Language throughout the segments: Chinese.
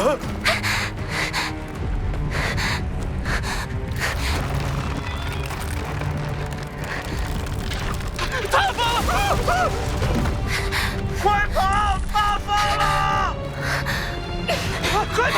他疯了！快跑！他疯了！快跑！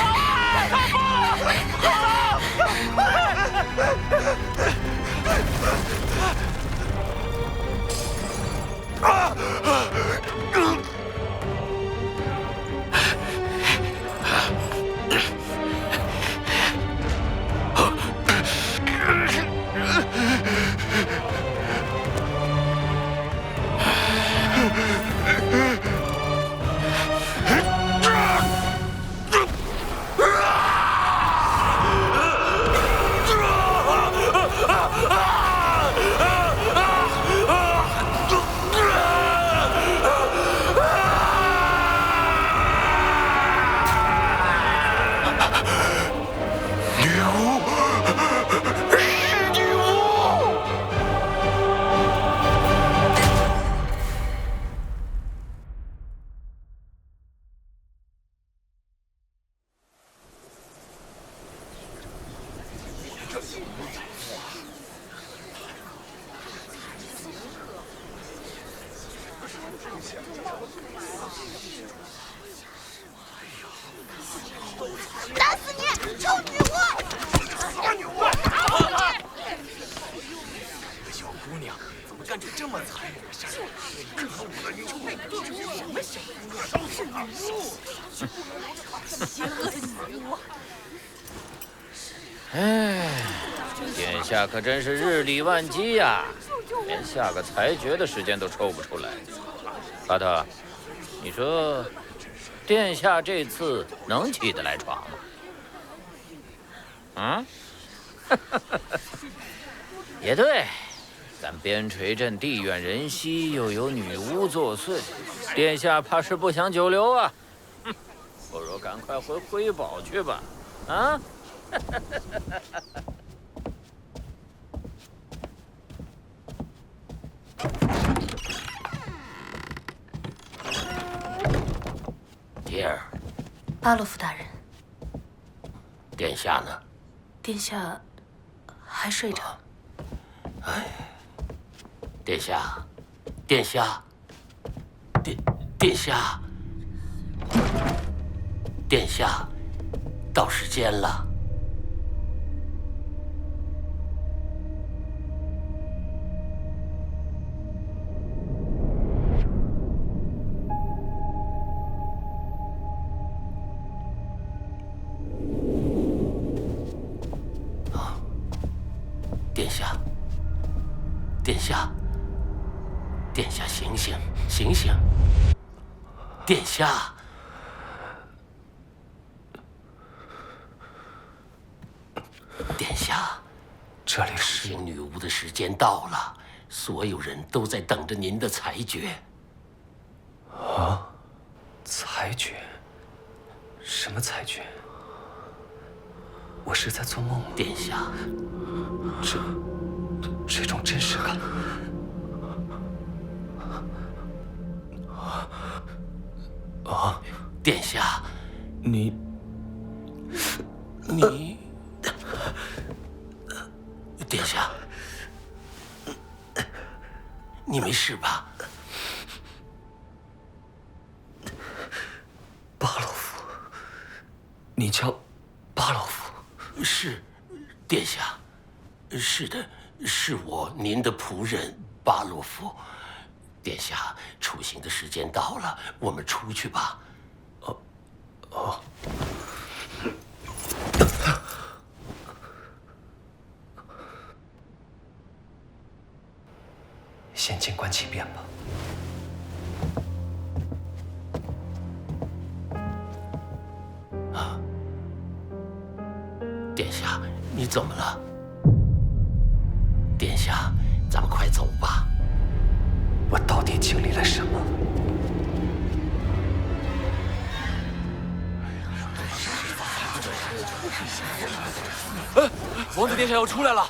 他疯了！快跑！打死你，臭女巫！傻女巫！打死你！这个小姑娘怎么干出这么残忍的事儿？可恶的女巫！这是什么小姑娘？都是女巫！邪恶的女巫！哎，殿下可真是日理万机呀，连下个裁决的时间都抽不出来。巴特，你说，殿下这次能起得来床吗？啊？也对，咱边陲镇地远人稀，又有女巫作祟，殿下怕是不想久留啊。哼，不如赶快回瑰宝去吧。啊？蒂尔，巴洛夫大人，殿下呢？殿下还睡着。哎，殿下，殿下，殿下，殿下，到时间了。殿下，殿下，殿下，醒醒，醒醒！殿下，殿下，这里是行女巫的时间到了，所有人都在等着您的裁决。啊？裁决？什么裁决？我是在做梦吗？殿下，这种真实感。啊！殿下，你，殿下，你没事吧？巴洛夫，你叫巴洛夫？是，殿下，是的，是我，您的仆人巴洛夫。殿下，出行的时间到了，我们出去吧。哦。先静观其变吧。啊，殿下，你怎么了？殿下，咱们快走吧。我到底经历了什么？王子殿下要出来了！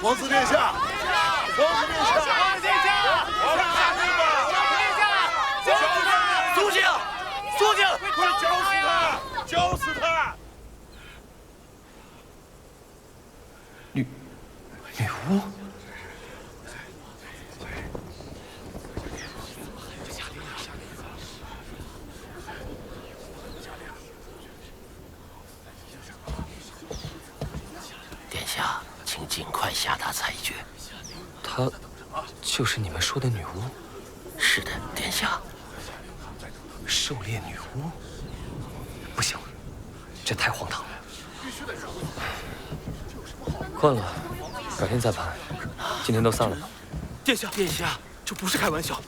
王子殿下，王子殿下，王子殿下，苏静，苏静，快绞死他！绞死他！女巫。殿下，请尽快下达裁决。她就是你们说的女巫？是的，殿下。狩猎女巫？不行，这太荒唐了。困了，改天再盘。今天都散了吧。殿下，殿下，这不是开玩笑。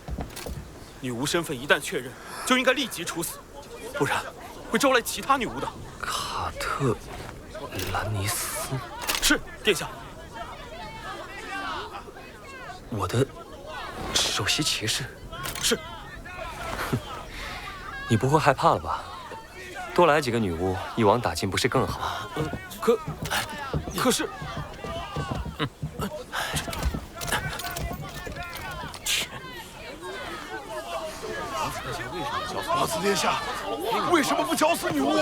女巫身份一旦确认，就应该立即处死，不然会招来其他女巫的。卡特兰尼斯。是，殿下。我的首席骑士。是。你不会害怕了吧？多来几个女巫，一网打尽不是更好？可是，王子殿下，为什么不绞死女巫？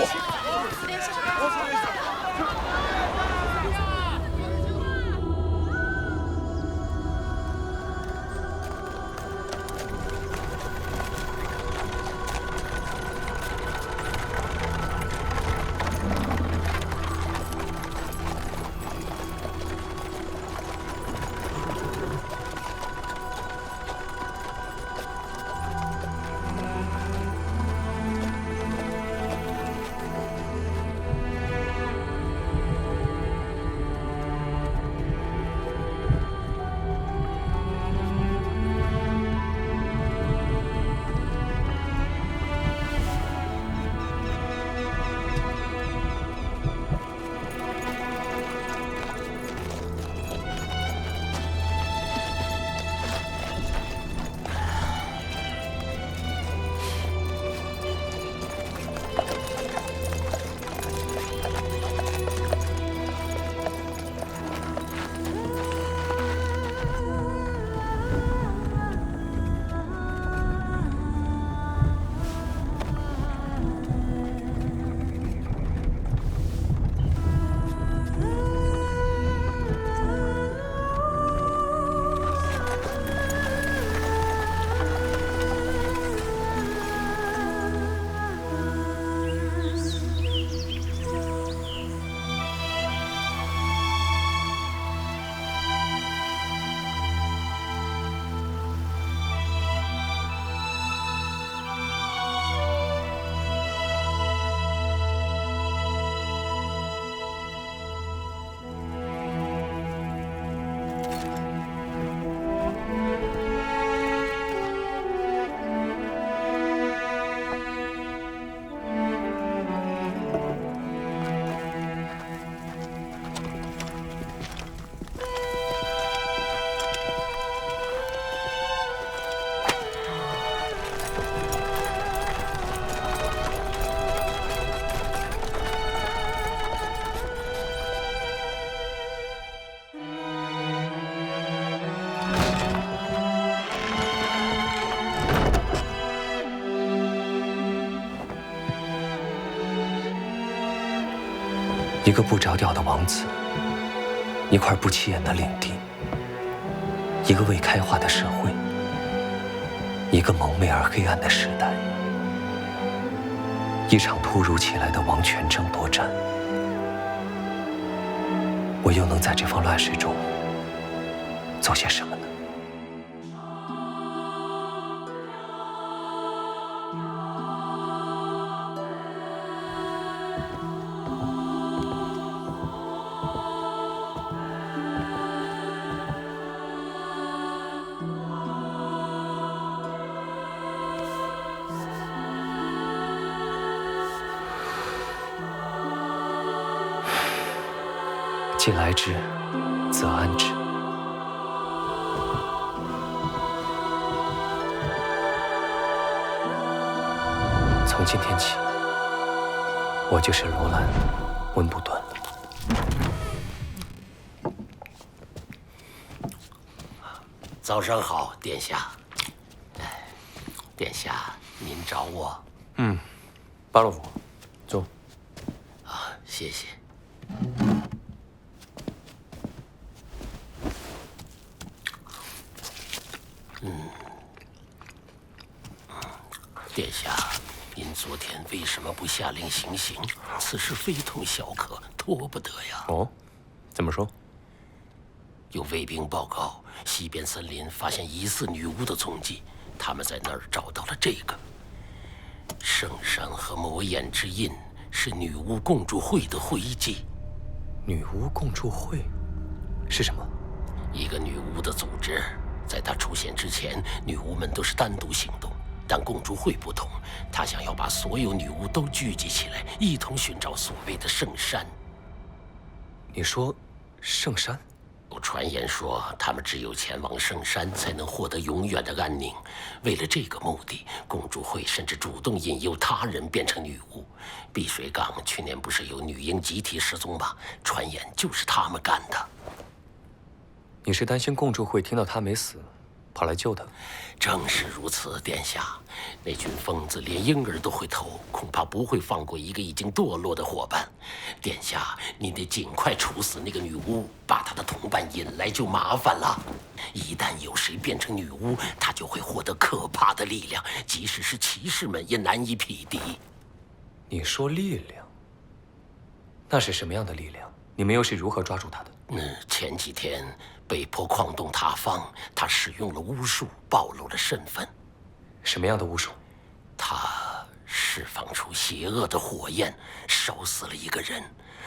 一个不着调的王子，一块不起眼的领地，一个未开化的社会，一个蒙昧而黑暗的时代，一场突如其来的王权争夺战。我又能在这方乱世中做些什么呢？既来之，则安之。从今天起，我就是罗兰·温布顿了。早上好，殿下。殿下，您找我？巴洛夫，坐。啊，谢谢。殿下，您昨天为什么不下令行刑？此事非同小可，拖不得呀。哦，怎么说？有卫兵报告，西边森林发现疑似女巫的踪迹，他们在那儿找到了这个圣山和魔眼之印，是女巫共助会的徽记。女巫共助会是什么？一个女巫的组织，在她出现之前，女巫们都是单独行动，但共助会不同，她想要把所有女巫都聚集起来，一同寻找所谓的圣山。你说圣山？有传言说，他们只有前往圣山，才能获得永远的安宁。为了这个目的，共助会甚至主动引诱他人变成女巫。碧水港去年不是有女婴集体失踪吗？传言就是他们干的。你是担心共助会听到他没死，跑来救他？正是如此，殿下。那群疯子连婴儿都会偷，恐怕不会放过一个已经堕落的伙伴。殿下，您得尽快处死那个女巫，把她的同伴引来就麻烦了。一旦有谁变成女巫，她就会获得可怕的力量，即使是骑士们也难以匹敌。你说力量？那是什么样的力量？你们又是如何抓住她的？前几天北坡矿洞塌方，他使用了巫术，暴露了身份。什么样的巫术？他释放出邪恶的火焰，烧死了一个人。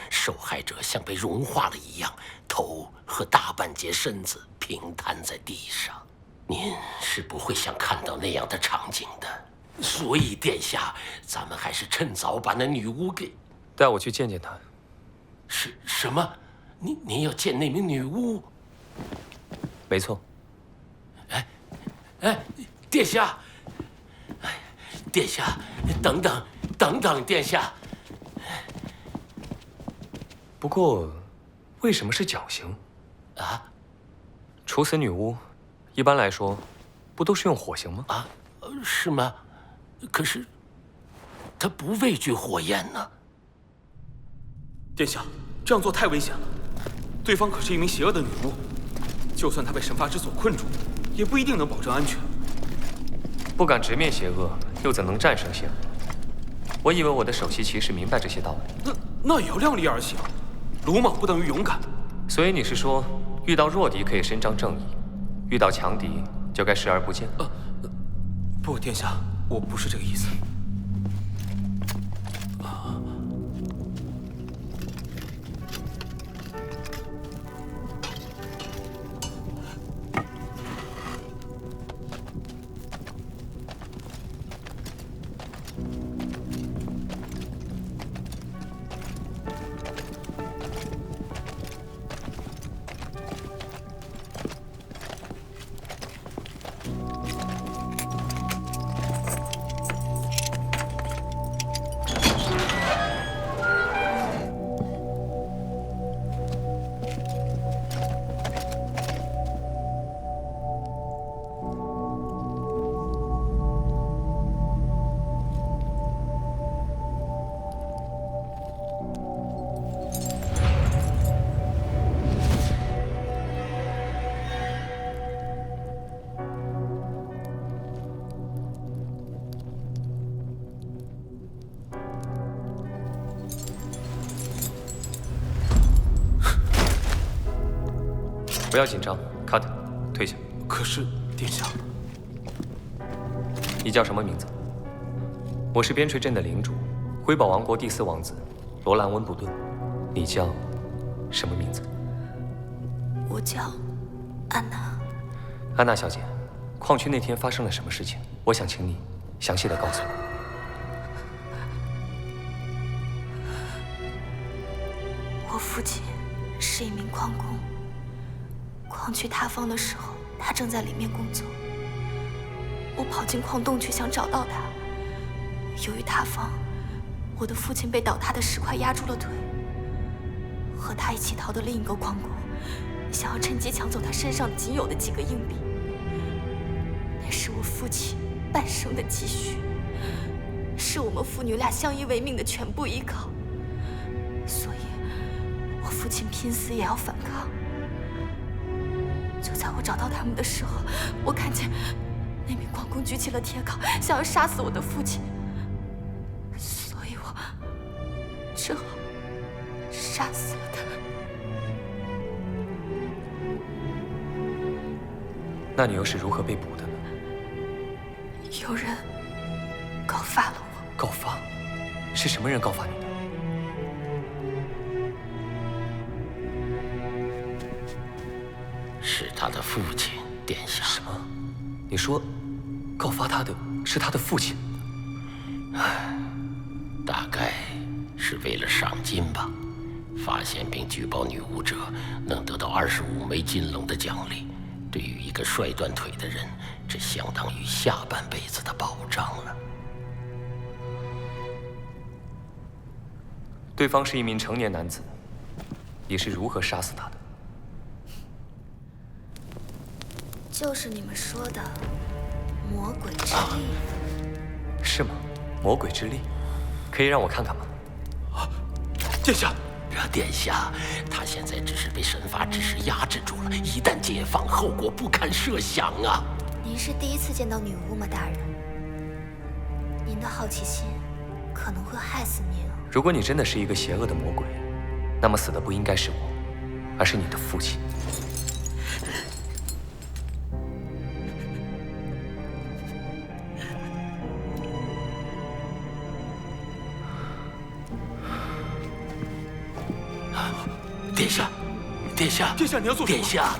受害者像被融化了一样，头和大半截身子平摊在地上。您是不会想看到那样的场景的，所以殿下，咱们还是趁早把那女巫给带我去见见她。是什么？您要见那名女巫？没错。殿下，殿下，等等，殿下。不过，为什么是绞刑？啊？处死女巫，一般来说，不都是用火刑吗？啊，是吗？可是，他不畏惧火焰呢。殿下，这样做太危险了。对方可是一名邪恶的女巫，就算她被神罚之所困住，也不一定能保证安全。不敢直面邪恶，又怎能战胜邪恶？我以为我的首席骑士明白这些道理。那也要量力而行，鲁莽不等于勇敢。所以你是说，遇到弱敌可以伸张正义，遇到强敌就该视而不见？不，殿下，我不是这个意思。不要紧张 ，cut， 退下。可是，殿下，你叫什么名字？我是边陲镇的领主，辉宝王国第4王子罗兰·温布顿。你叫什么名字？我叫安娜。安娜小姐，矿区那天发生了什么事情？我想请你详细的告诉我。我父亲是一名矿工，矿区塌方的时候，他正在里面工作。我跑进矿洞去想找到他。由于塌方，我的父亲被倒塌的石块压住了腿。和他一起逃的另一个矿工，想要趁机抢走他身上仅有的几个硬币。那是我父亲半生的积蓄，是我们父女俩相依为命的全部依靠。所以，我父亲拼死也要反抗。就在我找到他们的时候，我看见那名矿工举起了铁镐，想要杀死我的父亲，所以我只好杀死了他。那你又是如何被捕的呢？有人告发了我。告发？是什么人告发你的？是他的父亲，殿下。什么？你说，告发他的是他的父亲？大概是为了赏金吧。发现并举报女巫者能得到25枚金龙的奖励。对于一个摔断腿的人，这相当于下半辈子的保障了。对方是一名成年男子，你是如何杀死他的？就是你们说的魔鬼之力。是吗？魔鬼之力，可以让我看看吗？殿下，殿下，他现在只是被神罚之时压制住了，一旦解放，后果不堪设想啊！您是第一次见到女巫吗，大人？您的好奇心可能会害死您。如果你真的是一个邪恶的魔鬼，那么死的不应该是我，而是你的父亲。殿下，殿下，殿下，你要做什么？殿下，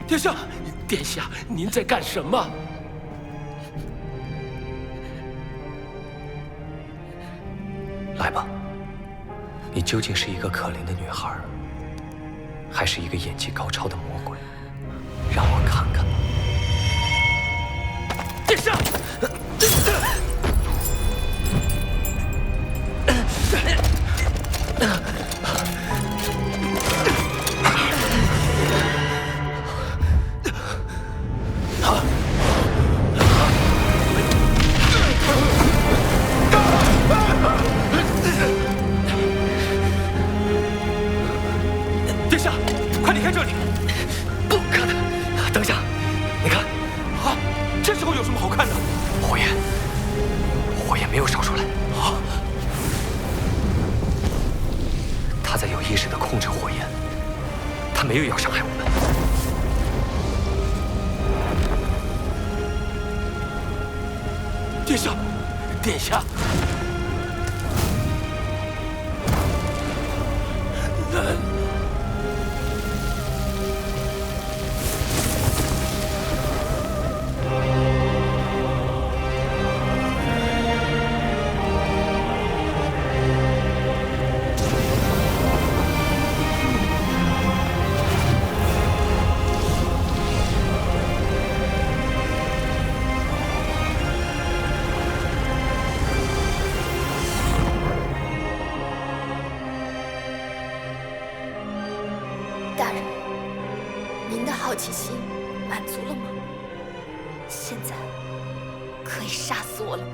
殿下，殿下，您在干什么？来吧，你究竟是一个可怜的女孩，还是一个演技高超的魔鬼？让我看看吧。殿下！殿下，快离开这里！不可能！等一下，你看，啊，这时候有什么好看的？火焰，火焰没有烧出来。啊！他在有意识地控制火焰，他没有要伤害我们。殿下，殿下，大人，您的好奇心满足了吗？现在可以杀死我了吗？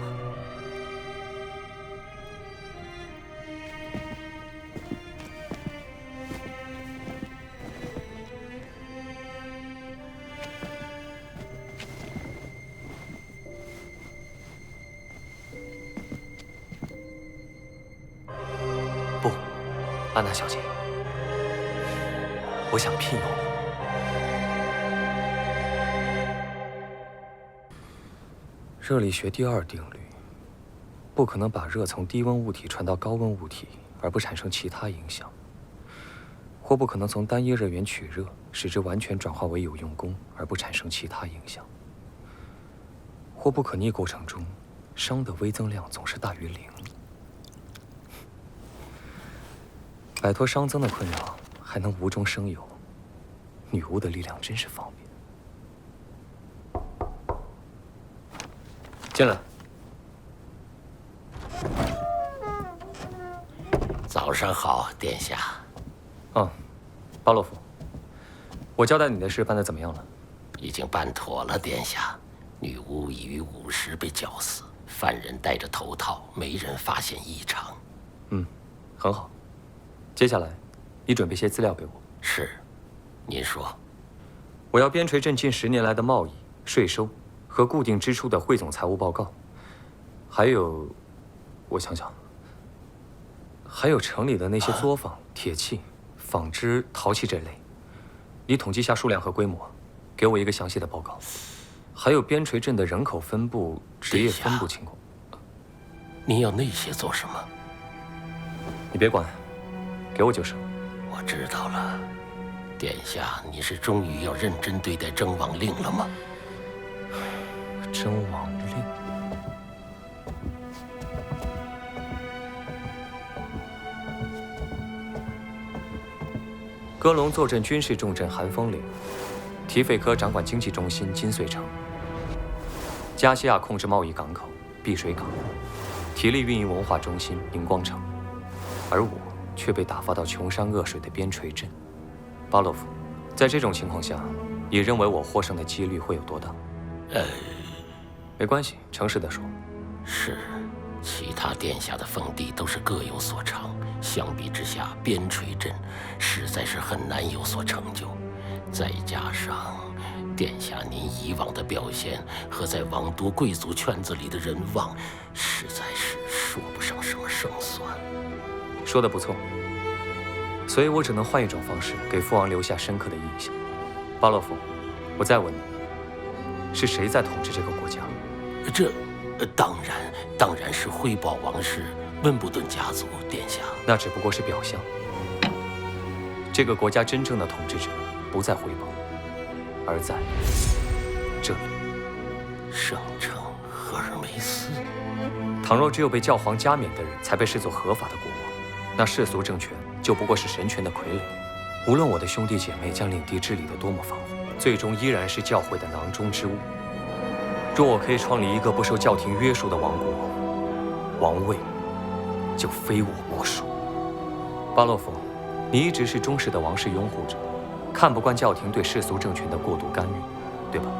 不，安娜小姐，我想聘用你。热力学第2定律：不可能把热从低温物体传到高温物体而不产生其他影响，或不可能从单一热源取热，使之完全转化为有用功而不产生其他影响，或不可逆构成中，熵的微增量总是大于0。摆脱熵增的困扰，还能无中生有，女巫的力量真是方便。进来。早上好，殿下。巴洛夫，我交代你的事办得怎么样了？已经办妥了，殿下。女巫已于午时被绞死，犯人戴着头套，没人发现异常。很好。接下来，你准备些资料给我。是，您说。我要边陲镇近10年来的贸易、税收和固定支出的汇总财务报告，还有，我想想，还有城里的那些作坊、铁器、纺织、陶器这类，你统计下数量和规模，给我一个详细的报告。还有边陲镇的人口分布、职业分布情况。您要那些做什么？你别管，给我就是了。我知道了，殿下，你是终于要认真对待征王令了吗？征王令。戈隆坐镇军事重镇寒风岭，提费科掌管经济中心金穗城，加西亚控制贸易港口碧水港，提利运营文化中心荧光城，而我却被打发到穷山恶水的边陲镇。巴洛夫，在这种情况下，你认为我获胜的几率会有多大？没关系，诚实地说。是，其他殿下的封地都是各有所长，相比之下，边陲镇实在是很难有所成就。再加上殿下您以往的表现和在王都贵族圈子里的人望，实在是说不上什么胜算。说得不错，所以我只能换一种方式给父王留下深刻的印象。巴洛夫，我再问你，是谁在统治这个国家？这，当然是辉宝王室温布顿家族，殿下。那只不过是表象。这个国家真正的统治者不在辉宝，而在这里。圣城赫尔梅斯。倘若只有被教皇加冕的人才被视作合法的国王，那世俗政权就不过是神权的傀儡。无论我的兄弟姐妹将领地治理得多么繁华，最终依然是教会的囊中之物。若我可以创立一个不受教廷约束的王国，王位就非我莫属。巴洛夫，你一直是忠实的王室拥护者，看不惯教廷对世俗政权的过度干预，对吧？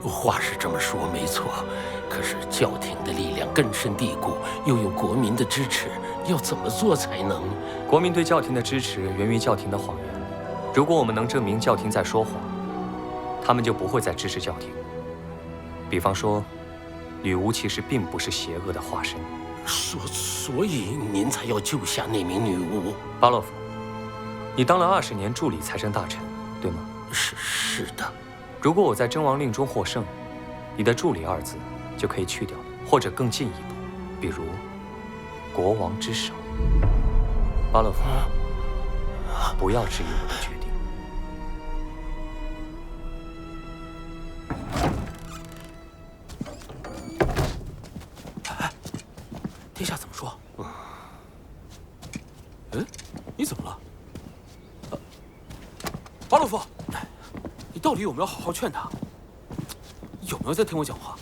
话是这么说没错，可是教廷的力量根深蒂固，又有国民的支持，要怎么做才能？国民对教廷的支持源于教廷的谎言。如果我们能证明教廷在说谎，他们就不会再支持教廷。比方说，女巫其实并不是邪恶的化身。所以您才要救下那名女巫？巴洛夫，你当了20年助理财政大臣，对吗？是的。如果我在征王令中获胜，你的助理2字就可以去掉了，或者更进一步，比如国王之首。巴洛夫，不要质疑我的决定。殿下怎么说？你怎么了？巴洛夫，你到底有没有好好劝他？有没有在听我讲话？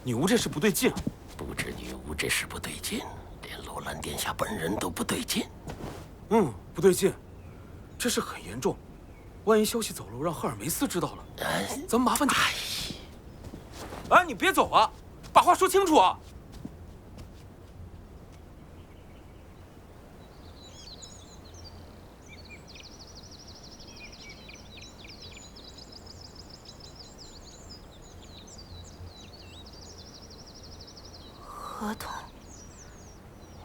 女巫这事不对劲。不止女巫这事不对劲，连罗兰殿下本人都不对劲。不对劲，这事很严重。万一消息走漏，让赫尔梅斯知道了，咱们麻烦大。你别走啊，把话说清楚啊！合同，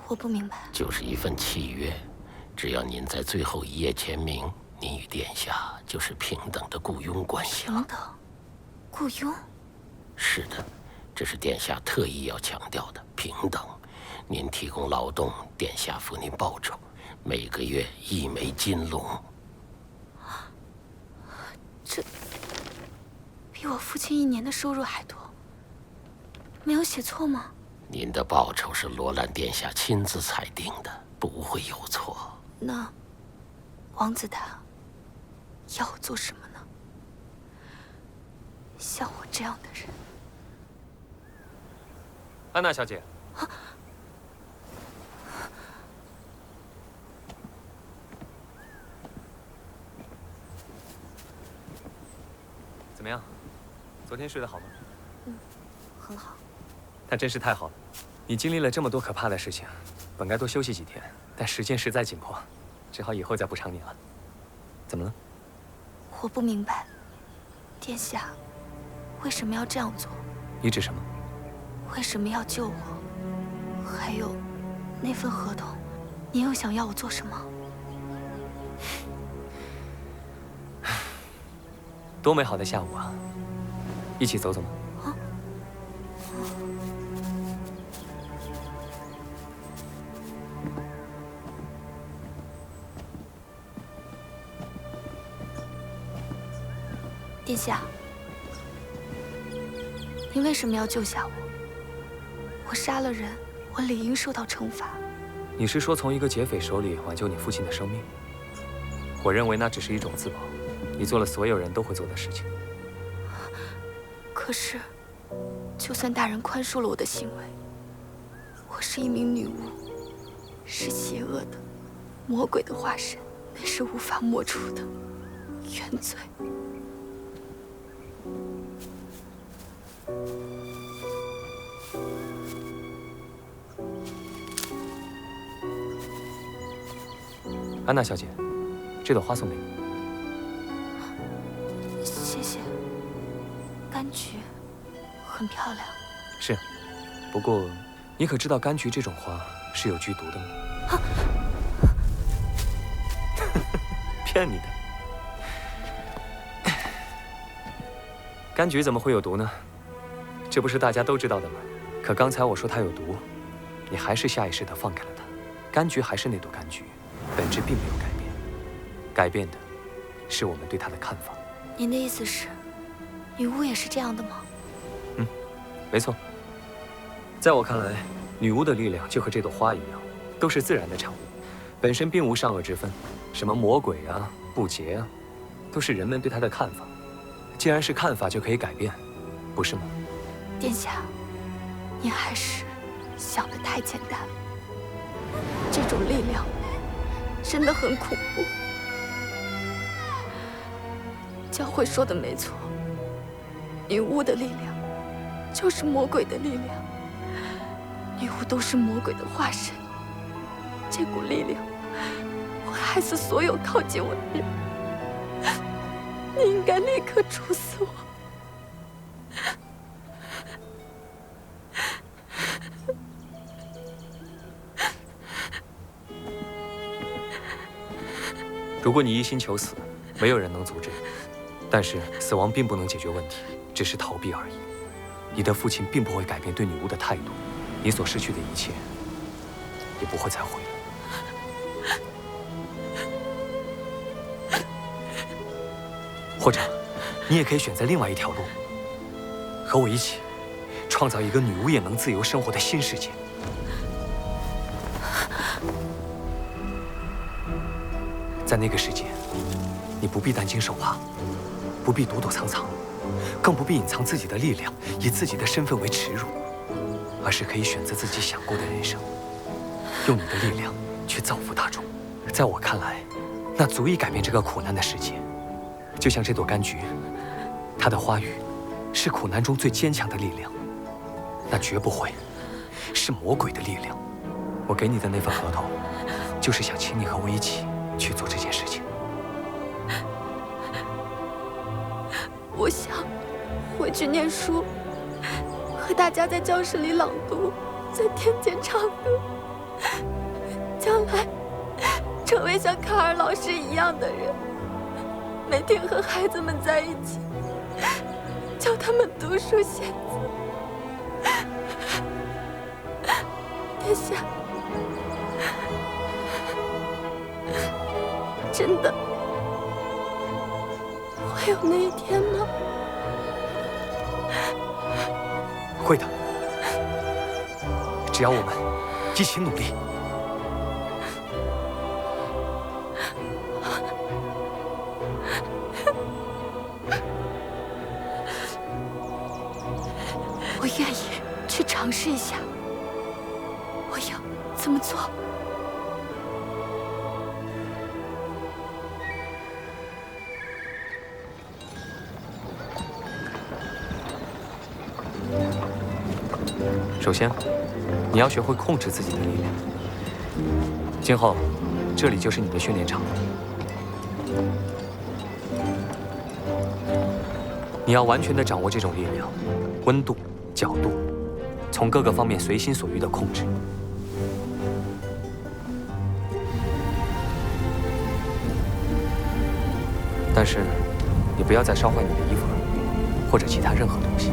我不明白。就是一份契约，只要您在最后一页签名，您与殿下就是平等的雇佣关系了。平等，雇佣？是的，这是殿下特意要强调的平等。您提供劳动，殿下付您报酬，每个月1枚金龙。这比我父亲1年的收入还多，没有写错吗？您的报酬是罗兰殿下亲自裁定的，不会有错。那王子他要我做什么呢？像我这样的人。安娜小姐。怎么样？昨天睡得好吗？很好。那真是太好了。你经历了这么多可怕的事情，本该多休息几天，但时间实在紧迫，只好以后再补偿你了。怎么了？我不明白，殿下为什么要这样做？你指什么？为什么要救我？还有，那份合同，你又想要我做什么？多美好的下午啊！一起走走吗？啊！殿下，你为什么要救下我？我杀了人，我理应受到惩罚。你是说从一个劫匪手里挽救你父亲的生命？我认为那只是一种自保，你做了所有人都会做的事情。可是，就算大人宽恕了我的行为，我是一名女巫，是邪恶的、魔鬼的化身，那是无法抹除的原罪。安娜小姐，这朵花送给你。谢谢。柑橘很漂亮。是，不过你可知道柑橘这种花是有剧毒的吗？啊、骗你的。柑橘怎么会有毒呢？这不是大家都知道的吗？可刚才我说它有毒，你还是下意识地放开了它。柑橘还是那朵柑橘。本质并没有改变，改变的是我们对它的看法。您的意思是，女巫也是这样的吗？嗯，没错。在我看来，女巫的力量就和这朵花一样，都是自然的产物，本身并无善恶之分。什么魔鬼啊、不洁啊，都是人们对她的看法。既然是看法，就可以改变，不是吗？殿下，您还是想得太简单了。这种力量真的很恐怖。教会说的没错，女巫的力量就是魔鬼的力量，女巫都是魔鬼的化身。这股力量会害死所有靠近我的人。你应该立刻处死我。如果你一心求死，没有人能阻止。但是死亡并不能解决问题，只是逃避而已。你的父亲并不会改变对女巫的态度，你所失去的一切也不会再回来。或者，你也可以选择另外一条路，和我一起创造一个女巫也能自由生活的新世界。在那个世界，你不必担惊受怕，不必躲躲藏藏，更不必隐藏自己的力量，以自己的身份为耻辱，而是可以选择自己想过的人生，用你的力量去造福大众。在我看来，那足以改变这个苦难的世界。就像这朵柑橘，它的花语是苦难中最坚强的力量，那绝不会是魔鬼的力量。我给你的那份合同，就是想请你和我一起去做这件事情。我想回去念书，和大家在教室里朗读，在田间唱歌，将来成为像卡尔老师一样的人，每天和孩子们在一起，教他们读书写字。殿下，真的会有那一天吗？会的，只要我们一起努力。愿意去尝试一下。我要怎么做？首先，你要学会控制自己的力量。今后，这里就是你的训练场。你要完全的掌握这种力量，温度、角度，从各个方面随心所欲的控制。但是，你不要再烧坏你的衣服了，或者其他任何东西。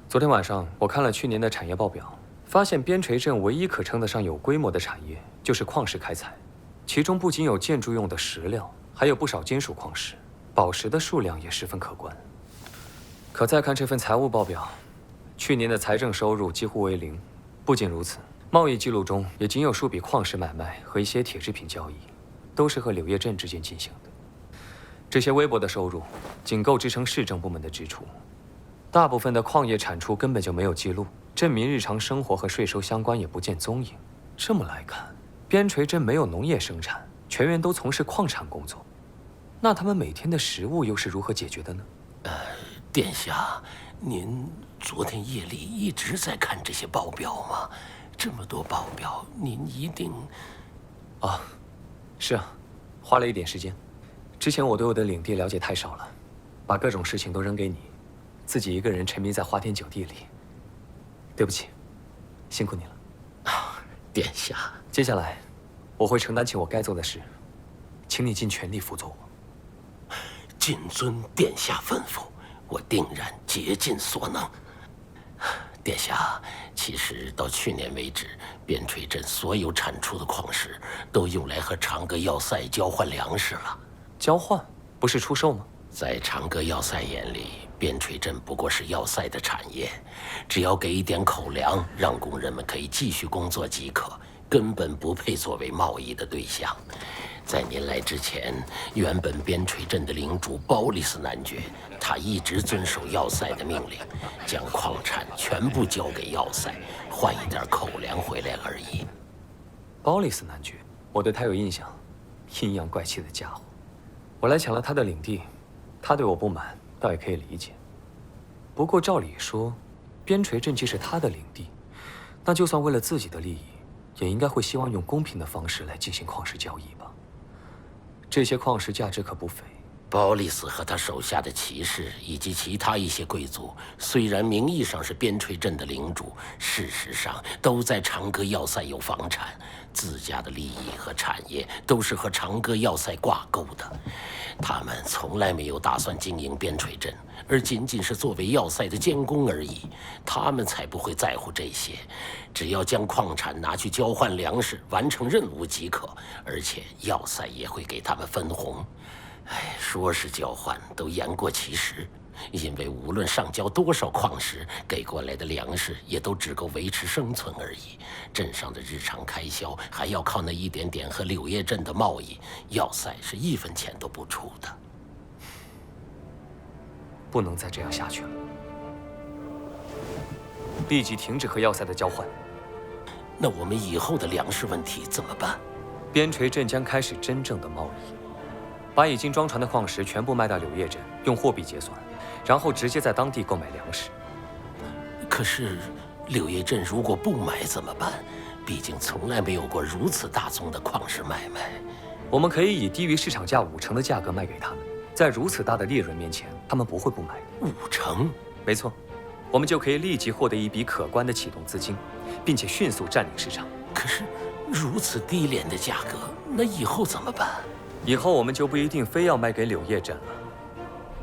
昨天晚上我看了去年的产业报表，发现边陲镇唯一可称得上有规模的产业就是矿石开采，其中不仅有建筑用的石料，还有不少金属矿石，宝石的数量也十分可观。可再看这份财务报表，去年的财政收入几乎为零。不仅如此，贸易记录中也仅有数笔矿石买卖和一些铁制品交易，都是和柳叶镇之间进行的。这些微薄的收入，仅够支撑市政部门的支出。大部分的矿业产出根本就没有记录，镇民日常生活和税收相关也不见踪影。这么来看，边陲镇没有农业生产，全员都从事矿产工作，那他们每天的食物又是如何解决的呢？殿下，您昨天夜里一直在看这些报表吗？这么多报表，您一定……啊，是啊，花了一点时间。之前我对我的领地了解太少了，把各种事情都扔给你，自己一个人沉迷在花天酒地里。对不起，辛苦你了。殿下，接下来我会承担起我该做的事，请你尽全力辅佐我。谨遵殿下吩咐，我定然竭尽所能。殿下，其实到去年为止，边陲镇所有产出的矿石都用来和长歌要塞交换粮食了。交换不是出售吗？在长歌要塞眼里，边陲镇不过是要塞的产业，只要给一点口粮，让工人们可以继续工作即可，根本不配作为贸易的对象。在您来之前，原本边陲镇的领主包利斯男爵，他一直遵守要塞的命令，将矿产全部交给要塞，换一点口粮回来而已。包利斯男爵，我对他有印象，阴阳怪气的家伙。我来抢了他的领地，他对我不满，倒也可以理解。不过照理说，边陲镇既是他的领地，那就算为了自己的利益，也应该会希望用公平的方式来进行矿石交易吧。这些矿石价值可不菲。包利斯和他手下的骑士以及其他一些贵族，虽然名义上是边陲镇的领主，事实上都在长歌要塞有房产，自家的利益和产业都是和长歌要塞挂钩的。他们从来没有打算经营边陲镇，而仅仅是作为要塞的监工而已。他们才不会在乎这些，只要将矿产拿去交换粮食，完成任务即可。而且要塞也会给他们分红。说是交换，都言过其实。因为无论上交多少矿石，给过来的粮食也都只够维持生存而已。镇上的日常开销还要靠那一点点和柳叶镇的贸易，要塞是1分钱都不出的。不能再这样下去了，立即停止和要塞的交换。那我们以后的粮食问题怎么办？边陲镇将开始真正的贸易，把已经装船的矿石全部卖到柳叶镇，用货币结算，然后直接在当地购买粮食。可是，柳叶镇如果不买怎么办？毕竟从来没有过如此大宗的矿石买卖。我们可以以低于市场价5成的价格卖给他们，在如此大的利润面前，他们不会不买。5成？没错，我们就可以立即获得一笔可观的启动资金，并且迅速占领市场。可是，如此低廉的价格，那以后怎么办？以后我们就不一定非要卖给柳叶镇了。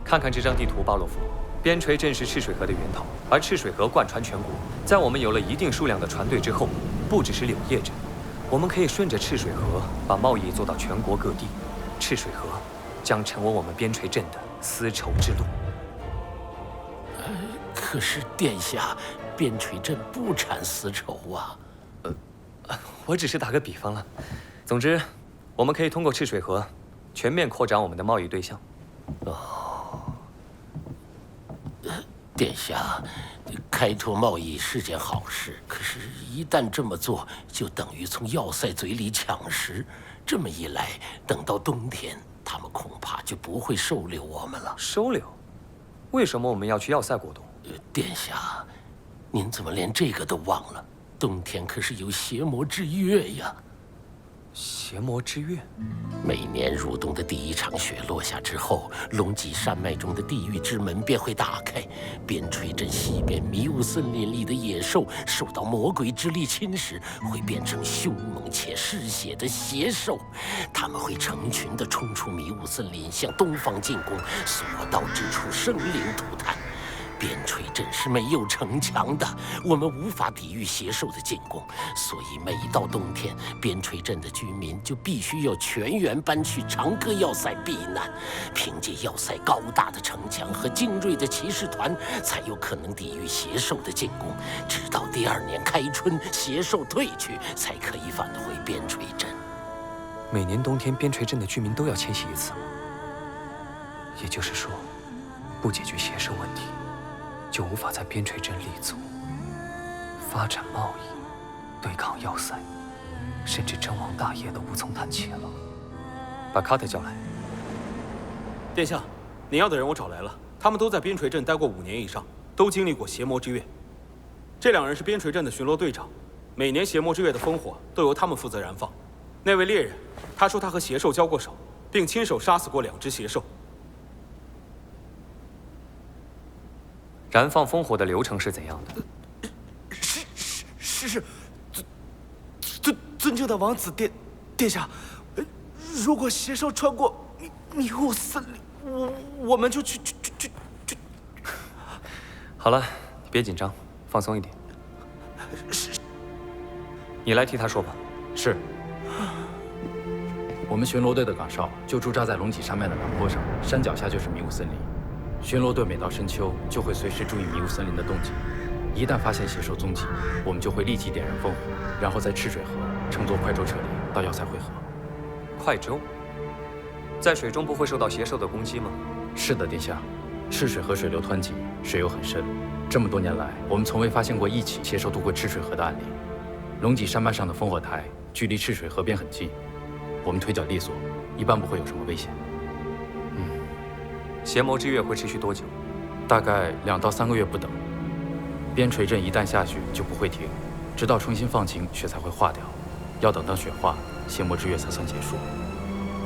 看看这张地图，巴洛夫。边陲镇是赤水河的源头，而赤水河贯穿全国。在我们有了一定数量的船队之后，不只是柳叶镇，我们可以顺着赤水河把贸易做到全国各地。赤水河将成为我们边陲镇的丝绸之路。可是殿下，边陲镇不产丝绸啊。我只是打个比方了。总之，我们可以通过赤水河全面扩展我们的贸易对象。殿下，开拓贸易是件好事，可是，一旦这么做，就等于从要塞嘴里抢食。这么一来，等到冬天，他们恐怕就不会收留我们了。收留？为什么我们要去要塞过冬？殿下，您怎么连这个都忘了？冬天可是有邪魔之月呀！邪魔之月，每年入冬的第1场雪落下之后，龙脊山脉中的地狱之门便会打开。边陲镇西边迷雾森林里的野兽受到魔鬼之力侵蚀，会变成凶猛且嗜血的邪兽。它们会成群地冲出迷雾森林，向东方进攻，所到之处生灵涂炭。边陲镇是没有城墙的，我们无法抵御邪兽的进攻，所以每到冬天，边陲镇的居民就必须要全员搬去长歌要塞避难。凭借要塞高大的城墙和精锐的骑士团，才有可能抵御邪兽的进攻。直到第2年开春，邪兽退去，才可以返回边陲镇。每年冬天，边陲镇的居民都要迁徙一次。也就是说，不解决邪兽问题，就无法在边陲镇立足，发展贸易，对抗要塞，甚至征王大业都无从谈起了。把卡特叫来。殿下，您要的人我找来了，他们都在边陲镇待过5年以上，都经历过邪魔之月。这2人是边陲镇的巡逻队长，每年邪魔之月的烽火都由他们负责燃放。那位猎人，他说他和邪兽交过手，并亲手杀死过2只邪兽。燃放烽火的流程是怎样的？是，尊敬的王子殿下，如果邪兽穿过迷雾森林，我们就去。好了，你别紧张，放松一点。你来替他说吧。是。我们巡逻队的岗哨就驻扎在龙脊山脉的南坡上，山脚下就是迷雾森林。巡逻队每到深秋就会随时注意迷雾森林的动静，一旦发现邪兽踪迹，我们就会立即点燃烽火，然后在赤水河乘坐快舟撤离到要塞会合。快舟？在水中不会受到邪兽的攻击吗？是的，殿下。赤水河水流湍急，水又很深，这么多年来，我们从未发现过一起邪兽渡过赤水河的案例。龙脊山脉上的烽火台距离赤水河边很近，我们腿脚利索，一般不会有什么危险。邪魔之月会持续多久？大概2到3个月不等。边陲镇一旦下雪就不会停，直到重新放晴，雪才会化掉。要等到雪化，邪魔之月才算结束。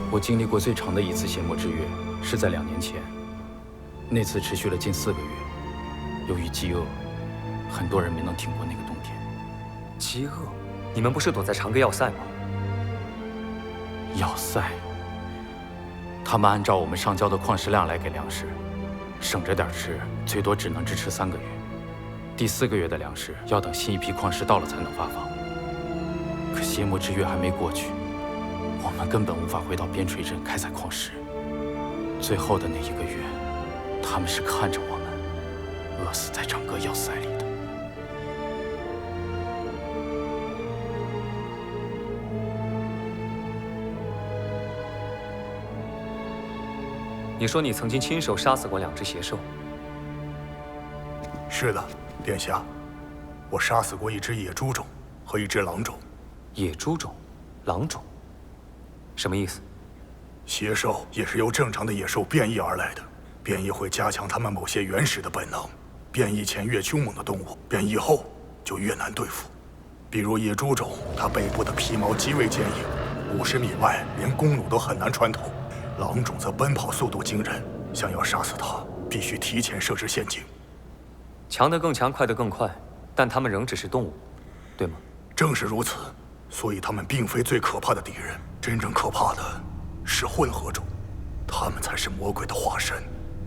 我经历过最长的一次邪魔之月是在2年前，那次持续了近4个月。由于饥饿，很多人没能挺过那个冬天。饥饿？你们不是躲在长歌要塞吗？要塞。他们按照我们上交的矿石量来给粮食，省着点吃，最多只能支持3个月。第4个月的粮食要等新一批矿石到了才能发放。可邪魔之月还没过去，我们根本无法回到边陲镇开采矿石。最后的那1个月，他们是看着我们饿死在整个要塞里的。你说你曾经亲手杀死过2只邪兽？是的，殿下，我杀死过1只野猪种和1只狼种。野猪种、狼种，什么意思？邪兽也是由正常的野兽变异而来的，变异会加强它们某些原始的本能。变异前越凶猛的动物，变异后就越难对付。比如野猪种，它背部的皮毛极为坚硬，50米外连弓弩都很难穿透。狼种则奔跑速度惊人，想要杀死它，必须提前设置陷阱。强得更强，快得更快，但它们仍只是动物，对吗？正是如此，所以它们并非最可怕的敌人，真正可怕的是混合种，它们才是魔鬼的化身。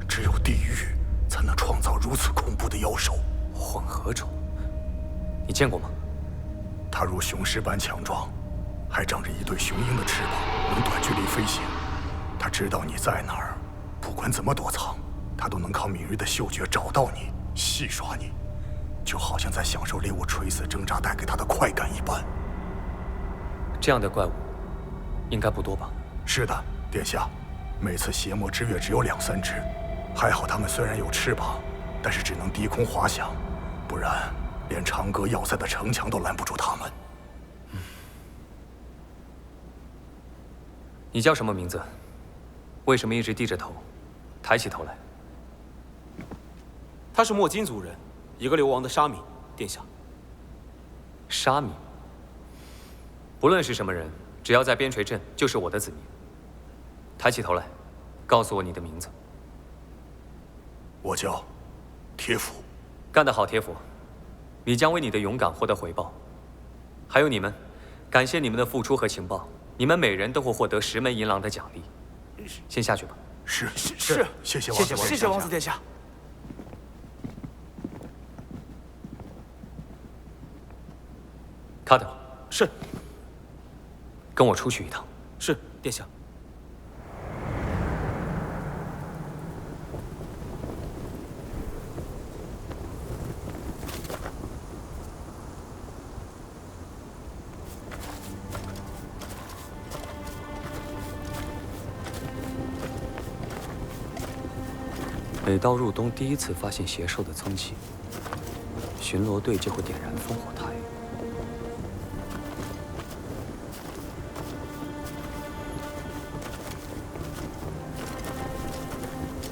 只有地狱才能创造如此恐怖的妖兽。混合种，你见过吗？它如雄狮般强壮，还长着一对雄鹰的翅膀，能短距离飞行。它知道你在哪儿，不管怎么躲藏，它都能靠敏锐的嗅觉找到你，戏耍你，就好像在享受猎物垂死挣扎带给它的快感一般。这样的怪物应该不多吧？是的，殿下，每次邪魔之月只有2、3只，还好它们虽然有翅膀，但是只能低空滑翔，不然连长歌要塞的城墙都拦不住它们。你叫什么名字？为什么一直低着头，抬起头来？他是莫金族人，一个流亡的沙弥，殿下。沙弥。不论是什么人，只要在边陲镇，就是我的子民。抬起头来，告诉我你的名字。我叫铁斧。干得好，铁斧！你将为你的勇敢获得回报。还有你们，感谢你们的付出和情报，你们每人都会获得10枚银狼的奖励。先下去吧。是，谢谢王子殿下。卡特，是。跟我出去一趟。是，殿下。每到入冬第1次发现邪兽的踪迹，巡逻队就会点燃烽火台。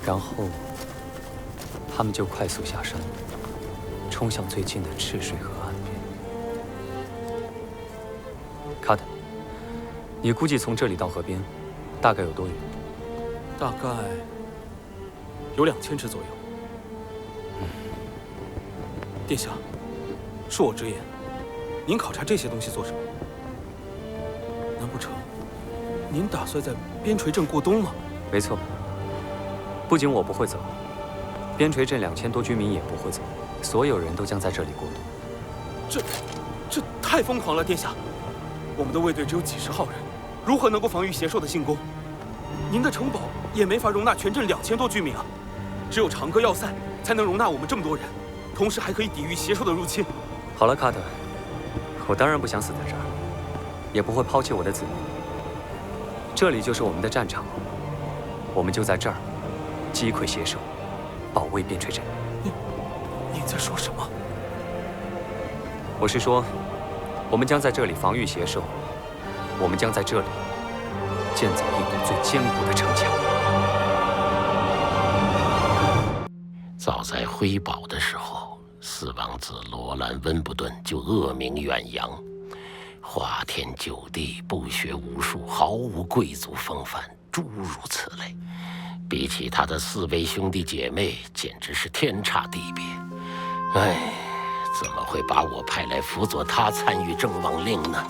然后，他们就快速下山，冲向最近的赤水河岸边。卡特，你估计从这里到河边，大概有多远？大概有2000尺左右。殿下，恕我直言，您考察这些东西做什么？难不成您打算在边陲镇过冬吗？没错。不仅我不会走，边陲镇2000多居民也不会走，所有人都将在这里过冬。这太疯狂了，殿下！我们的卫队只有几10号人，如何能够防御邪兽的进攻？您的城堡也没法容纳全镇2000多居民啊！只有长歌要塞才能容纳我们这么多人，同时还可以抵御邪兽的入侵。好了，卡特，我当然不想死在这儿，也不会抛弃我的子民。这里就是我们的战场，我们就在这儿击溃邪兽，保卫边陲镇。您在说什么？我是说，我们将在这里防御邪兽，我们将在这里建造一堵最坚固的城墙。早在辉宝的时候，4王子罗兰·温布顿就恶名远扬，花天酒地，不学无术，毫无贵族风范，诸如此类。比起他的4位兄弟姐妹，简直是天差地别。哎，怎么会把我派来辅佐他参与征王令呢？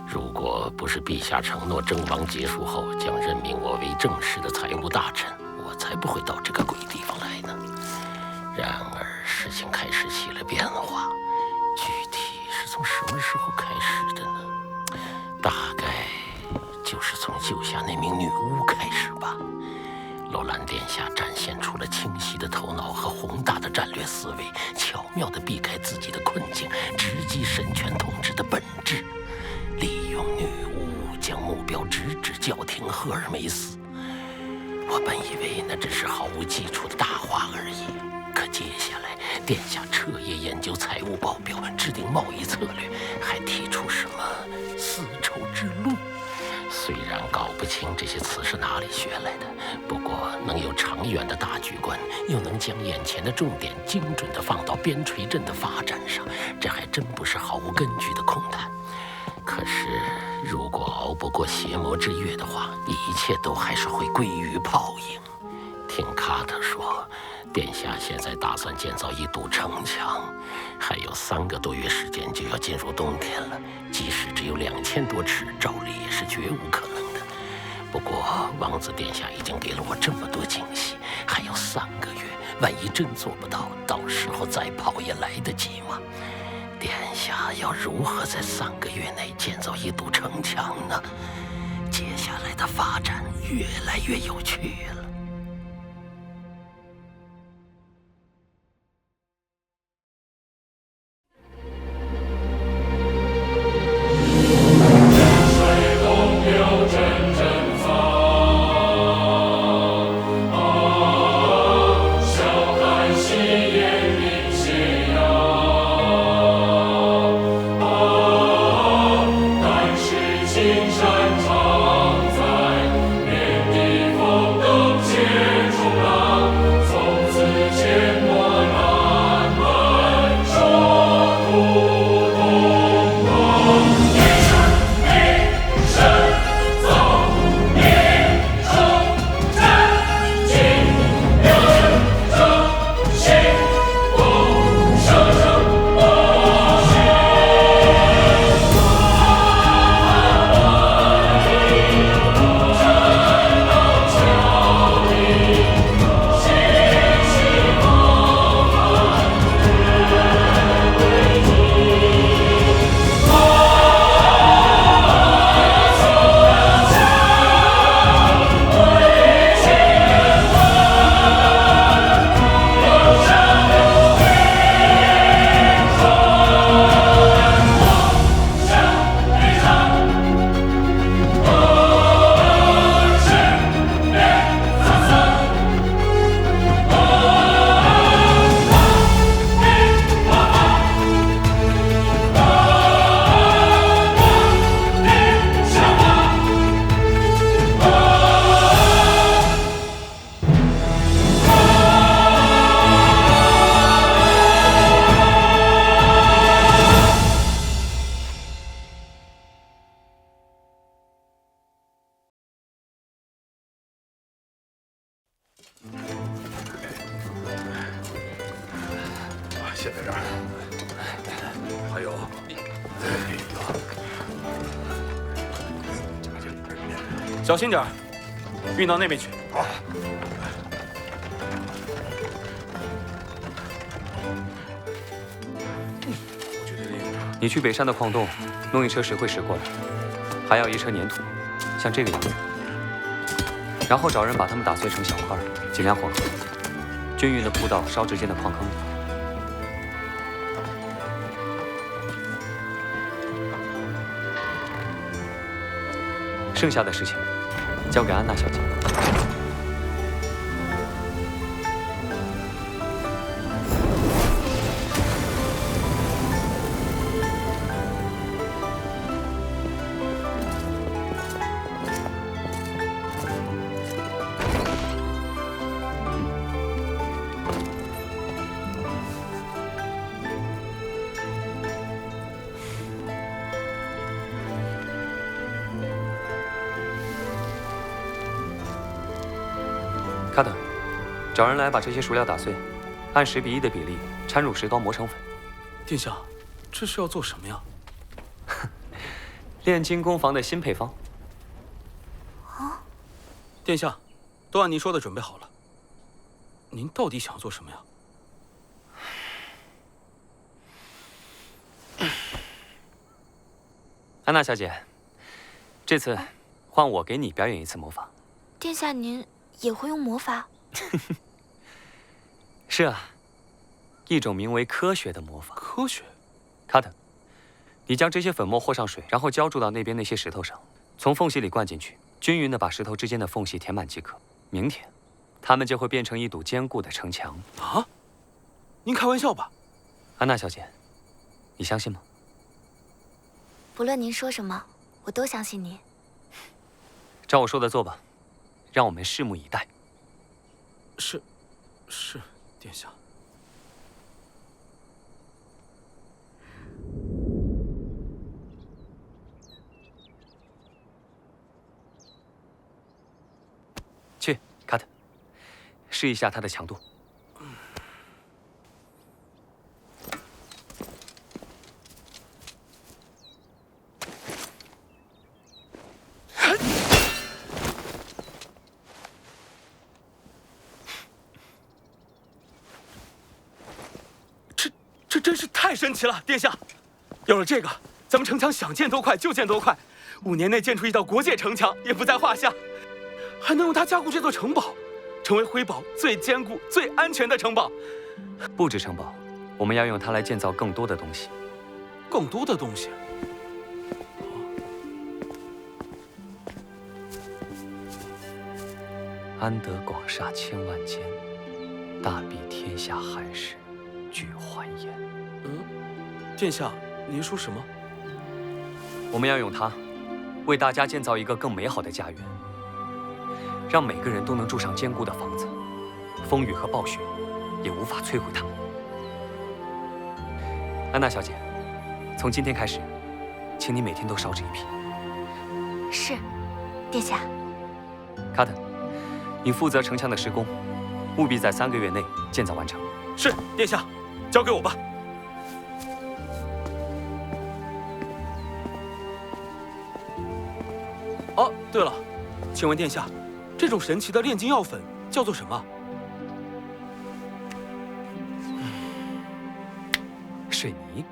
如果不是陛下承诺征王结束后将任命我为正式的财务大臣，我才不会到这个鬼地方来呢。然而事情开始起了变化，具体是从什么时候开始的呢？大概就是从救下那名女巫开始吧。楼兰殿下展现出了清晰的头脑和宏大的战略思维，巧妙地避开自己的困境，直击神权统治的本质，利用女巫将目标直指教廷赫尔梅斯。我本以为那只是毫无基础的大话而已，可接下来殿下彻夜研究财务报表，制定贸易策略，还提出什么丝绸之路。虽然搞不清这些词是哪里学来的，不过能有长远的大局观，又能将眼前的重点精准地放到边陲镇的发展上，这还真不是毫无根据的空谈。可是，如果熬不过邪魔之月的话，一切都还是会归于泡影。听卡特说，殿下现在打算建造一堵城墙，还有3个多月时间就要进入冬天了。即使只有2000多尺，照理也是绝无可能的。不过，王子殿下已经给了我这么多惊喜，还有3个月，万一真做不到，到时候再跑也来得及嘛。殿下要如何在3个月内建造一堵城墙呢？接下来的发展越来越有趣了。写在这儿。还有，小心点，运到那边去。好。你去北山的矿洞，弄一车石灰石过来，还要一车粘土，像这个样子。然后找人把它们打碎成小块，尽量混合，均匀地铺到烧直间的矿坑里。剩下的事情交给安娜小姐。卡特，找人来把这些熟料打碎，按10:1的比例掺入石膏磨成粉。殿下，这是要做什么呀？炼金工房的新配方。啊！殿下，都按您说的准备好了。您到底想做什么呀？安娜小姐，这次换我给你表演一次魔法。殿下您也会用魔法？是啊，一种名为科学的魔法。科学？卡特，你将这些粉末和上水，然后浇筑到那边那些石头上，从缝隙里灌进去，均匀地把石头之间的缝隙填满即可。明天，它们就会变成一堵坚固的城墙。啊？您开玩笑吧？安娜小姐，你相信吗？不论您说什么，我都相信您。照我说的做吧，让我们拭目以待。是，殿下。去，卡特，试一下它的强度。这真是太神奇了，殿下！有了这个，咱们城墙想建多快就建多快，5年内建出一道国界城墙也不在话下，还能用它加固这座城堡，成为辉堡最坚固、最安全的城堡。不止城堡，我们要用它来建造更多的东西。更多的东西？安得广厦千万间，大庇天下寒士俱欢颜。殿下，您说什么？我们要用它，为大家建造一个更美好的家园，让每个人都能住上坚固的房子，风雨和暴雪也无法摧毁它们。安娜小姐，从今天开始，请你每天都烧制一批。是，殿下。卡特，你负责城墙的施工，务必在3个月内建造完成。是，殿下，交给我吧。哦，对了，请问殿下，这种神奇的炼金药粉叫做什么？水泥。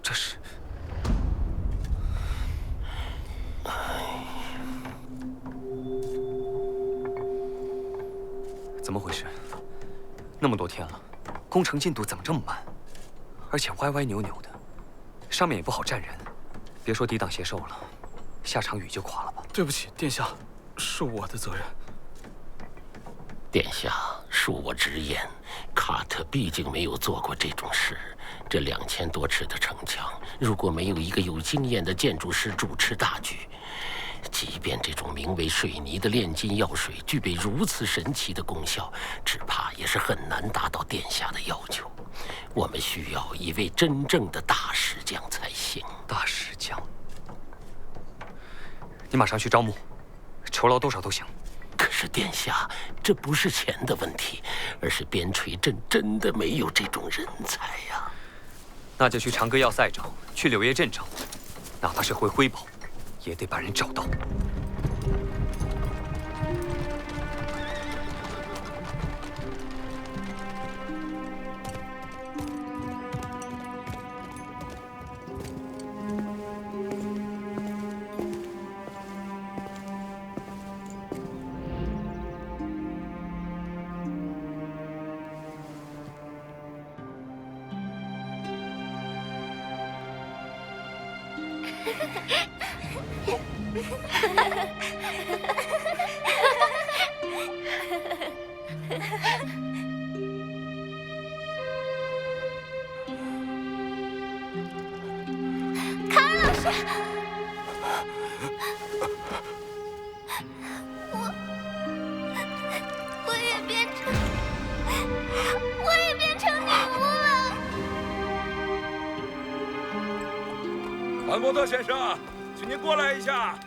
这是……怎么回事？那么多天了，工程进度怎么这么慢？而且歪歪扭扭的，上面也不好站人。别说抵挡邪兽了，下场雨就垮了吧？对不起，殿下，是我的责任。殿下，恕我直言，卡特毕竟没有做过这种事。这2000多尺的城墙，如果没有一个有经验的建筑师主持大局，即便这种名为水泥的炼金药水具备如此神奇的功效，只怕也是很难达到殿下的要求。我们需要一位真正的大石匠才行。大石匠，你马上去招募，酬劳多少都行。可是殿下，这不是钱的问题，而是边陲镇真的没有这种人才呀。那就去长歌要塞找，去柳叶镇找，哪怕是回辉堡，也得把人找到。卡尔老师，我也变成女巫了。兰伯特先生，请您过来一下。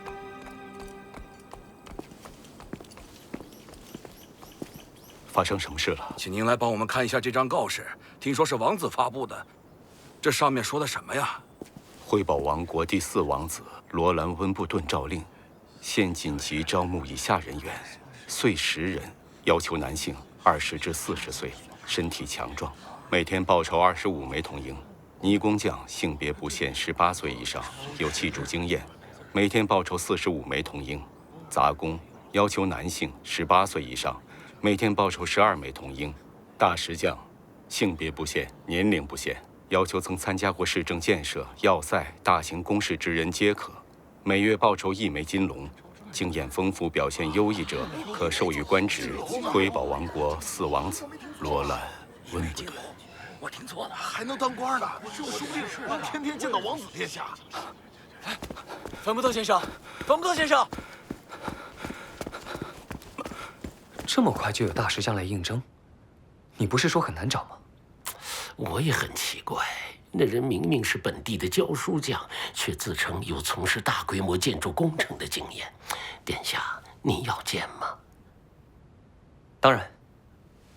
发生什么事了？请您来帮我们看一下这张告示，听说是王子发布的。这上面说的什么呀？辉宝王国第4王子罗兰·温布顿诏令，现紧急招募以下人员：岁10人，要求男性20至40岁，身体强壮，每天报酬25枚铜银。泥工匠性别不限，18岁以上，有砌筑经验，每天报酬45枚铜英；杂工要求男性18岁以上，每天报酬12枚铜英；大石匠性别不限，年龄不限，要求曾参加过市政建设、要塞、大型工事之人皆可，每月报酬1枚金龙。经验丰富、表现优异者可授予官职。辉宝王国4王子罗兰、温布顿。我听错了，还能当官呢？是我兄弟是能天天见到王子殿下。冯布特先生，冯布特先生，这么快就有大石匠来应征？你不是说很难找吗？我也很奇怪，那人明明是本地的教书匠，却自称有从事大规模建筑工程的经验。殿下，您要见吗？当然，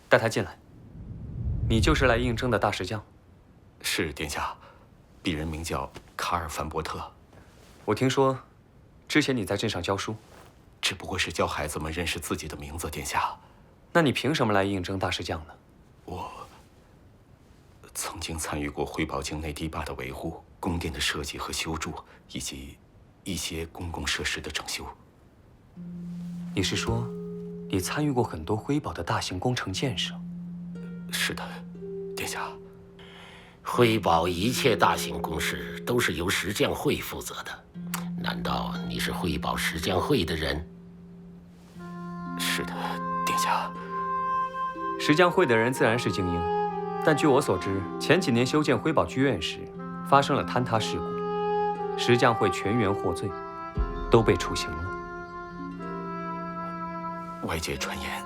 带他进来。你就是来应征的大石匠？是，殿下。鄙人名叫卡尔·范伯特。我听说，之前你在镇上教书，只不过是教孩子们认识自己的名字，殿下。那你凭什么来应征大石匠呢？我曾经参与过辉宝境内堤坝的维护、宫殿的设计和修筑，以及一些公共设施的整修。你是说，你参与过很多辉宝的大型工程建设？是的，殿下。辉宝一切大型工事都是由石匠会负责的，难道你是辉宝石匠会的人？是的，殿下。石匠会的人自然是精英，但据我所知，前几年修建辉宝剧院时发生了坍塌事故，石匠会全员获罪，都被处刑了。外界传言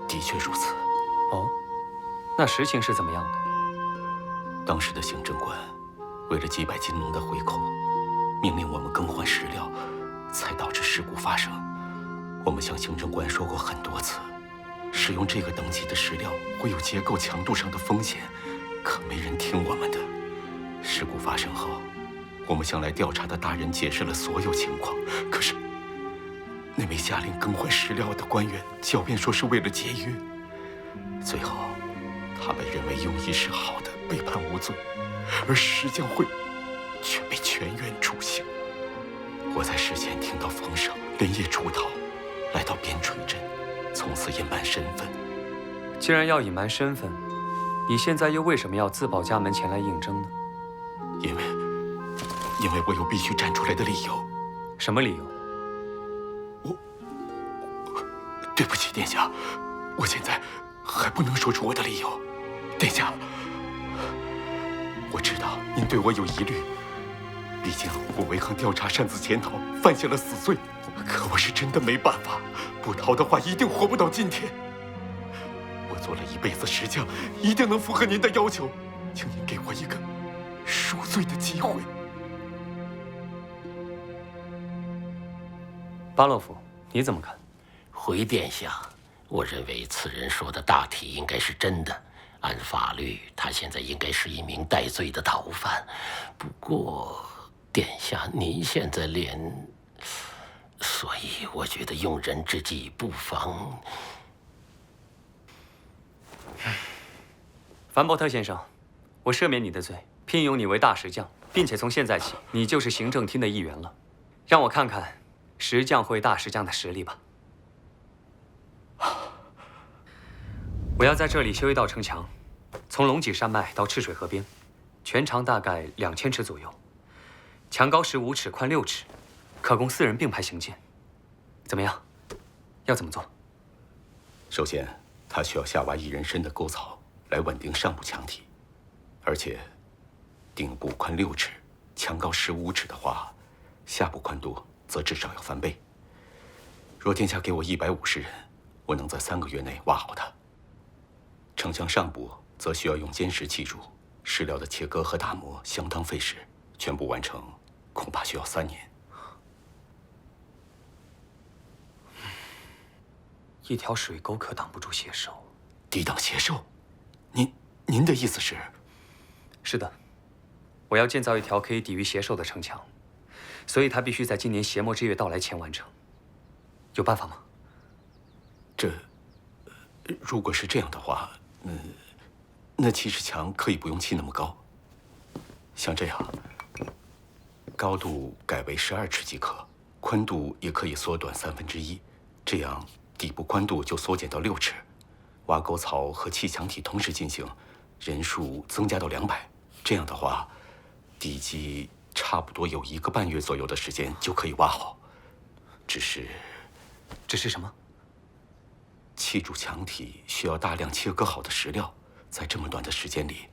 的确如此。哦，那实情是怎么样的？当时的行政官为了击败金龙的回扣，命令我们更换石料，才导致事故发生。我们向行政官说过很多次，使用这个等级的石料会有结构强度上的风险，可没人听我们的。事故发生后，我们向来调查的大人解释了所有情况，可是那位下令更换石料的官员狡辩说是为了节约，最后他们认为用意是好的，被判无罪，而石匠会却被全员处刑。我在事前听到风声，连夜出逃，来到边陲镇，从此隐瞒身份。既然要隐瞒身份，你现在又为什么要自报家门前来应征呢？因为我有必须站出来的理由。什么理由？对不起，殿下，我现在还不能说出我的理由。殿下，我知道您对我有疑虑，毕竟我违抗调查擅自潜逃，犯下了死罪。可我是真的没办法，不逃的话一定活不到今天。我做了一辈子石匠，一定能符合您的要求，请您给我一个赎罪的机会。巴洛夫，你怎么看？回殿下，我认为此人说的大体应该是真的。按法律，他现在应该是一名戴罪的逃犯。不过，殿下您现在所以我觉得用人之际不妨……凡伯特先生，我赦免你的罪，聘用你为大石匠，并且从现在起，你就是行政厅的一员了。让我看看石匠会大石匠的实力吧。我要在这里修一道城墙，从龙脊山脉到赤水河边，全长大概2000尺左右，墙高15尺，宽6尺，可供4人并排行进。怎么样？要怎么做？首先，它需要下挖1人深的沟槽来稳定上部墙体，而且顶部宽6尺，墙高15尺的话，下部宽度则至少要翻倍。若殿下给我150人，我能在3个月内挖好它。城墙上部则需要用坚石砌筑，石料的切割和打磨相当费时，全部完成恐怕需要3年。一条水沟可挡不住邪兽，抵挡邪兽？您的意思是？是的，我要建造一条可以抵御邪兽的城墙，所以它必须在今年邪魔之月到来前完成。有办法吗？如果是这样的话，那其实墙可以不用砌那么高。像这样，高度改为12尺即可，宽度也可以缩短1/3，这样底部宽度就缩减到6尺。挖沟槽和砌墙体同时进行，人数增加到200。这样的话，地基差不多有1个半月左右的时间就可以挖好。只是什么？砌筑墙体需要大量切割好的石料，在这么短的时间里，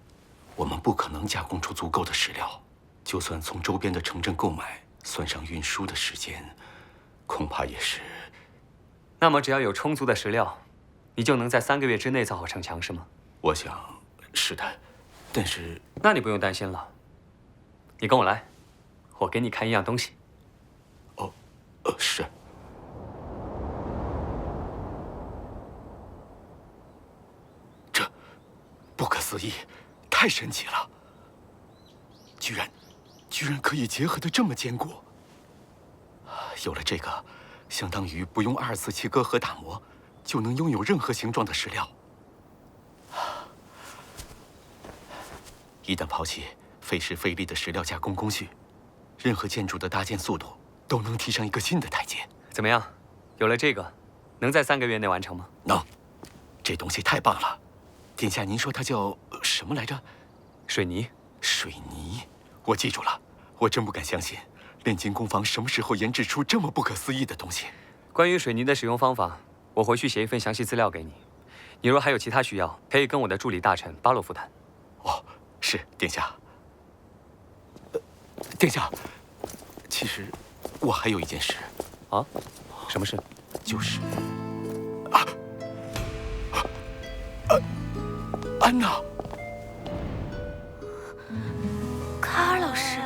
我们不可能加工出足够的石料。就算从周边的城镇购买，算上运输的时间，恐怕也是。那么只要有充足的石料，你就能在3个月之内造好城墙，是吗？我想是的，但是……那你不用担心了。你跟我来，我给你看一样东西。哦，是。这不可思议，太神奇了！居然可以结合得这么坚固。有了这个，相当于不用2次切割和打磨，就能拥有任何形状的石料。一旦抛弃费时费力的石料加工工序，任何建筑的搭建速度都能提上一个新的台阶。怎么样？有了这个，能在3个月内完成吗？能。这东西太棒了。殿下，您说它叫什么来着？水泥。水泥，我记住了。我真不敢相信，炼金工坊什么时候研制出这么不可思议的东西？关于水泥的使用方法，我回去写一份详细资料给你。你若还有其他需要，可以跟我的助理大臣巴洛夫谈。哦，是殿下。殿下，其实我还有一件事。啊？什么事？就是安娜。卡尔老师。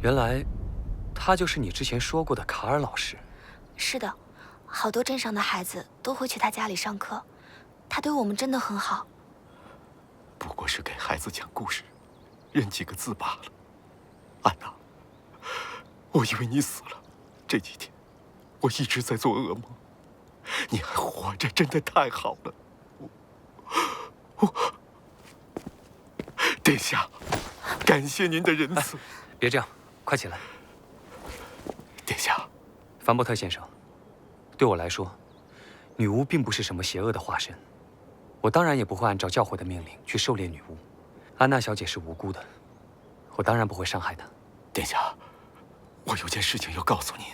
原来，他就是你之前说过的卡尔老师。是的，好多镇上的孩子都会去他家里上课，他对我们真的很好。不过是给孩子讲故事，认几个字罢了。安娜，我以为你死了。这几天，我一直在做噩梦。你还活着，真的太好了。殿下，感谢您的仁慈。别这样，快起来。殿下，凡伯特先生，对我来说，女巫并不是什么邪恶的化身。我当然也不会按照教会的命令去狩猎女巫。安娜小姐是无辜的，我当然不会伤害她。殿下，我有件事情要告诉您。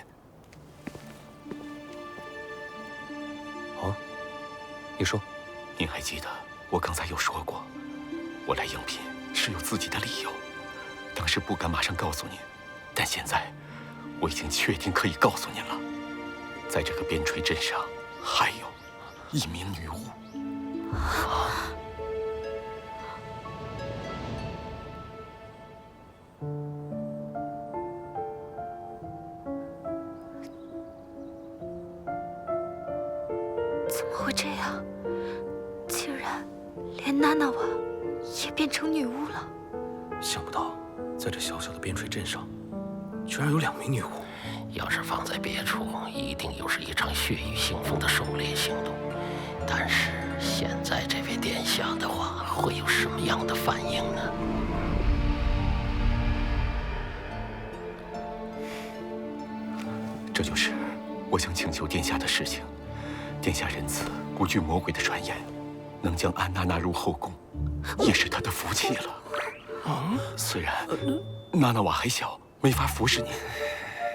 哦，你说。您还记得我刚才有说过，我来应聘是有自己的理由，当时不敢马上告诉您，但现在我已经确定可以告诉您了。在这个边陲镇上，还有一名女巫。怎么会这样？竟然连娜娜瓦也变成女巫了。想不到，在这小小的边陲镇上，居然有2名女巫。要是放在别处，一定又是一场血雨腥风的狩猎行动。但是现在这位殿下的话，会有什么样的反应呢？这就是我想请求殿下的事情。殿下仁慈，不惧魔鬼的传言，能将安娜纳入后宫，也是他的福气了。虽然娜娜瓦还小，没法服侍您，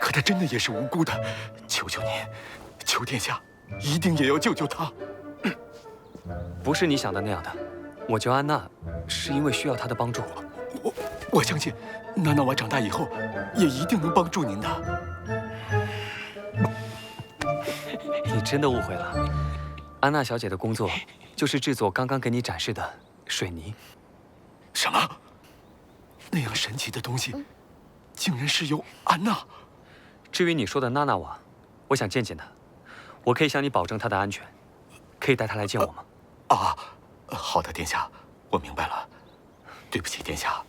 可她真的也是无辜的。求求您，求殿下，一定也要救救她。不是你想的那样的，我救安娜是因为需要她的帮助。我相信，娜娜瓦长大以后也一定能帮助您的。你真的误会了，安娜小姐的工作就是制作刚刚给你展示的水泥。什么？那样神奇的东西，竟然是由安娜。至于你说的娜娜瓦，我想见见她，我可以向你保证她的安全，可以带她来见我吗？好的，殿下，我明白了。对不起，殿下，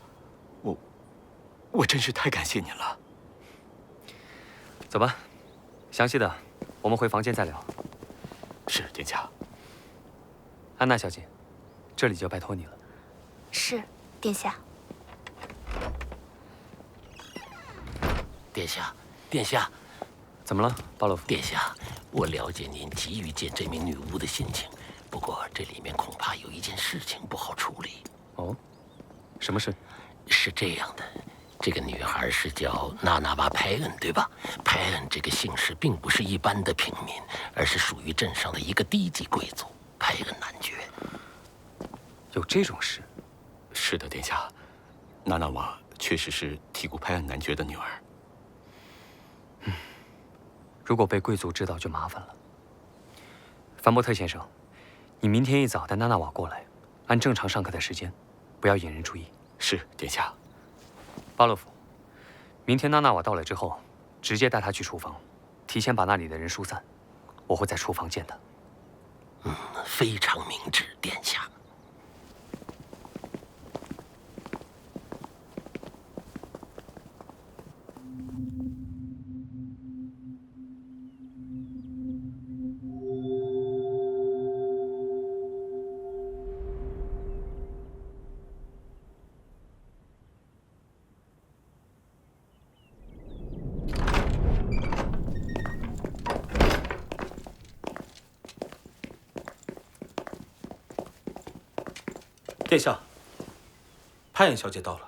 我真是太感谢您了。走吧，详细的我们回房间再聊。是，殿下。安娜小姐，这里就拜托你了。是，殿下。殿下，殿下，怎么了，巴洛夫？殿下，我了解您急于见这名女巫的心情，不过这里面恐怕有一件事情不好处理。哦，什么事？是这样的，这个女孩是叫娜娜瓦·派恩，对吧？派恩这个姓氏并不是一般的平民，而是属于镇上的一个低级贵族，派恩男爵。有这种事？是的，殿下，娜娜瓦确实是提古派恩男爵的女儿。如果被贵族知道，就麻烦了。凡伯特先生，你明天一早带娜娜瓦过来，按正常上课的时间，不要引人注意。是，殿下。巴洛夫，明天娜娜瓦到了之后，直接带她去厨房，提前把那里的人疏散。我会在厨房见她。非常明智，殿下。殿下，派恩小姐到了。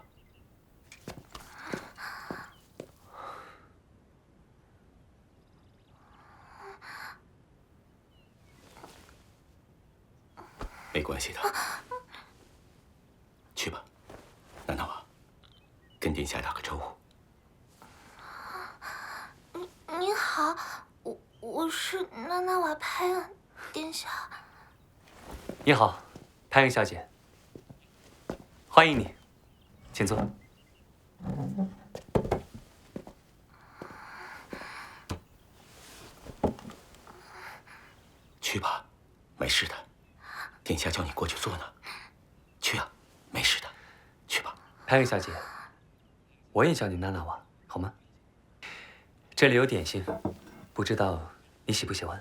没关系的，去吧，娜娜瓦，跟殿下打个招呼。您好，我是娜娜瓦·派恩，殿下。你好，派恩小姐。欢迎你，请坐。去吧，没事的。殿下叫你过去坐呢。去啊，没事的。去吧。派恩小姐，我也叫你娜娜瓦，好吗？这里有点心，不知道你喜不喜欢？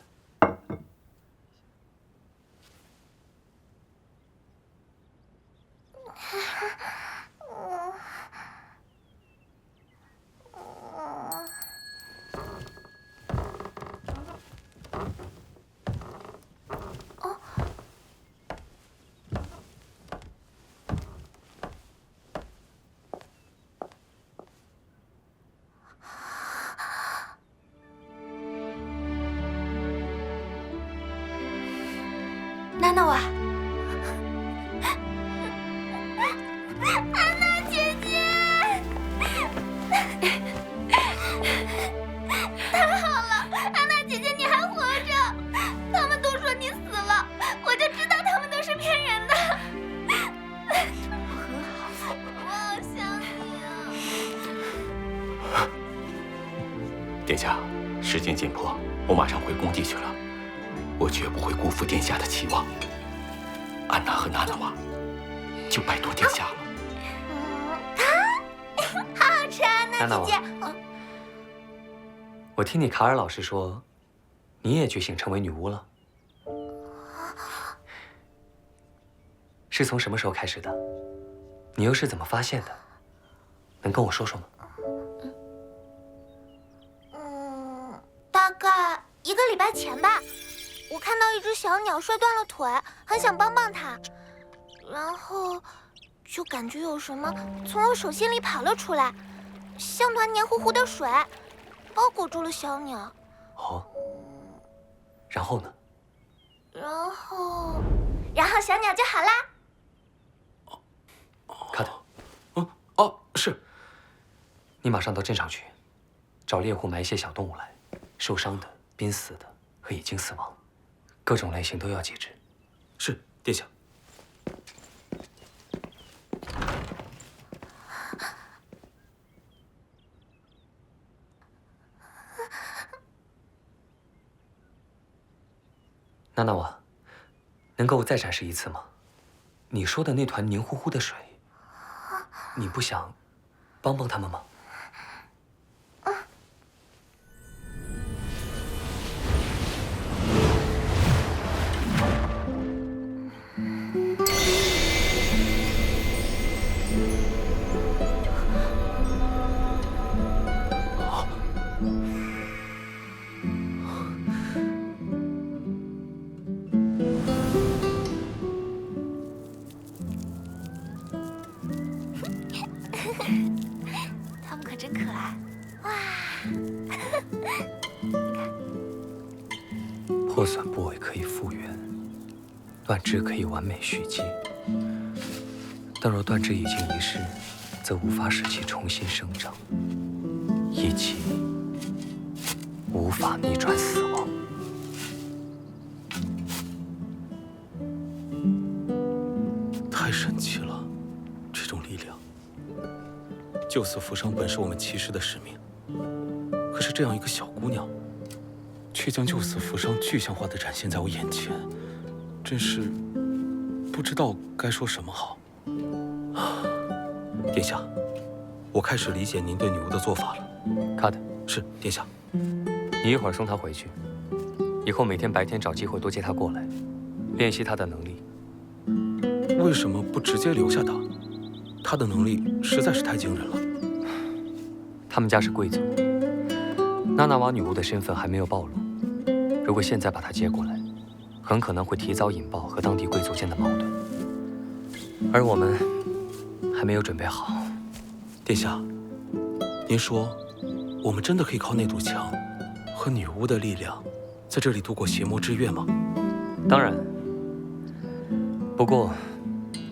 娜娜瓦，安娜姐姐，太好了，安娜姐姐你还活着！他们都说你死了，我就知道他们都是骗人的。我好想你啊！殿下，时间紧迫，我马上回宫地去了。我绝不会辜负殿下的期望。安娜和娜娜瓦，就拜托殿下了。好好吃啊，安娜姐姐。我听你卡尔老师说，你也觉醒成为女巫了，是从什么时候开始的？你又是怎么发现的？能跟我说说吗？大概1个礼拜前吧。我看到一只小鸟摔断了腿，很想帮帮它，然后就感觉有什么从我手心里跑了出来，像团黏糊糊的水，包裹住了小鸟。哦，然后呢？然后小鸟就好啦。卡特，哦，是。你马上到镇上去，找猎户买一些小动物来，受伤的、濒死的和已经死亡。各种类型都要节制。是，殿下。娜娜瓦，能够再展示一次吗？你说的那团黏糊糊的水，你不想帮帮他们吗？他们可真可爱。哇！破损部位可以复原，断肢可以完美续接，但若断肢已经遗失，则无法使其重新生长，以及无法逆转死亡。太神奇了，这种力量。救死扶伤本是我们骑士的使命，可是这样一个小姑娘，却将救死扶伤具象化地展现在我眼前，真是不知道该说什么好。殿下，我开始理解您对女巫的做法了。卡特，是殿下。你一会儿送她回去，以后每天白天找机会多接她过来，练习她的能力。为什么不直接留下她？她的能力实在是太惊人了。他们家是贵族，娜娜瓦女巫的身份还没有暴露。如果现在把她接过来，很可能会提早引爆和当地贵族间的矛盾，而我们还没有准备好。殿下，您说，我们真的可以靠那堵墙和女巫的力量，在这里度过邪魔之月吗？当然，不过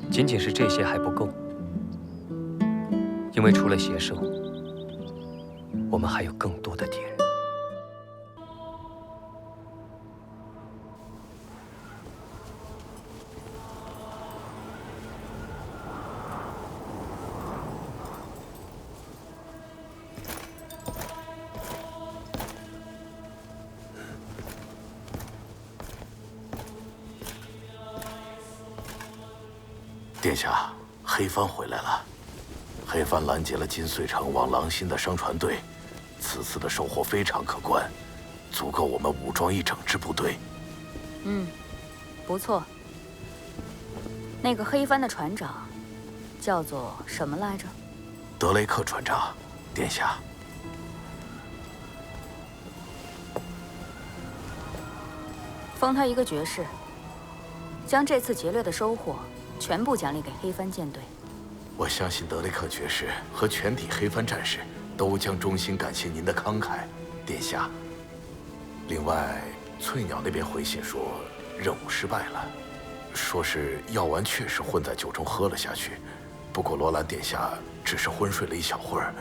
仅仅是这些还不够，因为除了邪兽，我们还有更多的敌人。殿下，黑帆回来了。黑帆拦截了金穗城往狼心的商船队，此次的收获非常可观，足够我们武装一整支部队。不错。那个黑帆的船长叫做什么来着？德雷克船长，殿下。封他一个爵士，将这次劫掠的收获全部奖励给黑帆舰队。我相信德雷克爵士和全体黑帆战士都将衷心感谢您的慷慨，殿下。另外，翠鸟那边回信说任务失败了，说是药丸确实混在酒中喝了下去，不过罗兰殿下只是昏睡了一小会儿，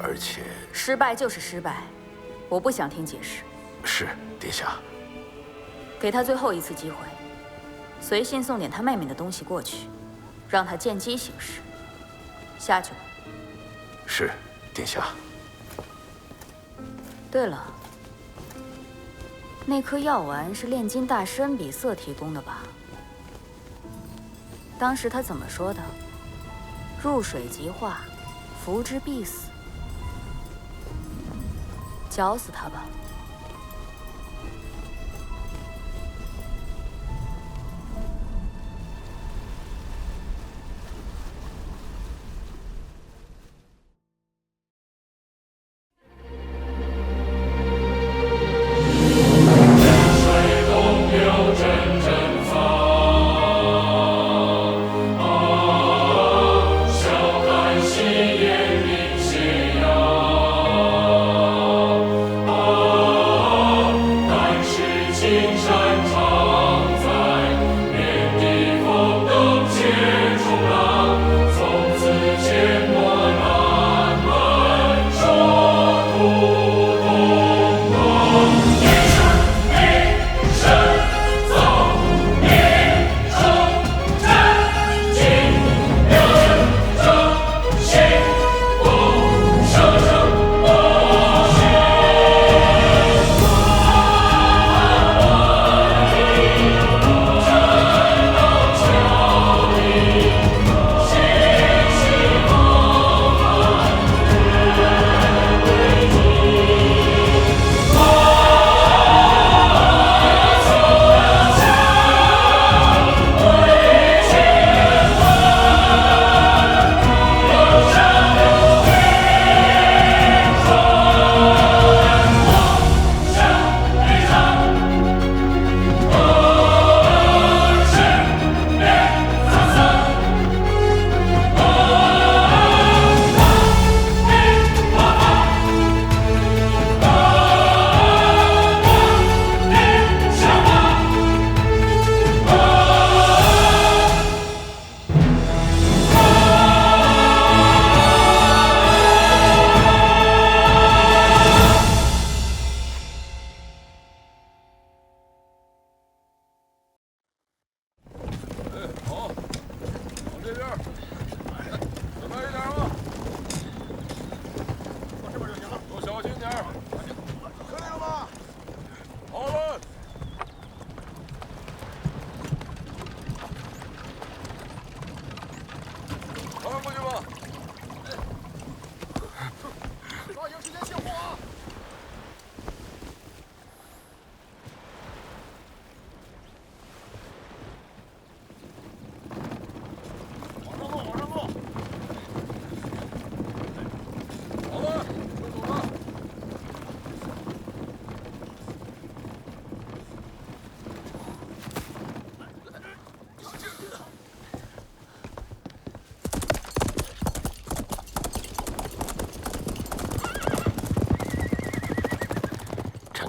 而且失败就是失败，我不想听解释。是，殿下。给他最后一次机会，随信送点他妹妹的东西过去，让他见机行事。下去吧。是，殿下。对了，那颗药丸是炼金大师恩比瑟提供的吧？当时他怎么说的？入水即化，服之必死。绞死他吧。啊。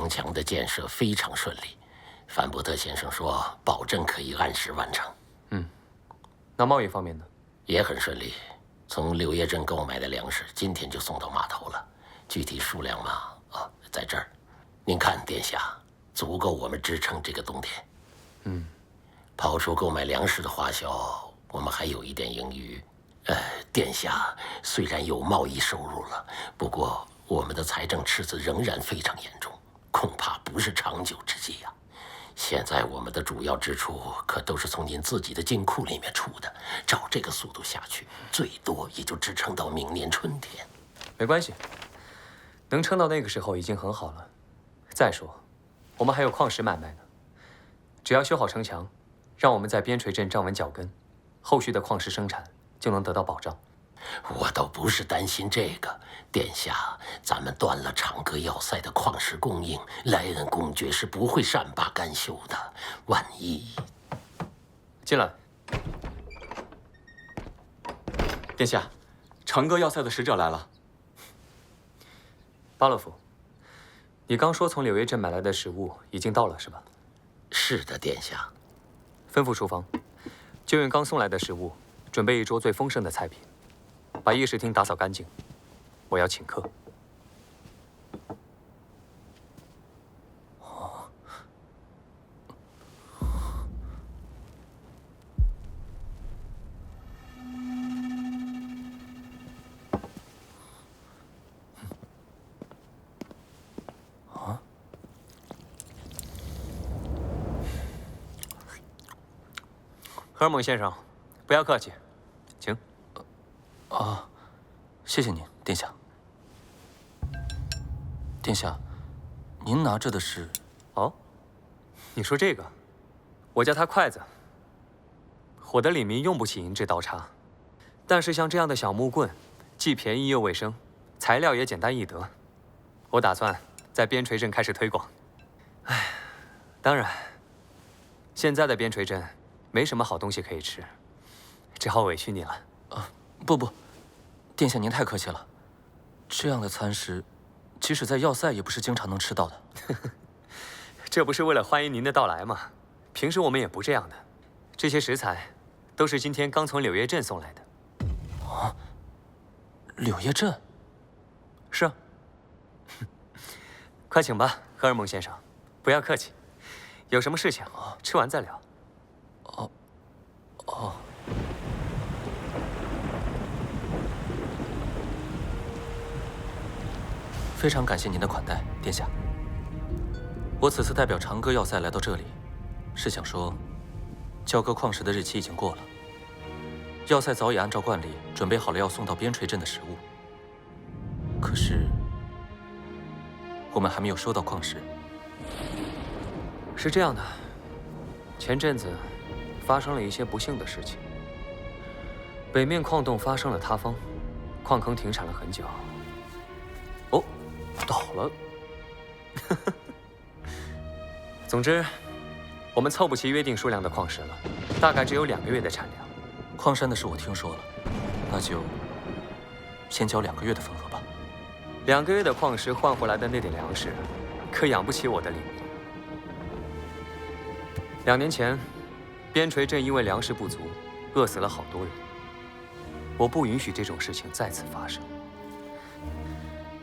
城墙的建设非常顺利，范伯特先生说保证可以按时完成。那贸易方面呢？也很顺利，从柳叶镇购买的粮食今天就送到码头了，具体数量嘛，在这儿。您看，殿下，足够我们支撑这个冬天。刨除购买粮食的花销，我们还有一点盈余。殿下虽然有贸易收入了，不过我们的财政赤字仍然非常严重，恐怕不是长久之计呀。现在我们的主要支出可都是从您自己的金库里面出的，照这个速度下去，最多也就支撑到明年春天。没关系，能撑到那个时候已经很好了。再说，我们还有矿石买卖呢，只要修好城墙，让我们在边陲镇站稳脚跟，后续的矿石生产就能得到保障。我倒不是担心这个，殿下，咱们断了长歌要塞的矿石供应，莱恩公爵是不会善罢甘休的。万一……进来。殿下，长歌要塞的使者来了。巴洛夫，你刚说从柳叶镇买来的食物已经到了，是吧？是的，殿下。吩咐厨房，就用刚送来的食物，准备一桌最丰盛的菜品。把议事厅打扫干净，我要请客。荷尔蒙先生，不要客气，请。谢谢您，殿下。殿下，您拿着的是？哦，你说这个，我叫它筷子。我的里民用不起银质刀叉，但是像这样的小木棍，既便宜又卫生，材料也简单易得。我打算在边陲镇开始推广。当然，现在的边陲镇没什么好东西可以吃，只好委屈你了。不，殿下您太客气了。这样的餐食，即使在要塞也不是经常能吃到的。这不是为了欢迎您的到来吗？平时我们也不这样的。这些食材都是今天刚从柳叶镇送来的。柳叶镇？是啊。快请吧，荷尔蒙先生，不要客气。有什么事情，吃完再聊。非常感谢您的款待，殿下。我此次代表长歌要塞来到这里，是想说，交割矿石的日期已经过了。要塞早已按照惯例准备好了要送到边陲镇的食物，可是我们还没有收到矿石。是这样的，前阵子发生了一些不幸的事情。北面矿洞发生了塌方，矿坑停产了很久。倒了。总之，我们凑不齐约定数量的矿石了，大概只有2个月的产量。矿山的事我听说了，那就先交2个月的份额吧。2个月的矿石换回来的那点粮食，可养不起我的里民。2年前，边陲镇因为粮食不足，饿死了好多人。我不允许这种事情再次发生。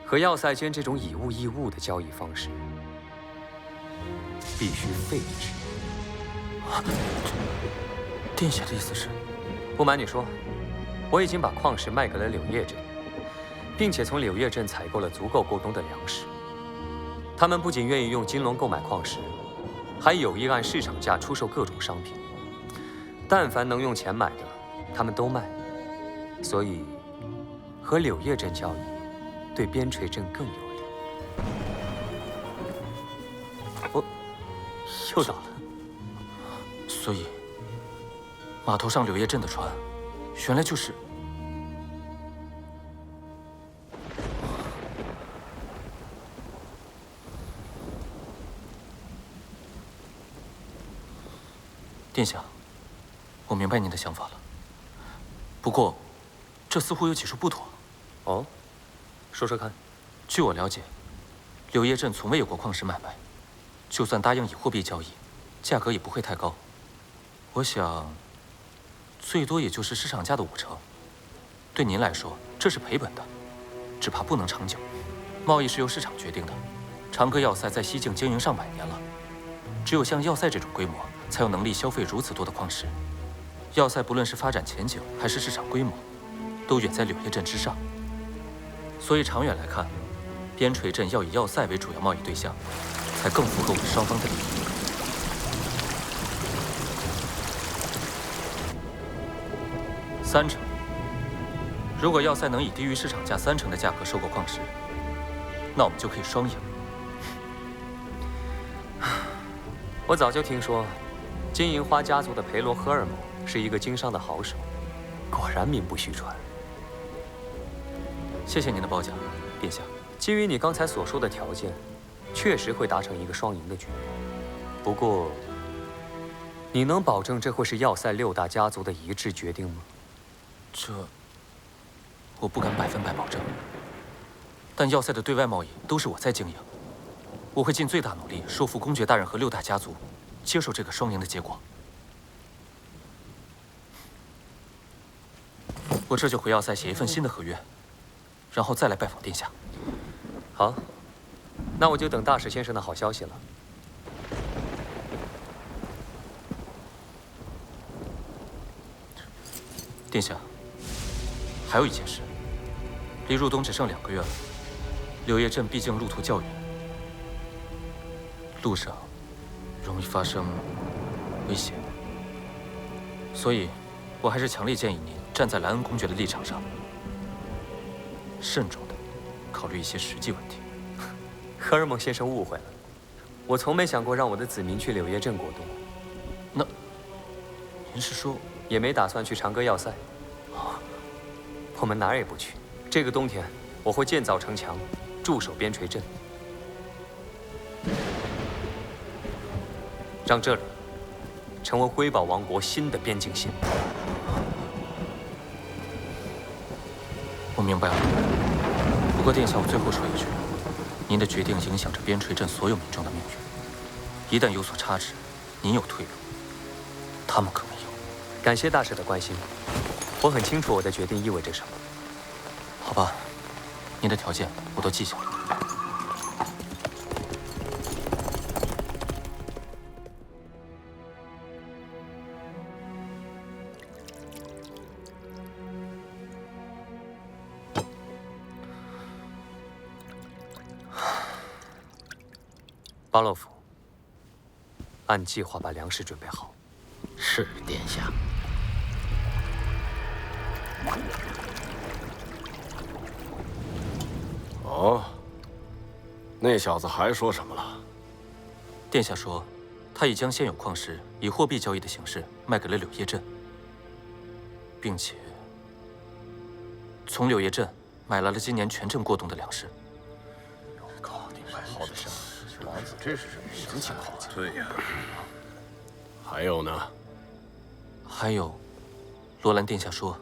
和要塞间这种以物易物的交易方式，必须废止。殿下的意思是？不瞒你说，我已经把矿石卖给了柳叶镇，并且从柳叶镇采购了足够过冬的粮食。他们不仅愿意用金龙购买矿石，还有意按市场价出售各种商品。但凡能用钱买的，他们都卖。所以，和柳叶镇交易，对边陲镇更有利。又倒了。所以，码头上柳叶镇的船，原来就是……殿下，我明白您的想法了。不过，这似乎有几处不妥。哦，说说看。据我了解，柳叶镇从未有过矿石买卖，就算答应以货币交易，价格也不会太高。我想，最多也就是市场价的50%。对您来说，这是赔本的，只怕不能长久。贸易是由市场决定的。长歌要塞在西境经营上百年了，只有像要塞这种规模，才有能力消费如此多的矿石。要塞不论是发展前景还是市场规模，都远在柳叶镇之上。所以长远来看，边陲镇要以要塞为主要贸易对象，才更符合我们双方的利益。30%。如果要塞能以低于市场价30%的价格收购矿石，那我们就可以双赢。我早就听说，金银花家族的裴罗·荷尔蒙是一个经商的好手，果然名不虚传。谢谢您的褒奖，殿下。基于你刚才所说的条件，确实会达成一个双赢的局面。不过，你能保证这会是要塞6大家族的一致决定吗？这，我不敢100%保证。但要塞的对外贸易都是我在经营，我会尽最大努力说服公爵大人和6大家族接受这个双赢的结果。我这就回要塞写一份新的合约，然后再来拜访殿下。好，那我就等大使先生的好消息了。殿下，还有一件事，离入冬只剩2个月了。柳叶镇毕竟路途较远，路上容易发生危险，所以，我还是强烈建议您站在莱恩公爵的立场上，慎重地考虑一些实际问题。荷尔蒙先生误会了，我从没想过让我的子民去柳叶镇过冬。那，您是说，也没打算去长歌要塞？我们哪儿也不去。这个冬天，我会建造城墙，驻守边陲镇，让这里成为辉宝王国新的边境线。我明白了。不过，殿下，我最后说一句，您的决定影响着边陲镇所有民众的命运。一旦有所差池，您有退路，他们可没有。感谢大使的关心，我很清楚我的决定意味着什么。好吧，您的条件我都记下了。巴洛夫，按计划把粮食准备好。是，殿下。哦，那小子还说什么了？殿下说，他已将现有矿石以货币交易的形式卖给了柳叶镇，并且从柳叶镇买来了今年全镇过冬的粮食。靠，你买好的山，王子这是什么情况？对呀。还有呢？还有，罗兰殿下说，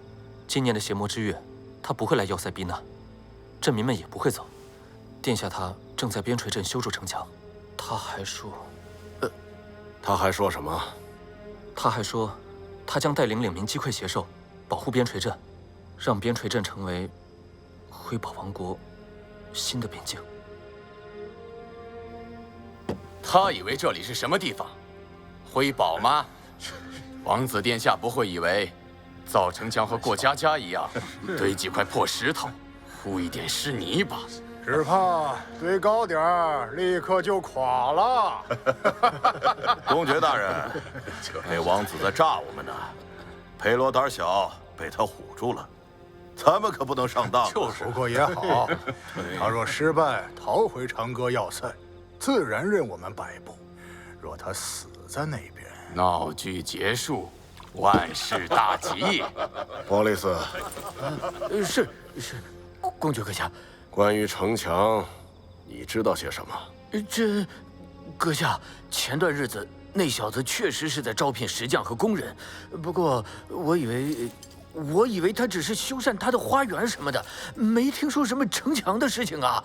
今年的邪魔之月，他不会来要塞避难，镇民们也不会走。殿下他正在边陲镇修筑城墙。他还说，他还说什么？他还说，他将带领领民击溃邪兽，保护边陲镇，让边陲镇成为辉宝王国新的边境。他以为这里是什么地方？辉宝吗？王子殿下不会以为造城墙和过家家一样，堆几块破石头，铺一点湿泥巴。只怕堆高点儿，立刻就垮了。公爵大人，那王子在诈我们呢。裴罗胆小，被他唬住了。咱们可不能上当。就是，不过也好，他若失败，逃回长歌要塞，自然任我们摆布；若他死在那边，闹剧结束，万事大吉。波利斯，是，公爵阁下。关于城墙，你知道些什么？阁下，前段日子那小子确实是在招聘石匠和工人，不过我以为他只是修缮他的花园什么的，没听说什么城墙的事情啊。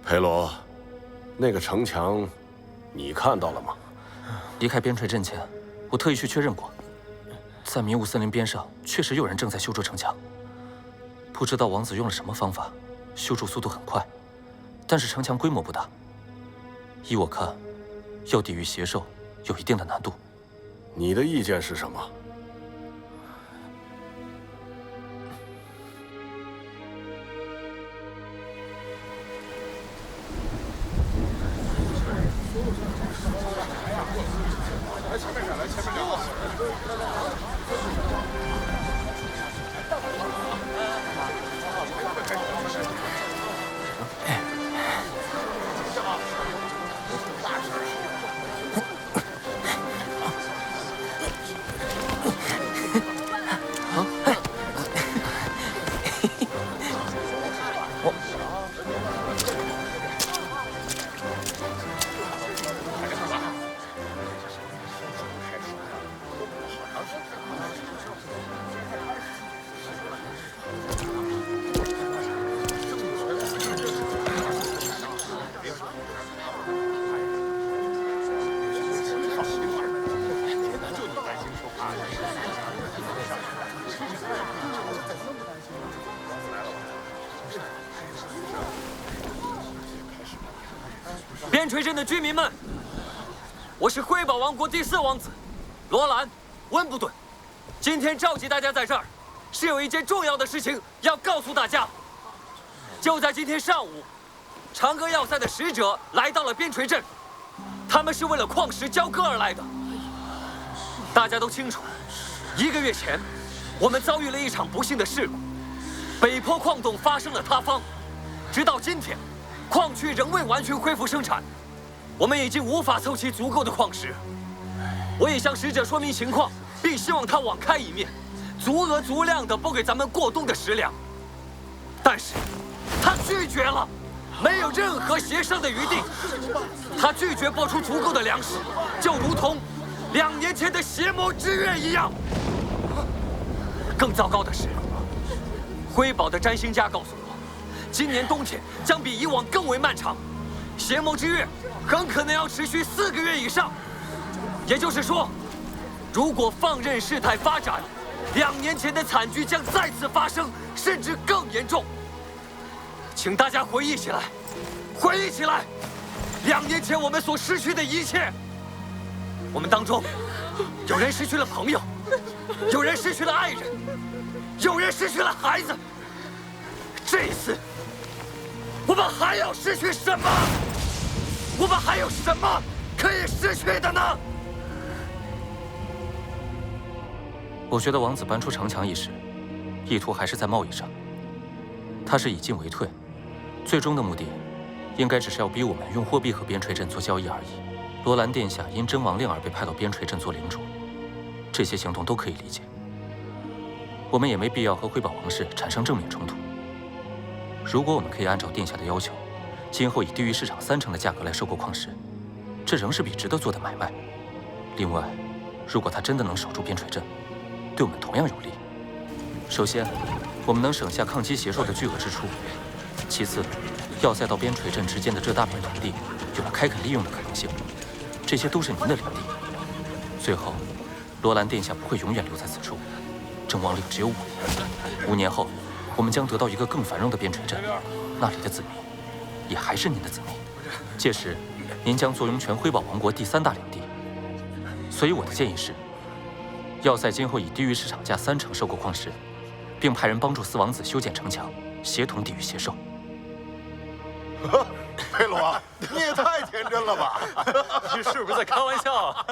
裴罗，那个城墙，你看到了吗？离开边陲镇前，我特意去确认过，在迷雾森林边上确实有人正在修筑城墙。不知道王子用了什么方法，修筑速度很快，但是城墙规模不大。依我看，要抵御邪兽有一定的难度。你的意见是什么？来前面点，来前面点。边陲镇的居民们，我是辉宝王国第4王子，罗兰·温布顿。今天召集大家在这儿，是有一件重要的事情要告诉大家。就在今天上午，长歌要塞的使者来到了边陲镇，他们是为了矿石交割而来的。大家都清楚，1个月前，我们遭遇了一场不幸的事故，北坡矿洞发生了塌方，直到今天。矿区仍未完全恢复生产，我们已经无法凑齐足够的矿石。我已向使者说明情况，并希望他网开一面，足额足量地拨给咱们过冬的食粮。但是，他拒绝了，没有任何协商的余地。他拒绝拨出足够的粮食，就如同2年前的邪魔之月一样。更糟糕的是，辉宝的占星家告诉我，今年冬天将比以往更为漫长，邪魔之月很可能要持续4个月以上。也就是说，如果放任事态发展，2年前的惨剧将再次发生，甚至更严重。请大家回忆起来，回忆起来，2年前我们所失去的一切。我们当中，有人失去了朋友，有人失去了爱人，有人失去了孩子。这一次，我们还要失去什么？我们还有什么可以失去的呢？我觉得王子搬出城墙一事，意图还是在贸易上。他是以进为退，最终的目的，应该只是要逼我们用货币和边陲镇做交易而已。罗兰殿下因征王令而被派到边陲镇做领主，这些行动都可以理解。我们也没必要和辉宝王室产生正面冲突。如果我们可以按照殿下的要求，今后以低于市场30%的价格来收购矿石，这仍是笔值得做的买卖。另外，如果他真的能守住边陲镇，对我们同样有利。首先，我们能省下抗击邪兽的巨额支出；其次，要塞到边陲镇之间的这大片土地有了开垦利用的可能性，这些都是您的领地。最后，罗兰殿下不会永远留在此处，征王令只有5年，5年后，我们将得到一个更繁荣的边陲镇，那里的子民也还是您的子民。届时，您将坐拥全辉宝王国第3大领地。所以我的建议是，要塞今后以低于市场价30%收购矿石，并派人帮助4王子修建城墙，协同抵御邪兽。佩罗，你也太天真了吧！你是不是在开玩笑啊？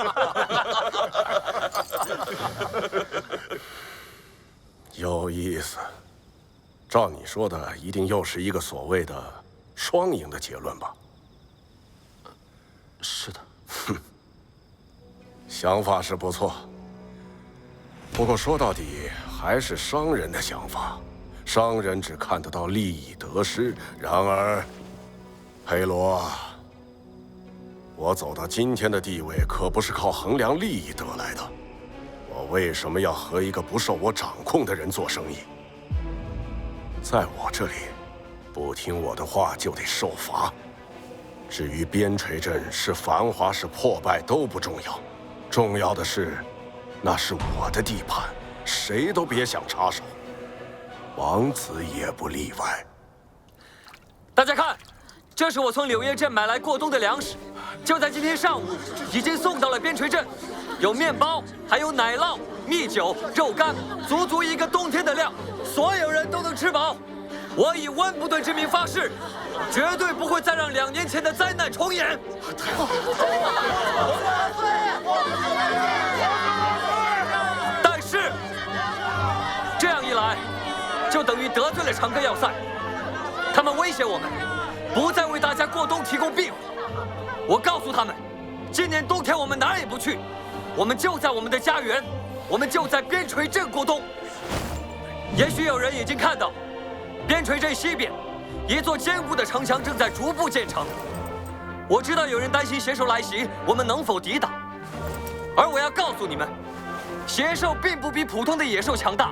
有意思。照你说的，一定又是一个所谓的双赢的结论吧？是的。哼，想法是不错。不过说到底，还是商人的想法。商人只看得到利益得失，然而，佩罗，我走到今天的地位，可不是靠衡量利益得来的。我为什么要和一个不受我掌控的人做生意？在我这里，不听我的话就得受罚。至于边陲镇是繁华是破败都不重要，重要的是，那是我的地盘，谁都别想插手。王子也不例外。大家看，这是我从柳叶镇买来过冬的粮食，就在今天上午已经送到了边陲镇。有面包，还有奶酪、蜜酒、肉干，足足一个冬天的量，所有人都能吃饱。我以温布顿之名发誓，绝对不会再让2年前的灾难重演。但是，这样一来，就等于得罪了长歌要塞。他们威胁我们，不再为大家过冬提供庇护。我告诉他们，今年冬天我们哪儿也不去。我们就在我们的家园，我们就在边陲镇过冬。也许有人已经看到，边陲镇西边，一座坚固的城墙正在逐步建成。我知道有人担心邪兽来袭，我们能否抵挡？而我要告诉你们，邪兽并不比普通的野兽强大。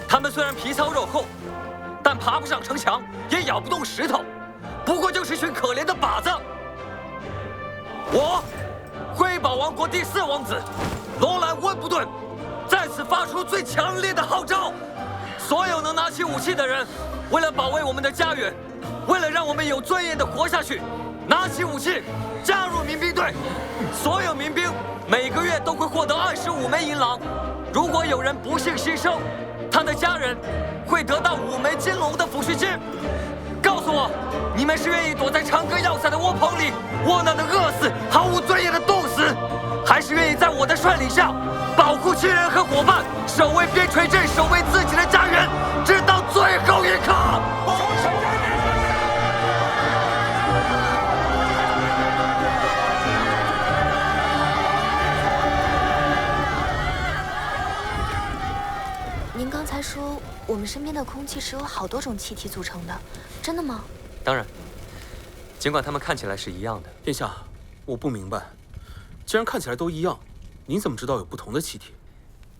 它们虽然皮糙肉厚，但爬不上城墙，也咬不动石头，不过就是群可怜的靶子。我。辉宝王国第4王子罗兰·温布顿在此发出最强烈的号召：所有能拿起武器的人，为了保卫我们的家园，为了让我们有尊严地活下去，拿起武器，加入民兵队。所有民兵每个月都会获得25枚银郎。如果有人不幸牺牲，他的家人会得到5枚金龙的抚恤金。告诉我，你们是愿意躲在长歌要塞的窝棚里，窝囊的饿死，毫无尊严的冻死，还是愿意在我的率领下，保护亲人和伙伴，守卫边陲镇，守卫自己的家园，直到最后一刻？您刚才说我们身边的空气是由好多种气体组成的，真的吗？当然，尽管它们看起来是一样的。殿下，我不明白，既然看起来都一样，您怎么知道有不同的气体？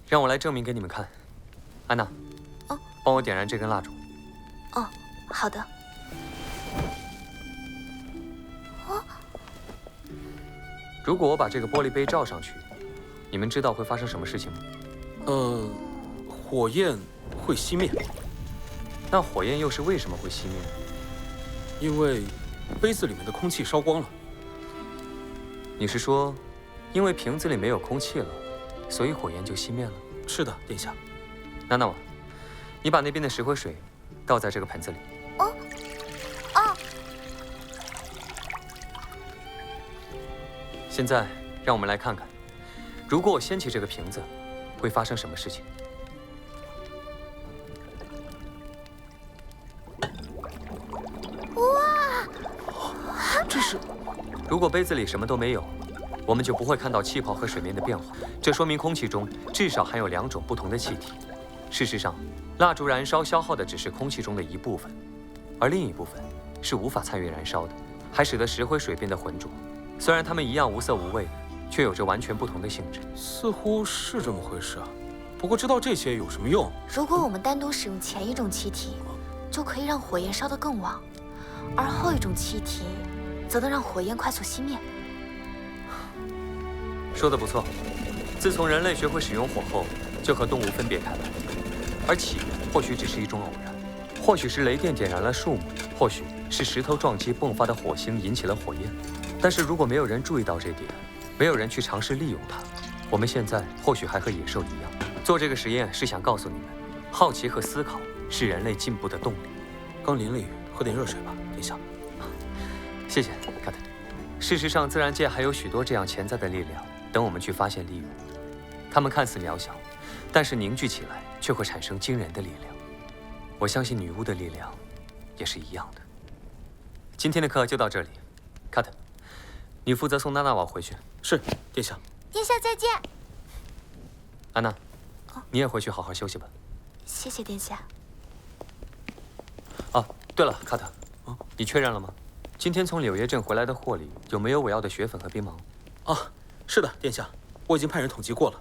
让我来证明给你们看。安娜，帮我点燃这根蜡烛。哦，好的。如果我把这个玻璃杯罩上去，你们知道会发生什么事情吗？火焰会熄灭。那火焰又是为什么会熄灭？因为杯子里面的空气烧光了。你是说，因为瓶子里没有空气了，所以火焰就熄灭了？是的，殿下。娜娜瓦，你把那边的石灰水倒在这个盆子里。现在让我们来看看，如果我掀起这个瓶子，会发生什么事情？这是……如果杯子里什么都没有，我们就不会看到气泡和水面的变化。这说明空气中至少含有2种不同的气体。事实上，蜡烛燃烧消耗的只是空气中的一部分，而另一部分是无法参与燃烧的，还使得石灰水变得浑浊。虽然它们一样无色无味，却有着完全不同的性质。似乎是这么回事啊。不过知道这些有什么用？如果我们单独使用前一种气体，就可以让火焰烧得更旺，而后一种气体则能让火焰快速熄灭。说得不错。自从人类学会使用火后，就和动物分别开来，而起源或许只是一种偶然，或许是雷电点燃了树木，或许是石头撞击迸发的火星引起了火焰。但是如果没有人注意到这点，没有人去尝试利用它，我们现在或许还和野兽一样。做这个实验是想告诉你们，好奇和思考是人类进步的动力。刚淋了雨，喝点热水吧，殿下。谢谢，卡特。事实上，自然界还有许多这样潜在的力量，等我们去发现利用。它们看似渺小，但是凝聚起来却会产生惊人的力量。我相信女巫的力量也是一样的。今天的课就到这里，卡特，你负责送娜娜瓦回去。是，殿下。殿下再见。安娜，你也回去好好休息吧。谢谢殿下。啊，对了，卡特，你确认了吗？今天从柳叶镇回来的货里有没有我要的雪粉和冰芒？啊，是的，殿下，我已经派人统计过了。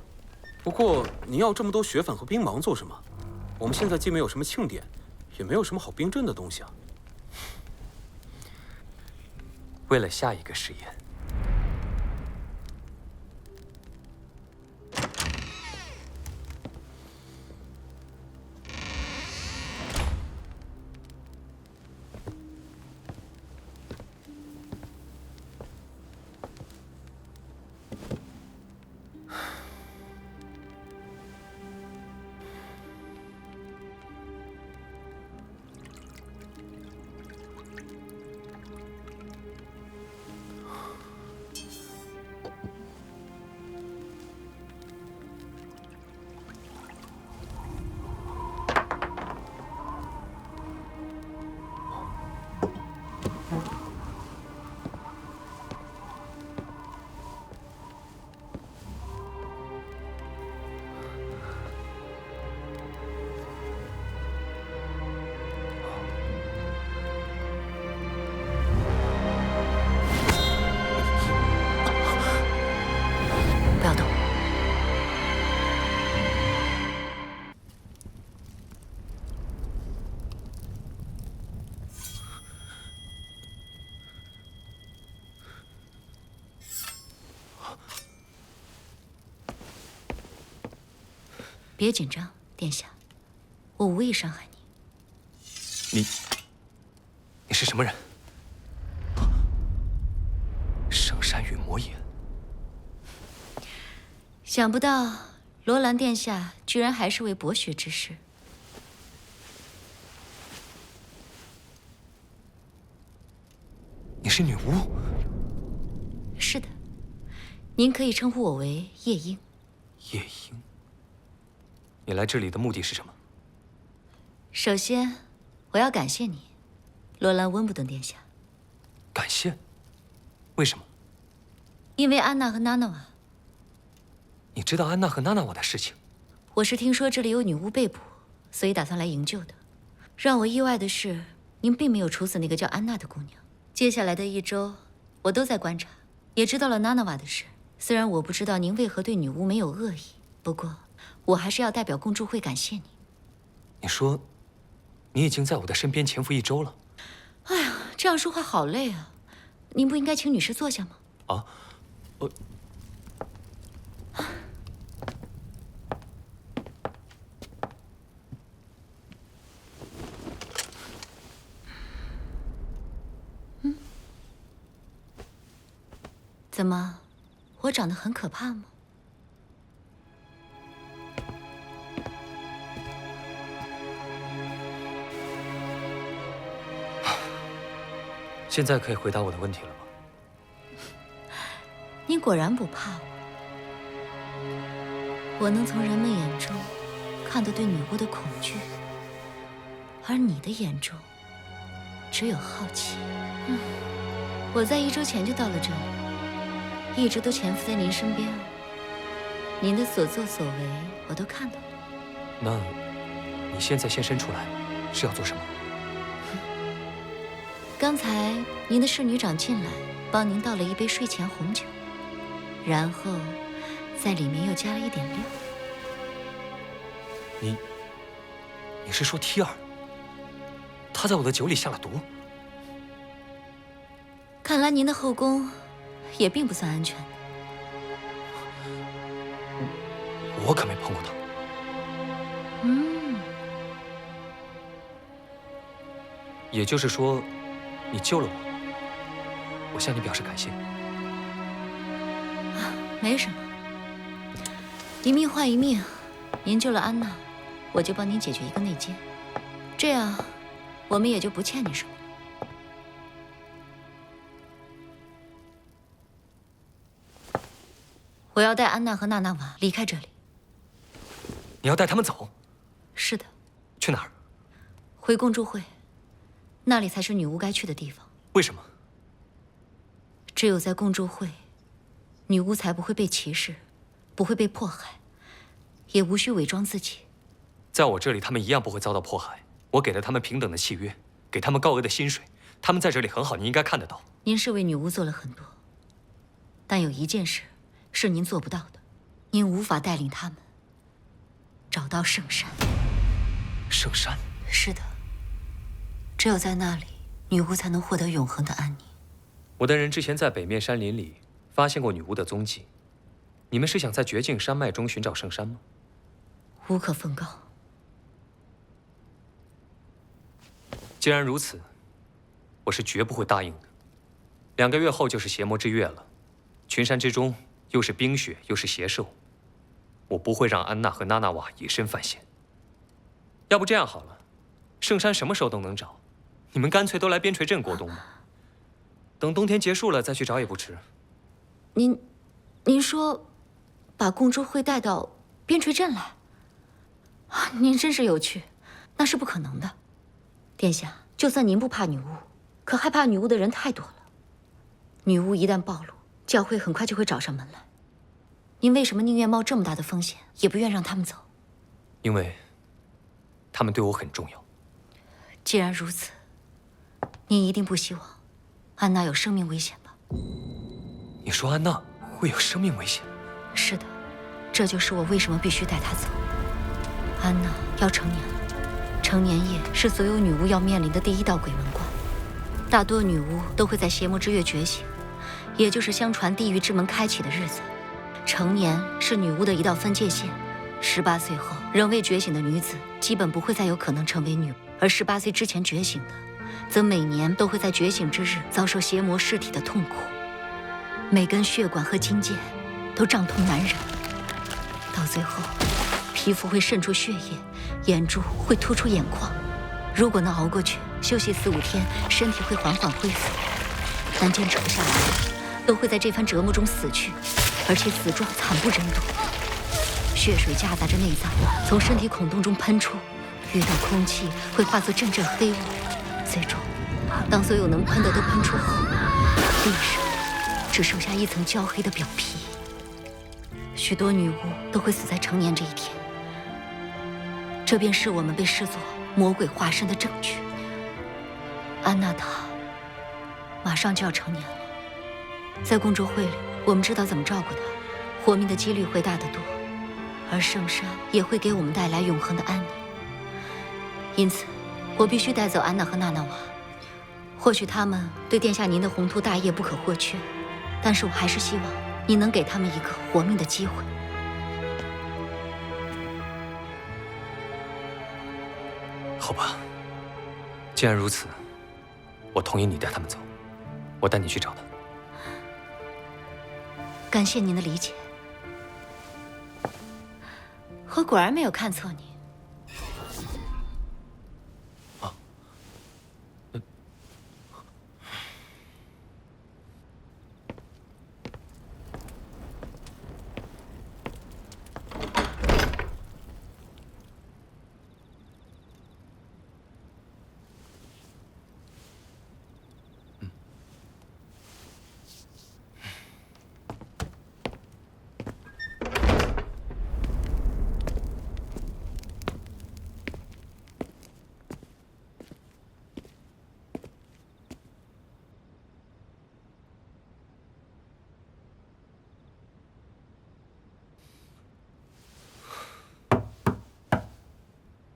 不过您要这么多血粉和兵芒做什么？我们现在既没有什么庆典，也没有什么好冰镇的东西啊。为了下一个实验。 不要动。别紧张，殿下，我无意伤害你。你是什么人？圣山陨魔眼。 想不到罗兰殿下居然还是位博学之士。你是女巫？是的，您可以称呼我为夜莺。夜莺，你来这里的目的是什么？首先，我要感谢你，罗兰·温布顿殿下。感谢？为什么？因为安娜和娜娜瓦。 你知道安娜和娜娜瓦的事情？我是听说这里有女巫被捕，所以打算来营救的。让我意外的是，您并没有处死那个叫安娜的姑娘。接下来的1周，我都在观察，也知道了娜娜瓦的事。虽然我不知道您为何对女巫没有恶意，不过我还是要代表共助会感谢你。你说，你已经在我的身边潜伏1周了。哎呀，这样说话好累啊！您不应该请女士坐下吗？啊，怎么，我长得很可怕吗？现在可以回答我的问题了吗？你果然不怕我。我能从人们眼中看到对女巫的恐惧，而你的眼中只有好奇。我在1周前就到了这里。 一直都潜伏在您身边，您的所作所为我都看到了。那，你现在现身出来，是要做什么？刚才您的侍女长进来，帮您倒了一杯睡前红酒，然后在里面又加了一点料。你是说T2？他在我的酒里下了毒？看来您的后宫。 也并不算安全的。我可没碰过他。也就是说，你救了我，我向你表示感谢。没什么，一命换一命。您救了安娜，我就帮您解决一个内奸，这样我们也就不欠你什么。 我要带安娜和娜娜瓦离开这里。你要带他们走？是的。去哪儿？回共助会，那里才是女巫该去的地方。为什么？只有在共助会，女巫才不会被歧视，不会被迫害，也无需伪装自己。在我这里，他们一样不会遭到迫害。我给了他们平等的契约，给他们高额的薪水，他们在这里很好，你应该看得到。您是为女巫做了很多，但有一件事。 是您做不到的，您无法带领他们找到圣山。圣山？是的，只有在那里，女巫才能获得永恒的安宁。我的人之前在北面山林里发现过女巫的踪迹。你们是想在绝境山脉中寻找圣山吗？无可奉告。既然如此，我是绝不会答应的。2个月后就是邪魔之月了，群山之中又是冰雪又是邪兽，我不会让安娜和娜娜瓦以身犯险。要不这样好了，圣山什么时候都能找，你们干脆都来边陲镇过冬吧。等冬天结束了再去找也不迟。您说，把公主会带到边陲镇来？您真是有趣，那是不可能的。殿下，就算您不怕女巫，可害怕女巫的人太多了。女巫一旦暴露，教会很快就会找上门来。您为什么宁愿冒这么大的风险，也不愿让他们走？因为他们对我很重要。既然如此，您一定不希望安娜有生命危险吧？你说安娜会有生命危险？是的，这就是我为什么必须带她走。安娜要成年了，成年夜是所有女巫要面临的第一道鬼门关。大多女巫都会在邪魔之月觉醒，也就是相传地狱之门开启的日子。成年是女巫的一道分界线，18岁后仍未觉醒的女子基本不会再有可能成为女巫，而18岁之前觉醒的，则每年都会在觉醒之日遭受邪魔尸体的痛苦，每根血管和筋腱都胀痛难忍，到最后，皮肤会渗出血液，眼珠会突出眼眶。如果能熬过去，休息4、5天，身体会缓缓恢复。但坚持不下来的，都会在这番折磨中死去，而且死状惨不忍睹。血水夹杂着内脏从身体孔洞中喷出，遇到空气会化作阵阵黑雾。最终，当所有能喷的都喷出后，地上只剩下一层焦黑的表皮。许多女巫都会死在成年这一天，这便是我们被视作魔鬼化身的证据。安娜她马上就要成年了，在公主会里，我们知道怎么照顾她，活命的几率会大得多，而圣山也会给我们带来永恒的安宁。因此，我必须带走安娜和娜娜瓦。或许他们对殿下您的宏图大业不可或缺，但是我还是希望你能给他们一个活命的机会。好吧，既然如此，我同意你带他们走，我带你去找他。感谢您的理解，我果然没有看错你。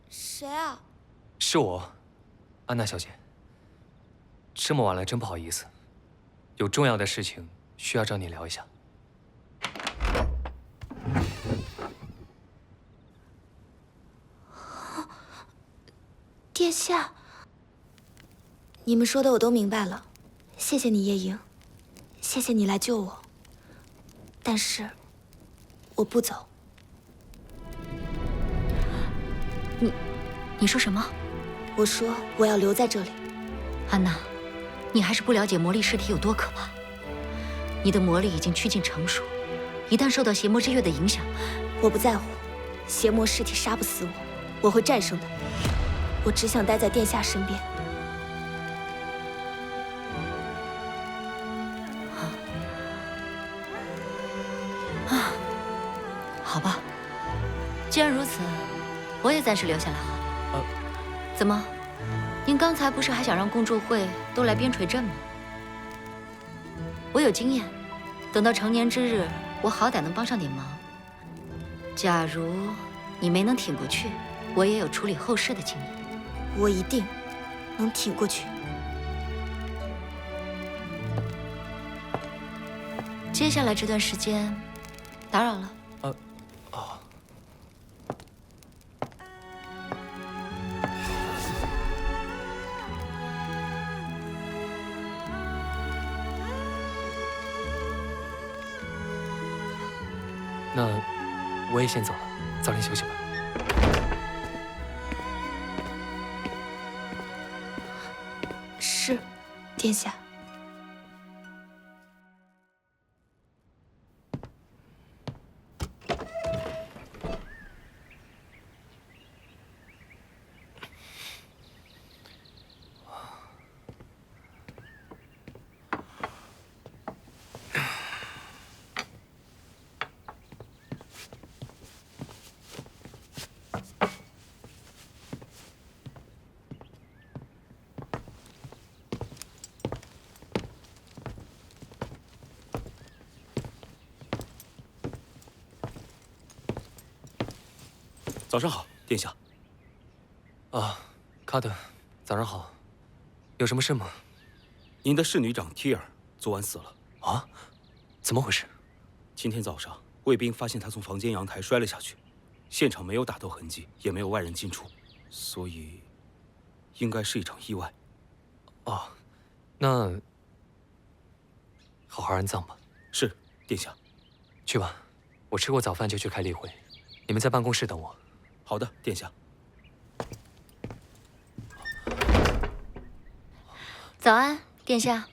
谁啊？是我，安娜小姐。这么晚了，真不好意思，有重要的事情需要找你聊一下。殿下，你们说的我都明白了，谢谢你夜莺，谢谢你来救我。但是，我不走。你说什么？我说我要留在这里。安娜，你还是不了解魔力尸体有多可怕。你的魔力已经趋近成熟，一旦受到邪魔之月的影响，我不在乎，邪魔尸体杀不死我，我会战胜的。我只想待在殿下身边。好吧，既然如此，我也暂时留下来好。怎么？您刚才不是还想让共助会都来边陲镇吗？我有经验，等到成年之日，我好歹能帮上点忙。假如你没能挺过去，我也有处理后事的经验。我一定能挺过去。接下来这段时间，打扰了。那我也先走了，早点休息吧。是，殿下。早上好，殿下。啊，卡特，早上好。有什么事吗？您的侍女长提尔昨晚死了。啊？怎么回事？今天早上，卫兵发现她从房间阳台摔了下去，现场没有打斗痕迹，也没有外人进出，所以应该是一场意外。哦，那好好安葬吧。是，殿下。去吧，我吃过早饭就去开例会，你们在办公室等我。好的，殿下。早安，殿下。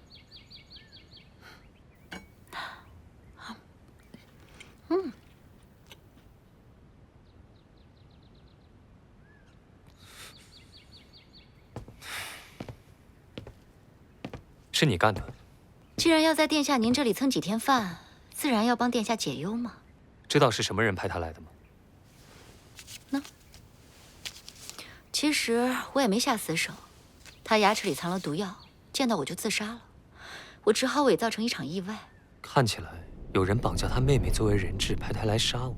是你干的。既然要在殿下您这里蹭几天饭，自然要帮殿下解忧嘛。知道是什么人派他来的吗？其实我也没下死手，他牙齿里藏了毒药，见到我就自杀了，我只好伪造成一场意外。看起来有人绑架他妹妹作为人质，派他来杀我。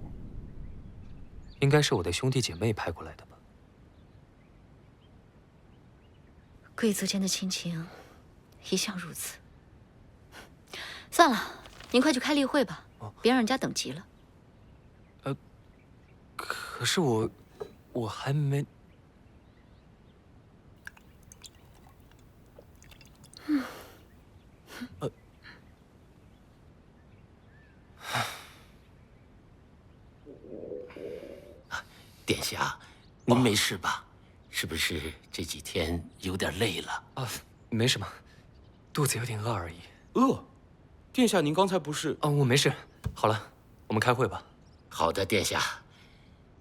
应该是我的兄弟姐妹派过来的吧？贵族间的亲情一向如此。算了，您快去开例会吧，别让人家等急了。可是我还没……殿下，您没事吧？是不是这几天有点累了？啊，没什么，肚子有点饿而已。饿？殿下，您刚才不是……我没事。好了，我们开会吧。好的，殿下。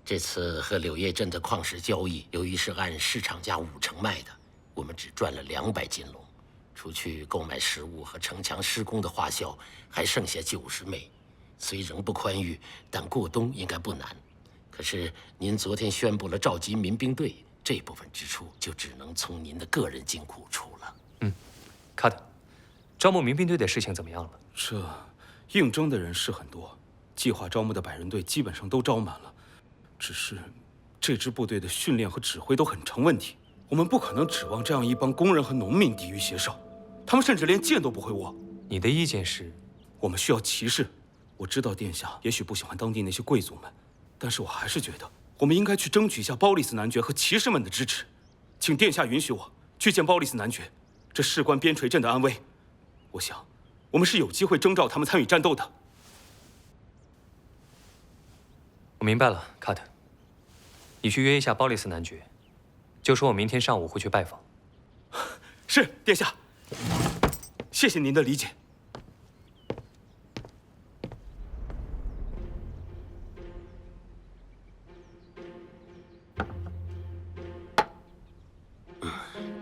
这次和柳叶镇的矿石交易，由于是按市场价50%卖的，我们只赚了200金龙，除去购买食物和城墙施工的花销，还剩下90枚。虽仍不宽裕，但过冬应该不难。可是您昨天宣布了召集民兵队，这部分支出就只能从您的个人金库出了。卡特，招募民兵队的事情怎么样了？这应征的人是很多，计划招募的100人队基本上都招满了，只是这支部队的训练和指挥都很成问题。我们不可能指望这样一帮工人和农民抵御协哨，他们甚至连剑都不会握。你的意见是，我们需要骑士。我知道殿下也许不喜欢当地那些贵族们，但是我还是觉得我们应该去争取一下包利斯男爵和骑士们的支持。请殿下允许我去见包利斯男爵，这事关边陲镇的安危。我想，我们是有机会征召他们参与战斗的。我明白了，卡特。你去约一下包利斯男爵，就说我明天上午会去拜访。是，殿下。谢谢您的理解。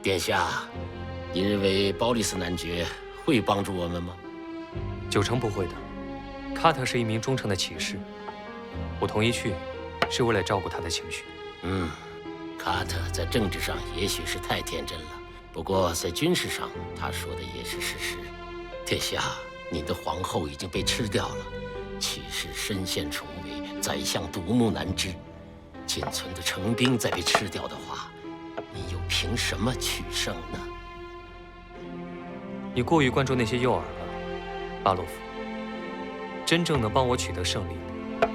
殿下，您认为包利斯男爵会帮助我们吗？90%不会的。卡特是一名忠诚的骑士，我同意去，是为了照顾他的情绪。卡特在政治上也许是太天真了，不过在军事上，他说的也是事实。殿下，您的皇后已经被吃掉了，骑士身陷重围，宰相独木难支。仅存的成兵再被吃掉的话，你又凭什么取胜呢？你过于关注那些诱饵了，巴洛夫。真正能帮我取得胜利的，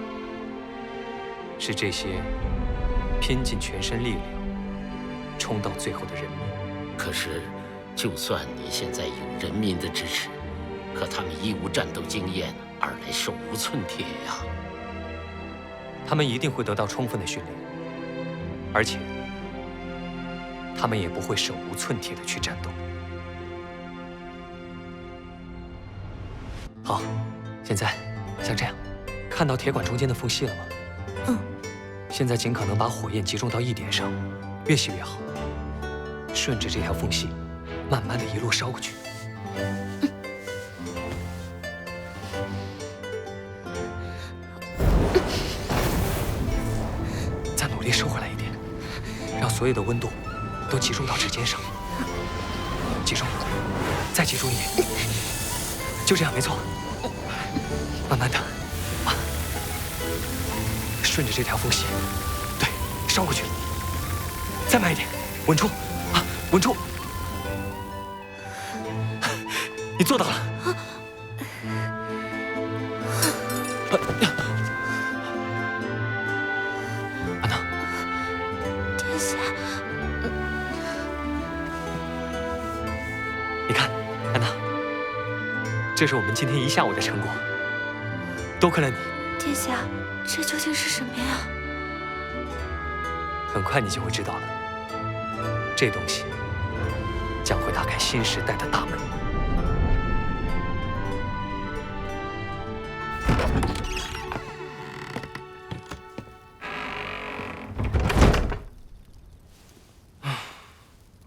是这些拼尽全身力量冲到最后的人民。可是，就算你现在有人民的支持，可他们一无战斗经验，二来手无寸铁呀。他们一定会得到充分的训练，而且他们也不会手无寸铁的去战斗。好，现在像这样，看到铁管中间的缝隙了吗？嗯。现在尽可能把火焰集中到一点上，越细越好。顺着这条缝隙，慢慢的一路烧过去。再努力收回来一点，让所有的温度都集中到指尖上。集中，再集中一点。就这样，没错。慢慢的，啊，顺着这条缝隙，对，烧过去。再慢一点，稳住，啊，稳住。你做到了。安娜，殿下，你看，安娜，这是我们今天一下午的成果，多亏了你。殿下，这究竟是什么呀？很快你就会知道了。这东西将会打开新时代的大门。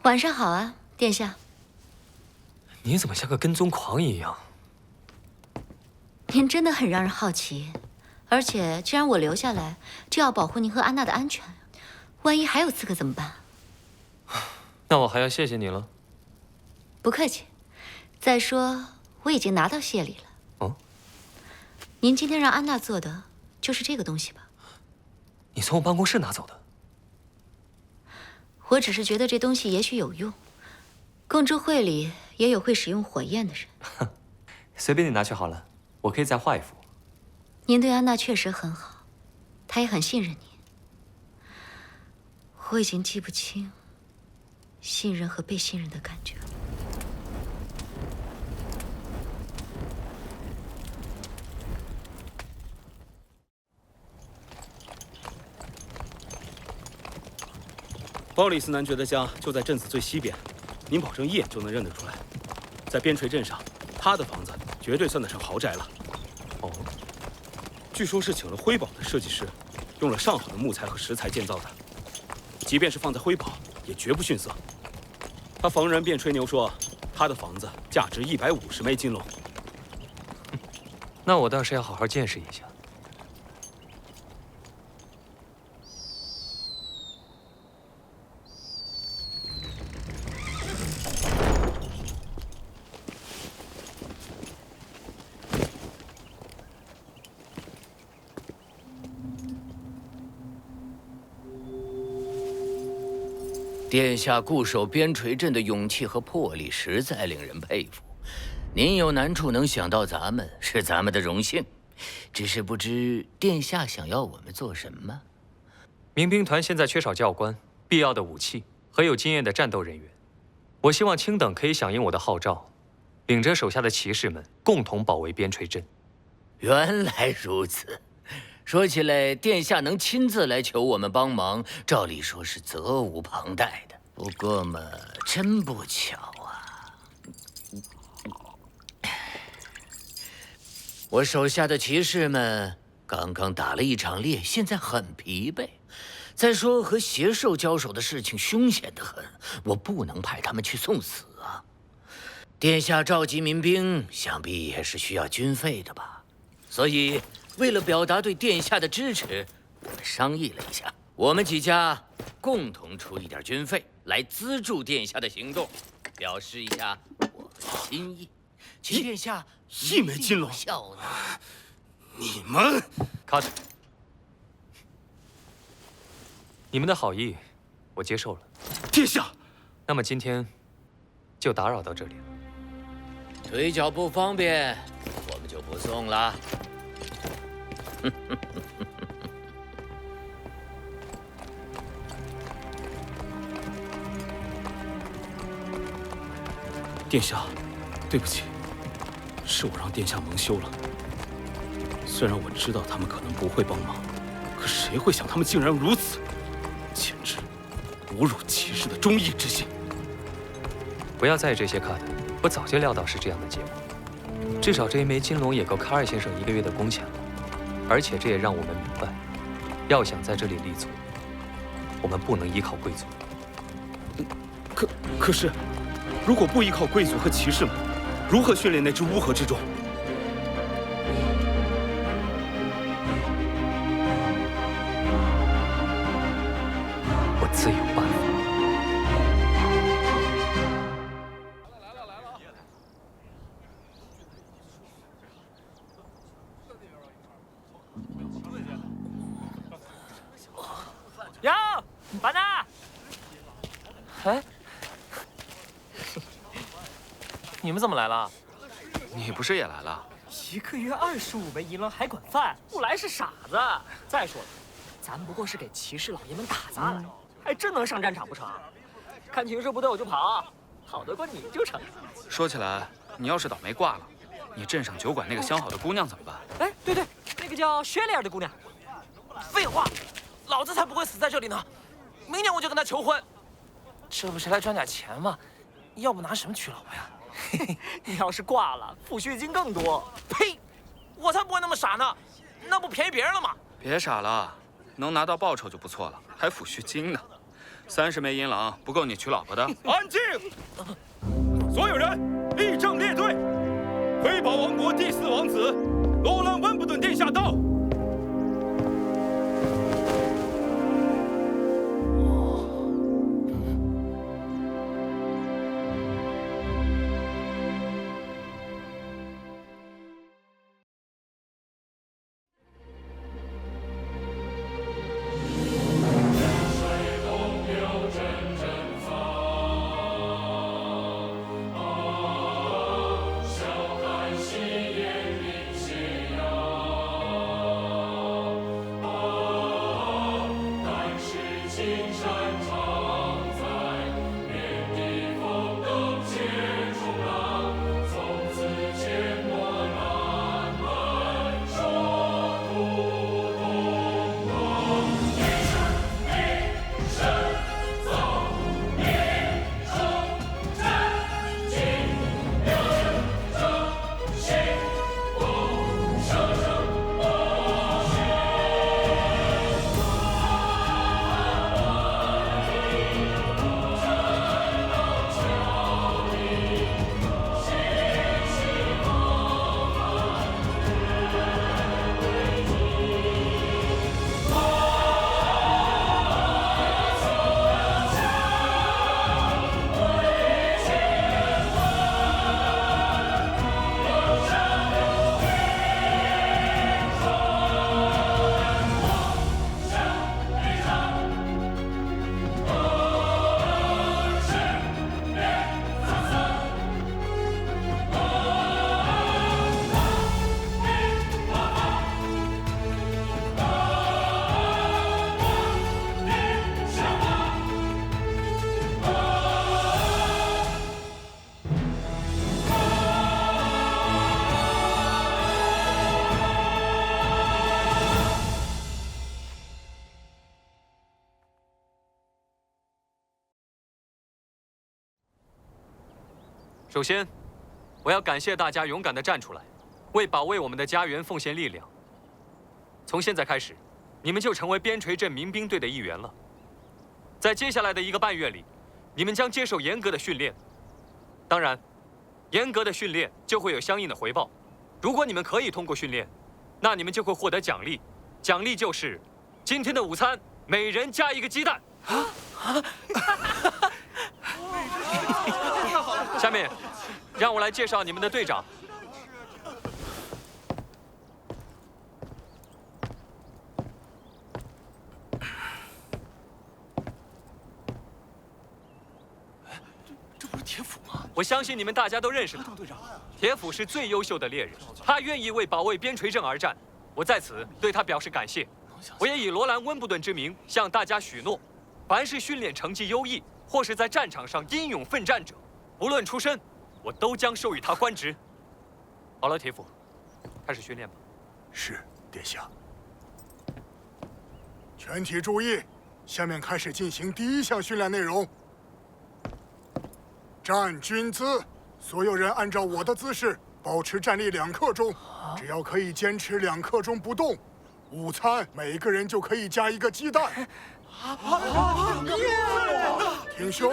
晚上好啊，殿下。你怎么像个跟踪狂一样？您真的很让人好奇，而且既然我留下来，就要保护您和安娜的安全。万一还有刺客怎么办？那我还要谢谢你了。不客气。再说我已经拿到谢礼了。哦。您今天让安娜做的就是这个东西吧？你从我办公室拿走的？我只是觉得这东西也许有用。共助会里也有会使用火焰的人。随便你拿去好了，我可以再画一幅。您对安娜确实很好，她也很信任您。我已经记不清信任和被信任的感觉了。鲍里斯男爵的家就在镇子最西边，您保证一眼就能认得出来。在边陲镇上，他的房子绝对算得上豪宅了。哦，据说是请了辉宝的设计师，用了上好的木材和石材建造的，即便是放在辉宝，也绝不逊色。他逢人便吹牛说，他的房子价值150枚金龙。那我倒是要好好见识一下。殿下固守边陲镇的勇气和魄力实在令人佩服。您有难处能想到咱们，是咱们的荣幸。只是不知殿下想要我们做什么？民兵团现在缺少教官、必要的武器和有经验的战斗人员。我希望卿等可以响应我的号召，领着手下的骑士们共同保卫边陲镇。原来如此。说起来，殿下能亲自来求我们帮忙，照理说是责无旁贷的。不过嘛，真不巧啊，我手下的骑士们刚刚打了一场猎，现在很疲惫。再说和邪兽交手的事情凶险得很，我不能派他们去送死啊。殿下召集民兵，想必也是需要军费的吧？所以，为了表达对殿下的支持，我们商议了一下，我们几家共同出一点军费来资助殿下的行动，表示一下我们的心意，请殿下1枚金龙效纳。你们卡着。你们的好意，我接受了。殿下，那么今天就打扰到这里了。腿脚不方便，我们就不送了。殿下，对不起，是我让殿下蒙羞了。虽然我知道他们可能不会帮忙，可谁会想他们竟然如此，简直侮辱骑士的忠义之心。不要在意这些，卡特，我早就料到是这样的结果。至少这一枚金龙也够卡尔先生1个月的工钱了，而且这也让我们明白，要想在这里立足，我们不能依靠贵族。可是，如果不依靠贵族和骑士们，如何训练那只乌合之众？我自有办法。哟，班纳！哎，你们怎么来了？你不是也来了1个月25枚银狼海管饭，不来是傻子。再说了，咱不过是给骑士老爷们打杂来，还真能上战场不成？看情势不对我就跑，跑得过你就成。说起来，你要是倒霉挂了，你镇上酒馆那个相好的姑娘怎么办？哎，对对，那个叫薛丽尔的姑娘。废话，老子才不会死在这里呢！明年我就跟她求婚。这不是来赚点钱吗？要不拿什么娶老婆呀？你要是挂了，抚恤金更多。呸！我才不会那么傻呢，那不便宜别人了吗？别傻了，能拿到报酬就不错了，还抚恤金呢。30枚银狼不够你娶老婆的。安静！所有人立正列队，辉宝王国第4王子罗兰·温布顿殿下到。首先，我要感谢大家勇敢地站出来，为保卫我们的家园奉献力量。从现在开始，你们就成为边陲镇民兵队的一员了。在接下来的1个半月里，你们将接受严格的训练。当然，严格的训练就会有相应的回报。如果你们可以通过训练，那你们就会获得奖励，奖励就是今天的午餐每人加1个鸡蛋。下面，让我来介绍你们的队长。我相信你们大家都认识他。铁斧是最优秀的猎人，他愿意为保卫边陲镇而战，我在此对他表示感谢。我也以罗兰·温布顿之名向大家许诺，凡是训练成绩优异或是在战场上英勇奋战者，不论出身，我都将授予他官职。好了，铁斧，开始训练吧。是，殿下。全体注意，下面开始进行第一项训练内容。站军姿，所有人按照我的姿势保持站立2刻钟，只要可以坚持2刻钟不动，午餐每个人就可以加1个鸡蛋。挺胸，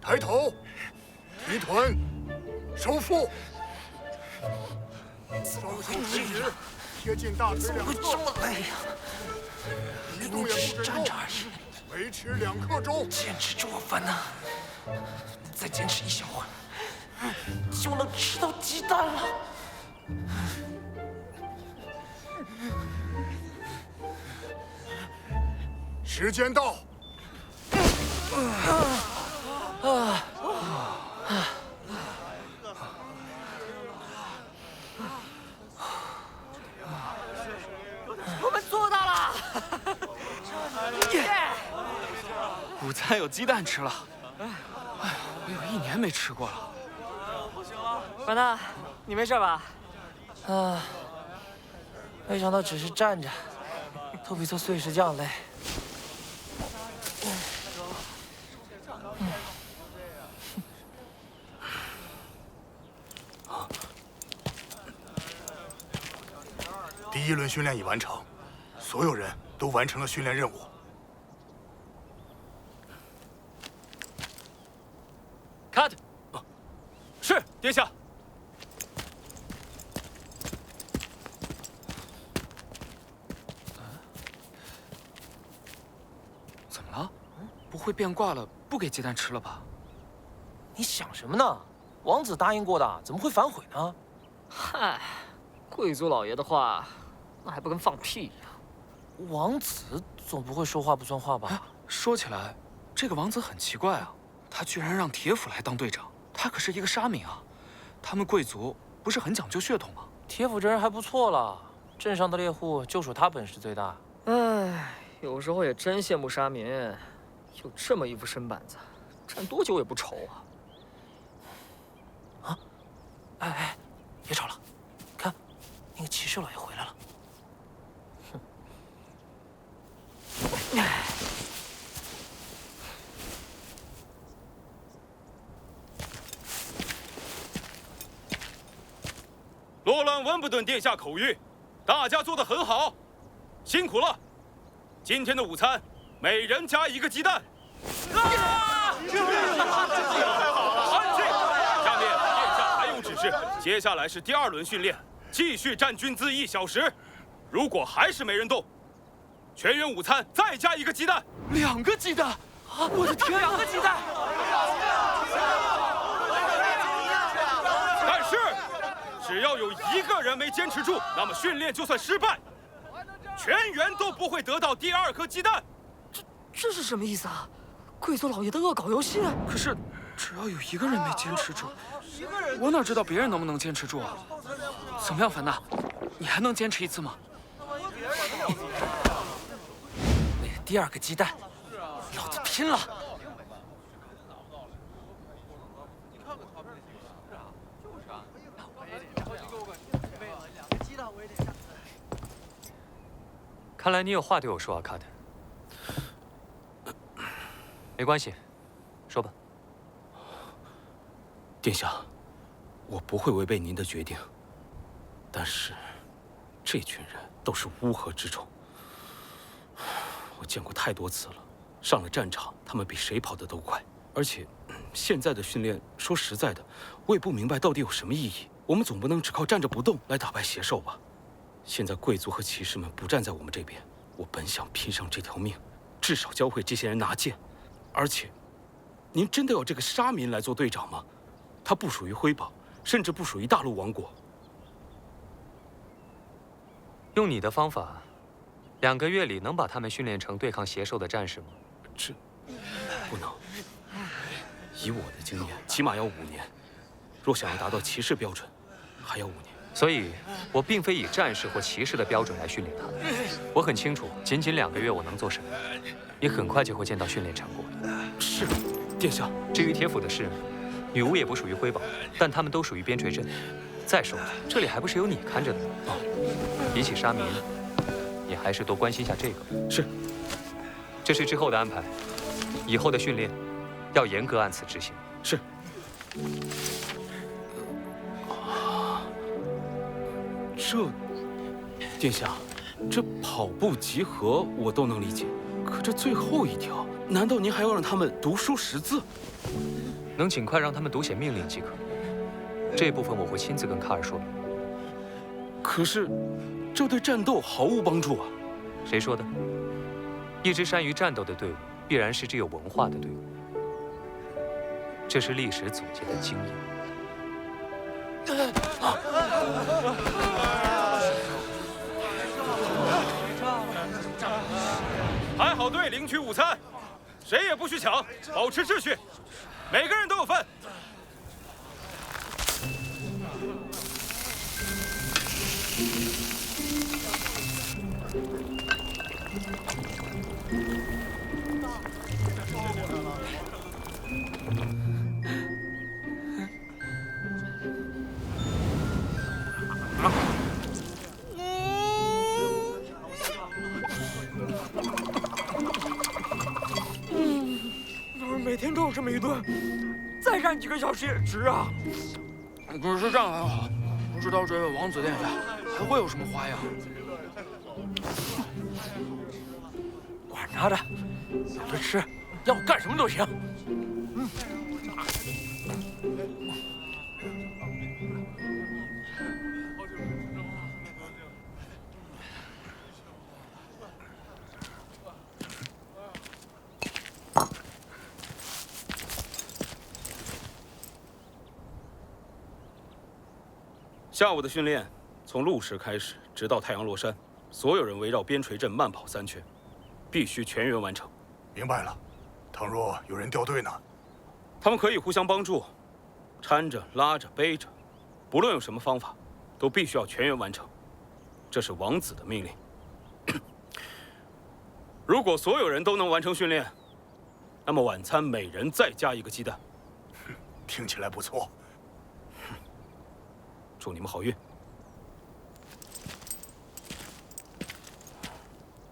抬头，提臀，收腹，双手垂直，贴近大腿2侧。这么累呀！一动也不准动，维持2刻钟。坚持住，烦呐！再坚持1小会儿，就能吃到鸡蛋了。时间到。我们做到了！午餐有鸡蛋吃了。哎，我有1年没吃过了。管娜，你没事吧？没想到只是站着，都比做碎石匠累。第1轮训练已完成，所有人都完成了训练任务。Cut。是，殿下。怎么了？不会变卦了，不给鸡蛋吃了吧？你想什么呢？王子答应过的，怎么会反悔呢？嗨，贵族老爷的话，那还不跟放屁一样？王子总不会说话不算话吧？说起来，这个王子很奇怪啊，他居然让铁斧来当队长。他可是一个沙民啊，他们贵族不是很讲究血统吗？铁斧这人还不错了，镇上的猎户就属他本事最大。哎，有时候也真羡慕沙民，有这么一副身板子，站多久也不愁啊！哎，别吵了，看，那个骑士老爷回来了。罗兰·温布顿殿下口谕，大家做得很好，辛苦了。今天的午餐，每人加1个鸡蛋。安静！下面殿下还有指示，接下来是第2轮训练，继续站军姿1小时。如果还是没人动，全员午餐再加1个鸡蛋。2个鸡蛋！啊，我的天！2个鸡蛋！但是，只要有1个人没坚持住，那么训练就算失败，全员都不会得到第2颗鸡蛋。这是什么意思啊？贵族老爷的恶搞游戏？可是，只要有1个人没坚持住，我哪知道别人能不能坚持住啊？怎么样，凡娜，你还能坚持1次吗？为了第2个鸡蛋，老子拼了！看来你有话对我说啊，卡特。没关系，说吧。殿下，我不会违背您的决定。但是，这群人都是乌合之众。我见过太多次了，上了战场，他们比谁跑得都快。而且，现在的训练，说实在的，我也不明白到底有什么意义。我们总不能只靠站着不动来打败邪兽吧？现在贵族和骑士们不站在我们这边，我本想拼上这条命，至少教会这些人拿剑。而且，您真的要这个沙民来做队长吗？他不属于辉宝，甚至不属于大陆王国。用你的方法，2个月里能把他们训练成对抗邪兽的战士吗？这不能。以我的经验，起码要5年。若想要达到骑士标准，还要5年。所以，我并非以战士或骑士的标准来训练他们。我很清楚，仅仅2个月我能做什么，也很快就会见到训练成果。是，殿下。至于铁府的事，女巫也不属于辉宝，但他们都属于边陲镇。再说，这里还不是有你看着的吗？比起杀民，你还是多关心下这个。是。这是之后的安排，以后的训练要严格按此执行。是。殿下，这跑步集合我都能理解，可这最后一条，难道您还要让他们读书识字？能尽快让他们读写命令即可。这部分我会亲自跟卡尔说明。可是，这对战斗毫无帮助啊！谁说的？一支善于战斗的队伍，必然是支有文化的队伍。这是历史总结的经验。排好队领取午餐，谁也不许抢，保持秩序，每个人都有份。每天都有这么一顿，再干几个小时也值啊！可是这样还好，不知道这位王子殿下还会有什么花样。管他的，有的吃，要干什么都行。下午的训练从露时开始，直到太阳落山，所有人围绕边陲镇慢跑3圈，必须全员完成。明白了。倘若有人掉队呢？他们可以互相帮助，搀着、拉着、背着，不论用什么方法，都必须要全员完成。这是王子的命令。如果所有人都能完成训练，那么晚餐每人再加1个鸡蛋。听起来不错。祝你们好运。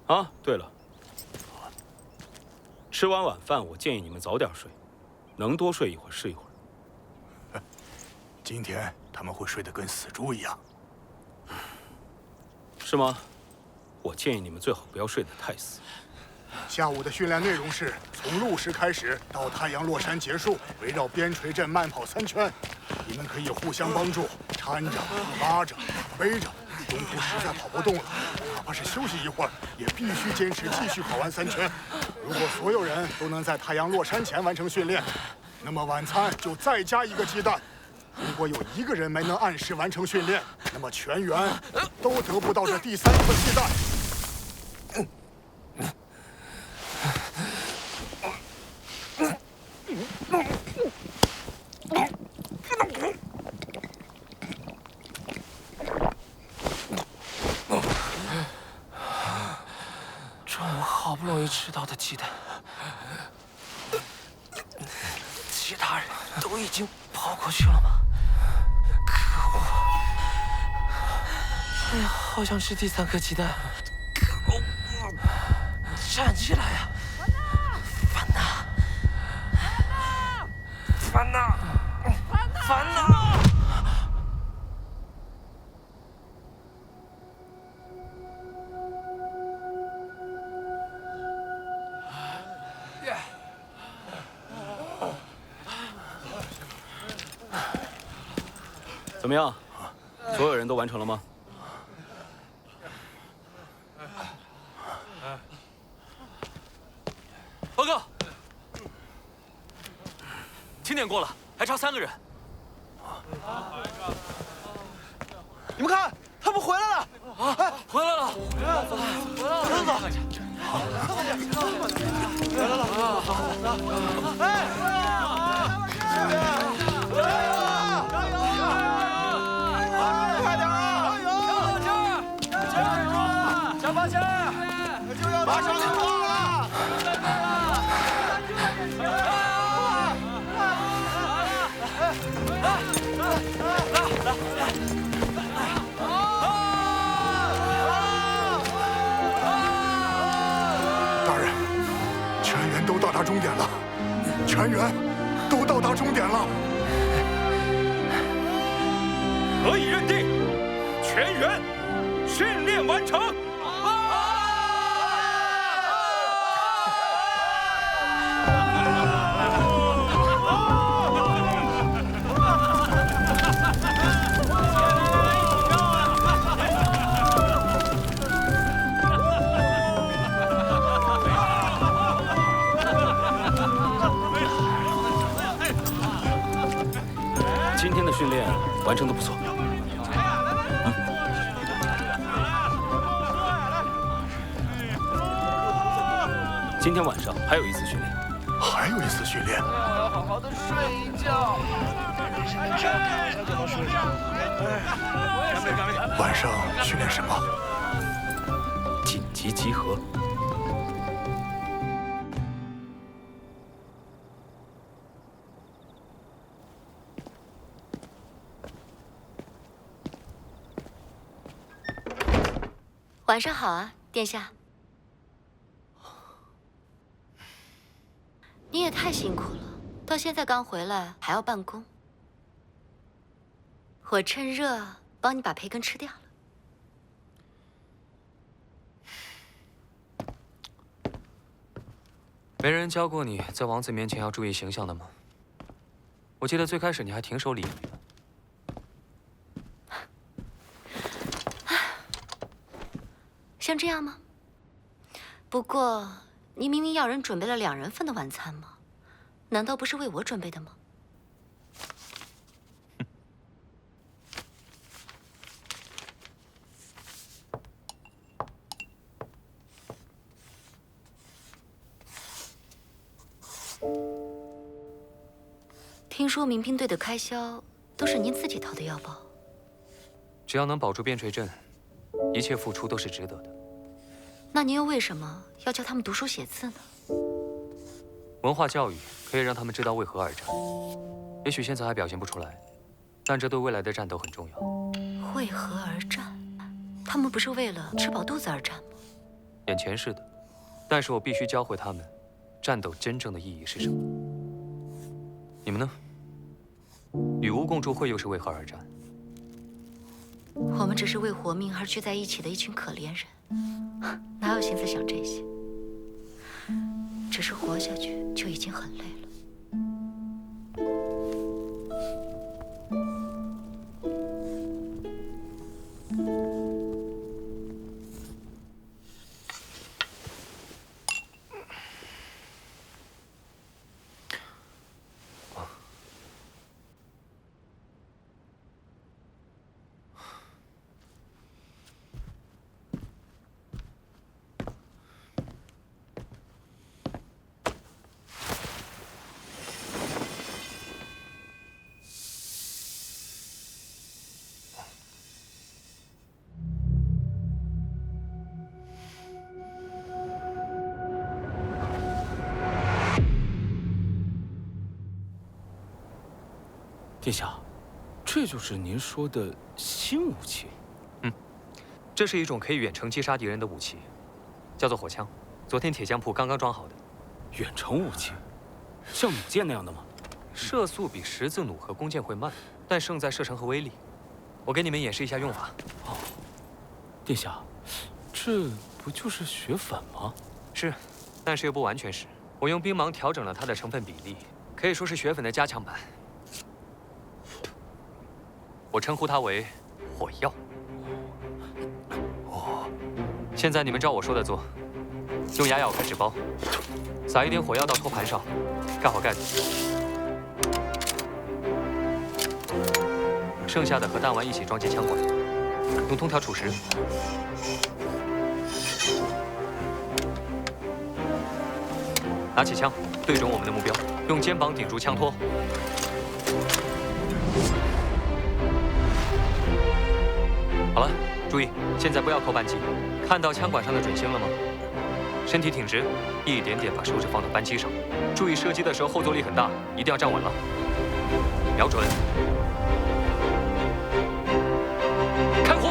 啊，对了，吃完晚饭，我建议你们早点睡，能多睡一会儿是一会儿。今天他们会睡得跟死猪一样，是吗？我建议你们最好不要睡得太死。下午的训练内容是从露时开始到太阳落山结束，围绕边陲镇慢跑3圈。你们可以互相帮助，搀着、拉着、背着。中途实在跑不动了，哪怕是休息一会儿，也必须坚持继续跑完3圈。如果所有人都能在太阳落山前完成训练，那么晚餐就再加1个鸡蛋。如果有1个人没能按时完成训练，那么全员都得不到这第3颗鸡蛋。中午好不容易吃到的鸡蛋，其他人都已经跑过去了吗？可恶！哎呀，好想吃第3颗鸡蛋。可恶！站起来呀！烦呐！烦呐！烦呐！怎么样？所有人都完成了吗？报告，清点过了，还差3个人。你们看，他们回来了！啊，回来了！回来了！回来了！哎！终点了，全员都到达终点了，可以认定，全员训练完成。今天的训练完成的不错。今天晚上还有一次训练。还有一次训练。要好好的睡一觉。晚上训练什么？紧急集合。晚上好啊，殿下。你也太辛苦了，到现在刚回来还要办公。我趁热帮你把培根吃掉了。没人教过你在王子面前要注意形象的吗？我记得最开始你还挺守礼仪的。像这样吗？不过，你明明要人准备了2人份的晚餐吗？难道不是为我准备的吗？听说民兵队的开销都是您自己掏的腰包。只要能保住边陲镇，一切付出都是值得的。那您又为什么要教他们读书写字呢？文化教育可以让他们知道为何而战。也许现在还表现不出来，但这对未来的战斗很重要。为何而战？他们不是为了吃饱肚子而战吗？眼前是的，但是我必须教会他们，战斗真正的意义是什么。你们呢？女巫共筑会又是为何而战？我们只是为活命而聚在一起的一群可怜人，哪有心思想这些？只是活下去就已经很累了。殿下，这就是您说的新武器？这是一种可以远程击杀敌人的武器，叫做火枪。昨天铁匠铺刚刚装好的。远程武器，像弩箭那样的吗？射速比十字弩和弓箭会慢，但胜在射程和威力。我给你们演示一下用法。哦，殿下，这不就是血粉吗？是，但是又不完全是。我用冰芒调整了它的成分比例，可以说是血粉的加强版。我称呼它为火药。现在你们照我说的做，用牙咬开纸包，撒一点火药到托盘上，盖好盖子。剩下的和弹丸一起装进枪管，用通条储实。拿起枪，对准我们的目标，用肩膀顶住枪托。好了，注意，现在不要扣扳机。看到枪管上的准星了吗？身体挺直，一点点把手指放到扳机上。注意射击的时候后坐力很大，一定要站稳了。瞄准，开火！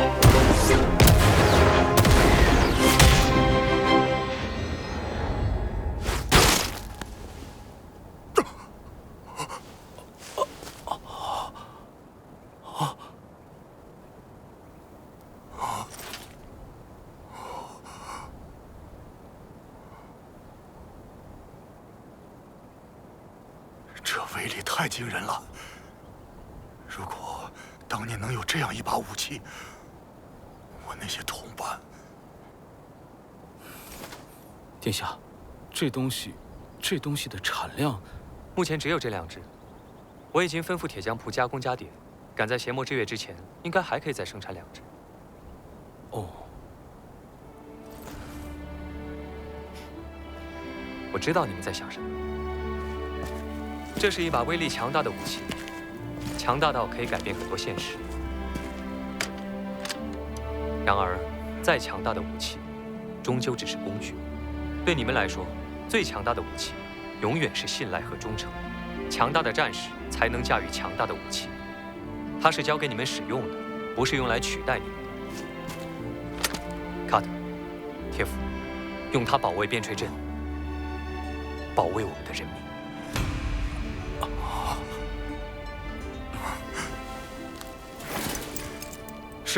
这威力太惊人了！如果当年能有这样一把武器，我那些同伴……殿下，这东西的产量，目前只有这2支。我已经吩咐铁匠铺加工加点，赶在邪魔之月之前，应该还可以再生产2支。哦，我知道你们在想什么。这是一把威力强大的武器，强大到可以改变很多现实。然而，再强大的武器，终究只是工具。对你们来说，最强大的武器，永远是信赖和忠诚。强大的战士才能驾驭强大的武器。它是交给你们使用的，不是用来取代你们的。卡特，铁斧，用它保卫边陲镇，保卫我们的人民。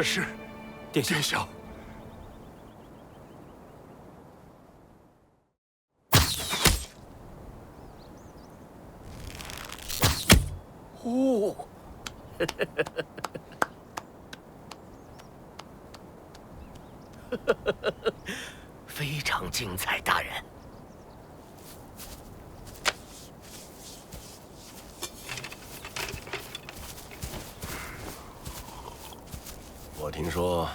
是，殿下。哦，非常精彩，大人。我听说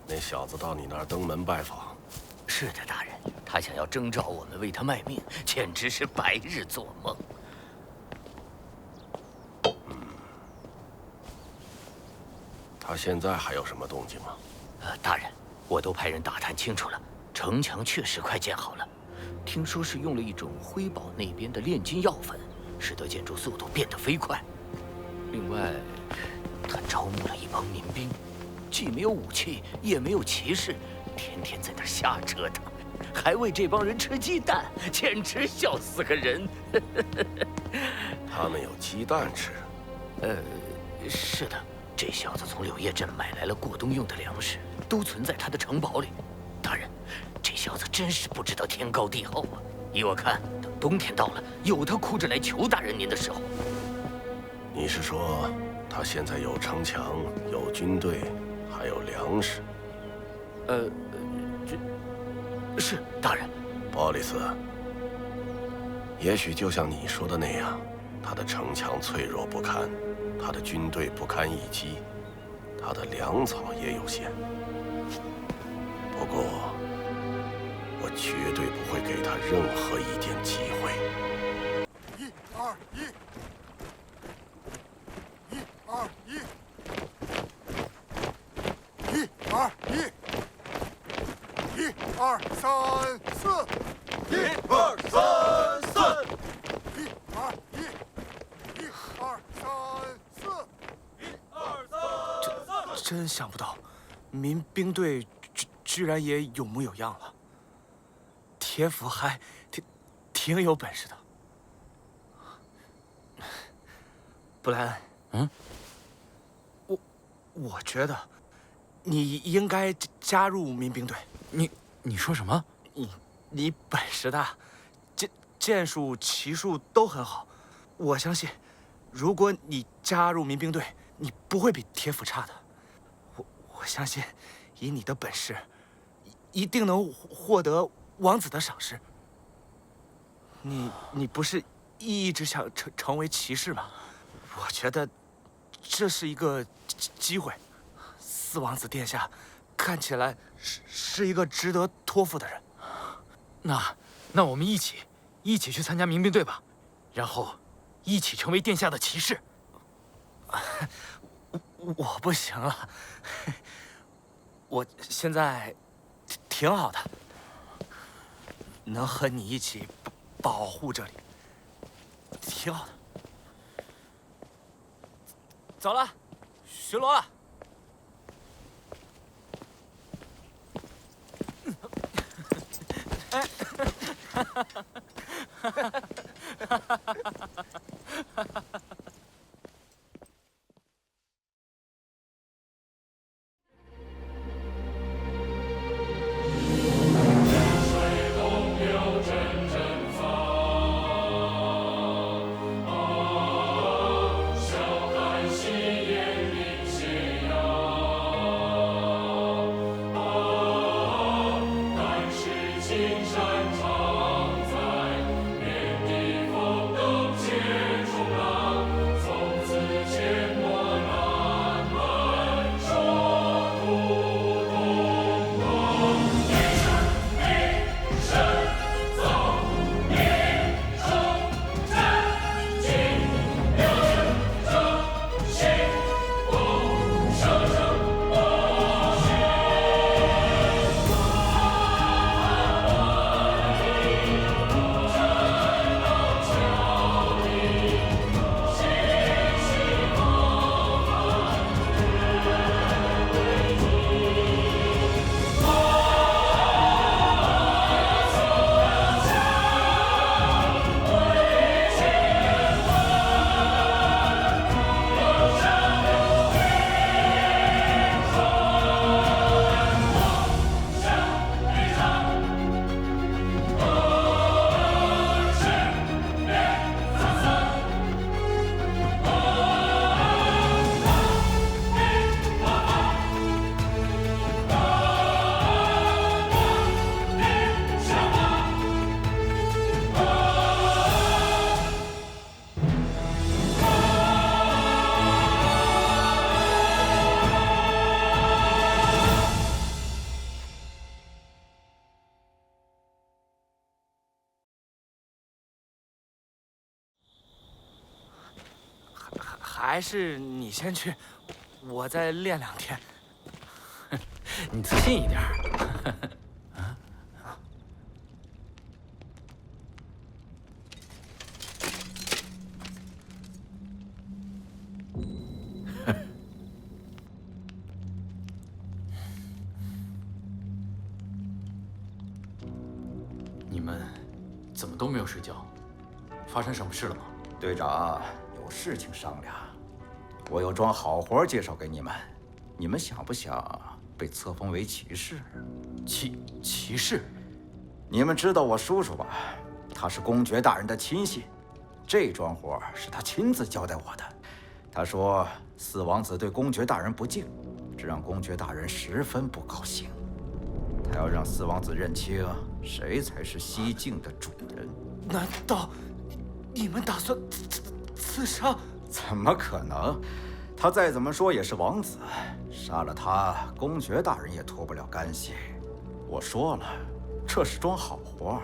那小子到你那儿登门拜访。是的，大人，他想要征召我们为他卖命，简直是白日做梦。他现在还有什么动静吗？大人，我都派人打探清楚了，城墙确实快建好了。听说是用了一种辉宝那边的炼金药粉，使得建筑速度变得飞快。另外，他招募了一帮民兵，既没有武器，也没有骑士，天天在那儿瞎折腾，还为这帮人吃鸡蛋，简直笑死个人。他们有鸡蛋吃？是的。这小子从柳叶镇买来了过冬用的粮食，都存在他的城堡里。大人，这小子真是不知道天高地厚啊！依我看，等冬天到了，有他哭着来求大人您的时候。你是说，他现在有城墙，有军队，还有粮食？是大人。鲍里斯，也许就像你说的那样，他的城墙脆弱不堪。他的军队不堪一击，他的粮草也有限。不过，我绝对不会给他任何一点机会。1、2、1，1、2、1，1、2、1，1、2、3、4，1、2、3、4，1、2、1，1、2、3。真想不到，民兵队居然也有模有样了。铁斧还挺有本事的。布莱恩，我觉得你应该加入民兵队。你说什么？你本事大，剑术、骑术都很好。我相信，如果你加入民兵队，你不会比铁斧差的。我相信，以你的本事，一定能获得王子的赏识。你不是一直想成为骑士吗？我觉得这是一个机会。四王子殿下看起来是一个值得托付的人。那我们一起去参加民兵队吧，然后一起成为殿下的骑士。我不行了，我现在挺好的，能和你一起保护这里，挺好的。走了，巡逻了。还是你先去，我再练2天。你自信一点。你们怎么都没有睡觉？发生什么事了吗？队长，有事情商量。我有桩好活介绍给你们，你们想不想被册封为骑士？骑士？你们知道我叔叔吧？他是公爵大人的亲信，这桩活是他亲自交代我的。他说四王子对公爵大人不敬，这让公爵大人十分不高兴。他要让四王子认清谁才是西境的主人。难道你们打算刺杀？怎么可能？他再怎么说也是王子，杀了他，公爵大人也脱不了干系。我说了，这是桩好活。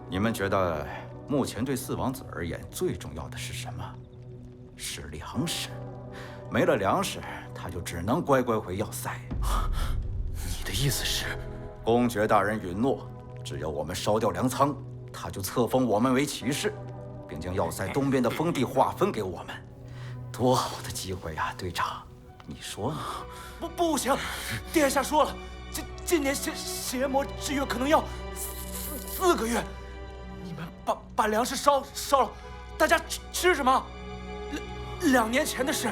你们觉得目前对四王子而言最重要的是什么？是粮食。没了粮食，他就只能乖乖回要塞。你的意思是，公爵大人允诺，只要我们烧掉粮仓，他就册封我们为骑士，并将要塞东边的封地划分给我们。多好的机会呀，队长，你说呢？不行，殿下说了，今年邪魔之约可能要4个月。你们把粮食烧了，大家吃什么？2年前的事，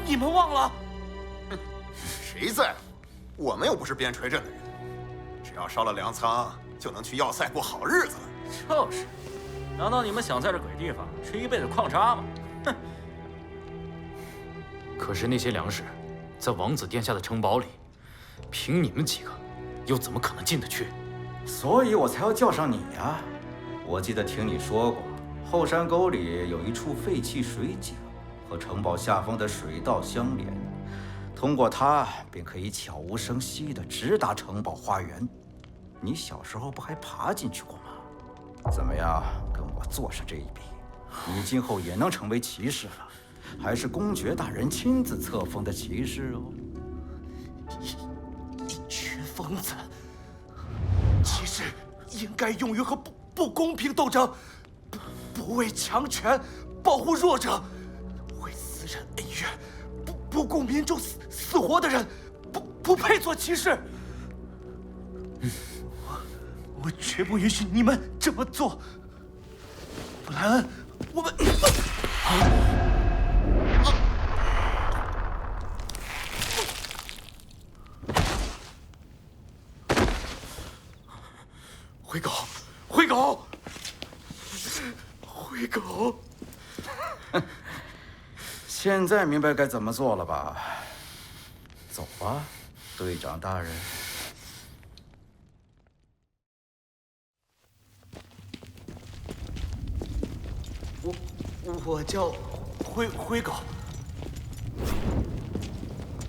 你们忘了？谁在乎？我们又不是边陲镇的人，只要烧了粮仓，就能去要塞过好日子了。就是，难道你们想在这鬼地方吃一辈子矿渣吗？哼！可是那些粮食，在王子殿下的城堡里，凭你们几个，又怎么可能进得去？所以我才要叫上你呀！我记得听你说过，后山沟里有一处废弃水井，和城堡下方的水道相连，通过它便可以悄无声息地直达城堡花园。你小时候不还爬进去过吗？怎么样，跟我做上这一笔，你今后也能成为骑士了，还是公爵大人亲自册封的骑士哦。一群疯子！骑士应该勇于和不公平斗争，不为强权保护弱者，为私人恩怨不顾民众死活的人，不配做骑士。我绝不允许你们这么做。布莱恩，我们。灰狗，灰狗，灰狗！现在明白该怎么做了吧？走吧，队长大人。我叫灰狗，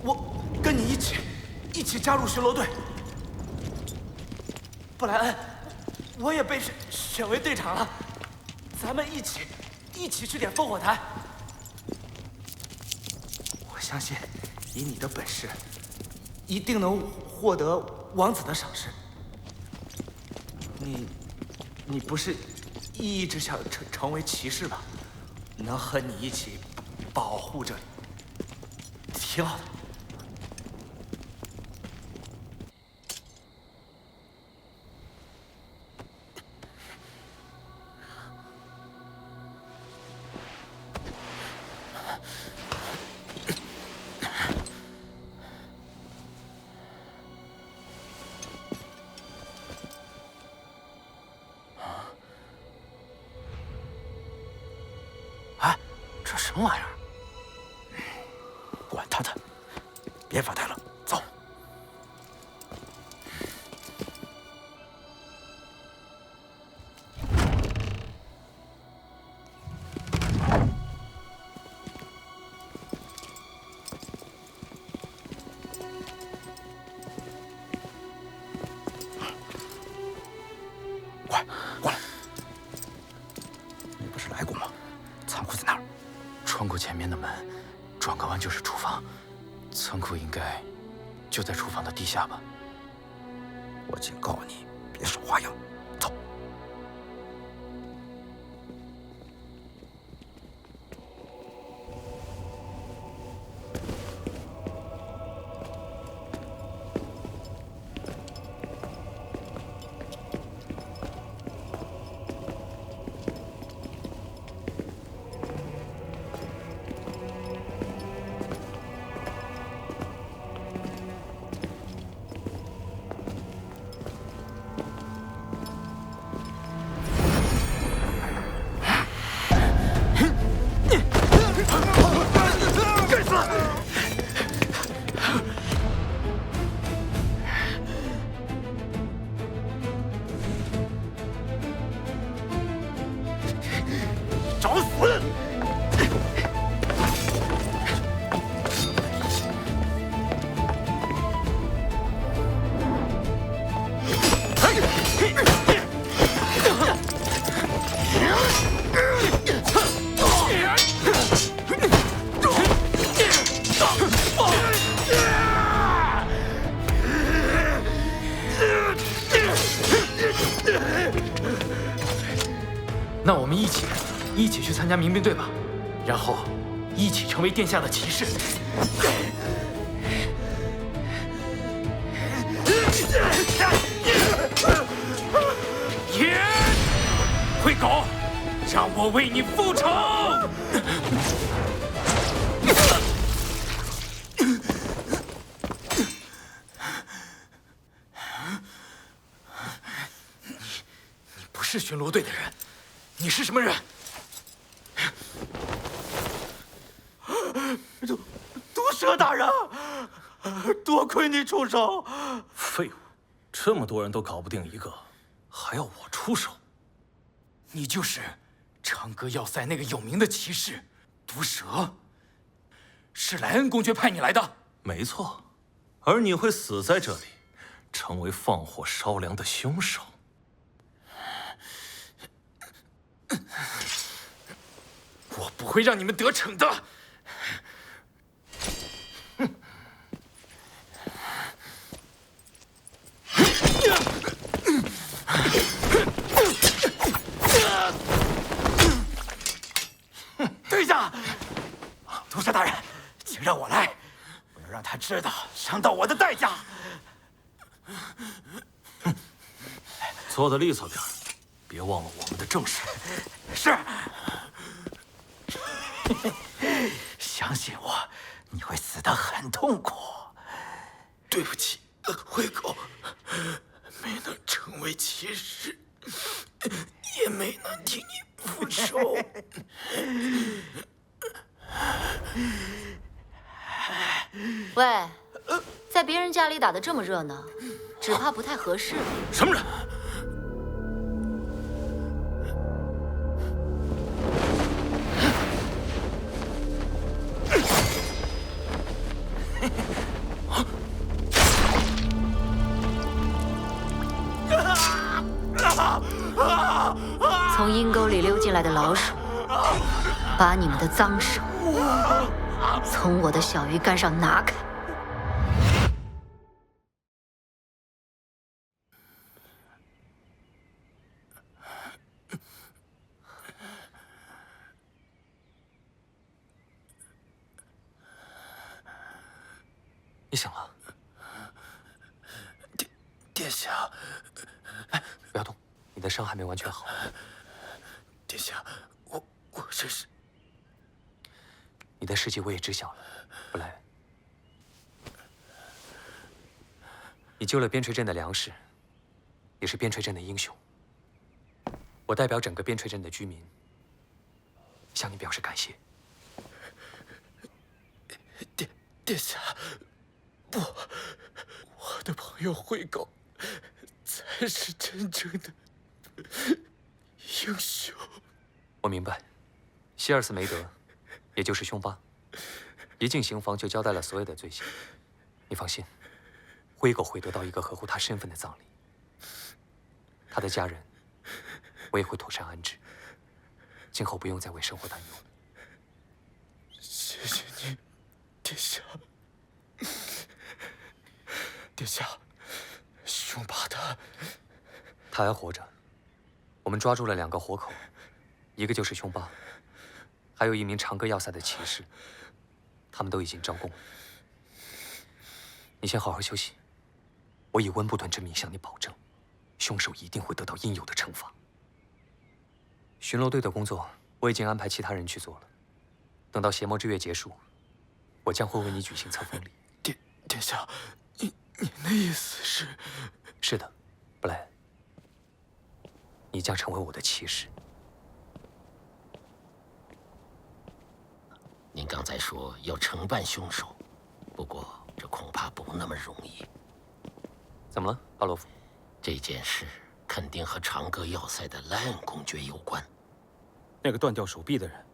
我跟你一起加入巡逻队。布莱恩，我也被选为队长了，咱们一起去点烽火台。我相信，以你的本事，一定能获得王子的赏识。你不是一直想成为骑士吧？能和你一起保护着，挺好的。什么玩意儿？管他的，别发呆了，走。快，过来！你不是来过吗？仓库在那儿。穿过前面的门，转个弯就是厨房。仓库应该就在厨房的地下吧？我警告你，别耍花样，走。找死！那我们一起去参加民兵队吧，然后一起成为殿下的骑士。耶！灰狗，让我为你复仇！你不是巡逻队的人，你是什么人？毒蛇大人，多亏你出手。废物，这么多人都搞不定一个，还要我出手？你就是长歌要塞那个有名的骑士毒蛇，是莱恩公爵派你来的。没错，而你会死在这里，成为放火烧粮的凶手。我不会让你们得逞的。知道伤到我的代价。做的利索点，别忘了我们的正事。是。相信我，你会死得很痛苦。对不起，灰狗，没能成为骑士，也没能替你复仇。喂，在别人家里打得这么热闹，只怕不太合适。什么人？从阴沟里溜进来的老鼠，把你们的脏手从我的小鱼干上拿开！你醒了，殿下。不要动，你的伤还没完全好。殿下，我这是……你的事迹我也知晓了，布莱恩。你救了边陲镇的粮食，也是边陲镇的英雄。我代表整个边陲镇的居民，向你表示感谢。殿下，不，我的朋友灰狗才是真正的英雄。我明白，希尔斯梅德，也就是凶巴，一进刑房就交代了所有的罪行。你放心，灰狗会得到一个合乎他身份的葬礼，他的家人，我也会妥善安置，今后不用再为生活担忧了。谢谢你，殿下。殿下，凶巴他还活着。我们抓住了2个活口，一个就是凶巴，还有1名长歌要塞的骑士，他们都已经招供了。你先好好休息，我以温布顿之名向你保证，凶手一定会得到应有的惩罚。巡逻队的工作我已经安排其他人去做了，等到邪魔之月结束，我将会为你举行册封礼。殿下，您的意思是？是的，布莱恩，你将成为我的骑士。您刚才说要惩办凶手，不过这恐怕不那么容易。怎么了，巴洛夫？这件事肯定和长歌要塞的莱恩公爵有关。那个断掉手臂的人，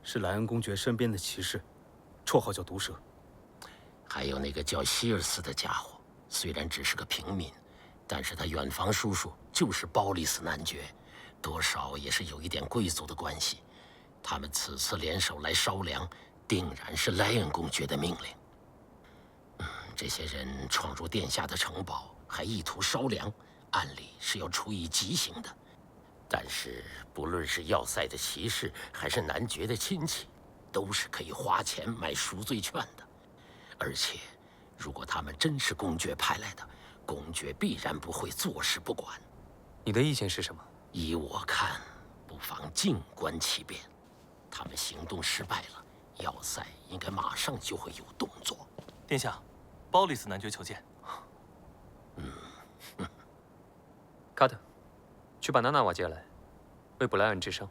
是莱恩公爵身边的骑士，绰号叫毒蛇。还有那个叫希尔斯的家伙，虽然只是个平民，但是他远房叔叔就是包利斯男爵，多少也是有一点贵族的关系。他们此次联手来烧粮，定然是莱恩公爵的命令。这些人闯入殿下的城堡，还意图烧粮，按理是要处以极刑的。但是不论是要塞的骑士，还是男爵的亲戚，都是可以花钱买赎罪券的。而且，如果他们真是公爵派来的，公爵必然不会坐视不管。你的意见是什么？依我看，不妨静观其变。他们行动失败了，要塞应该马上就会有动作。殿下，包利斯男爵求见。卡特，去把娜娜瓦接来，为布莱恩治伤，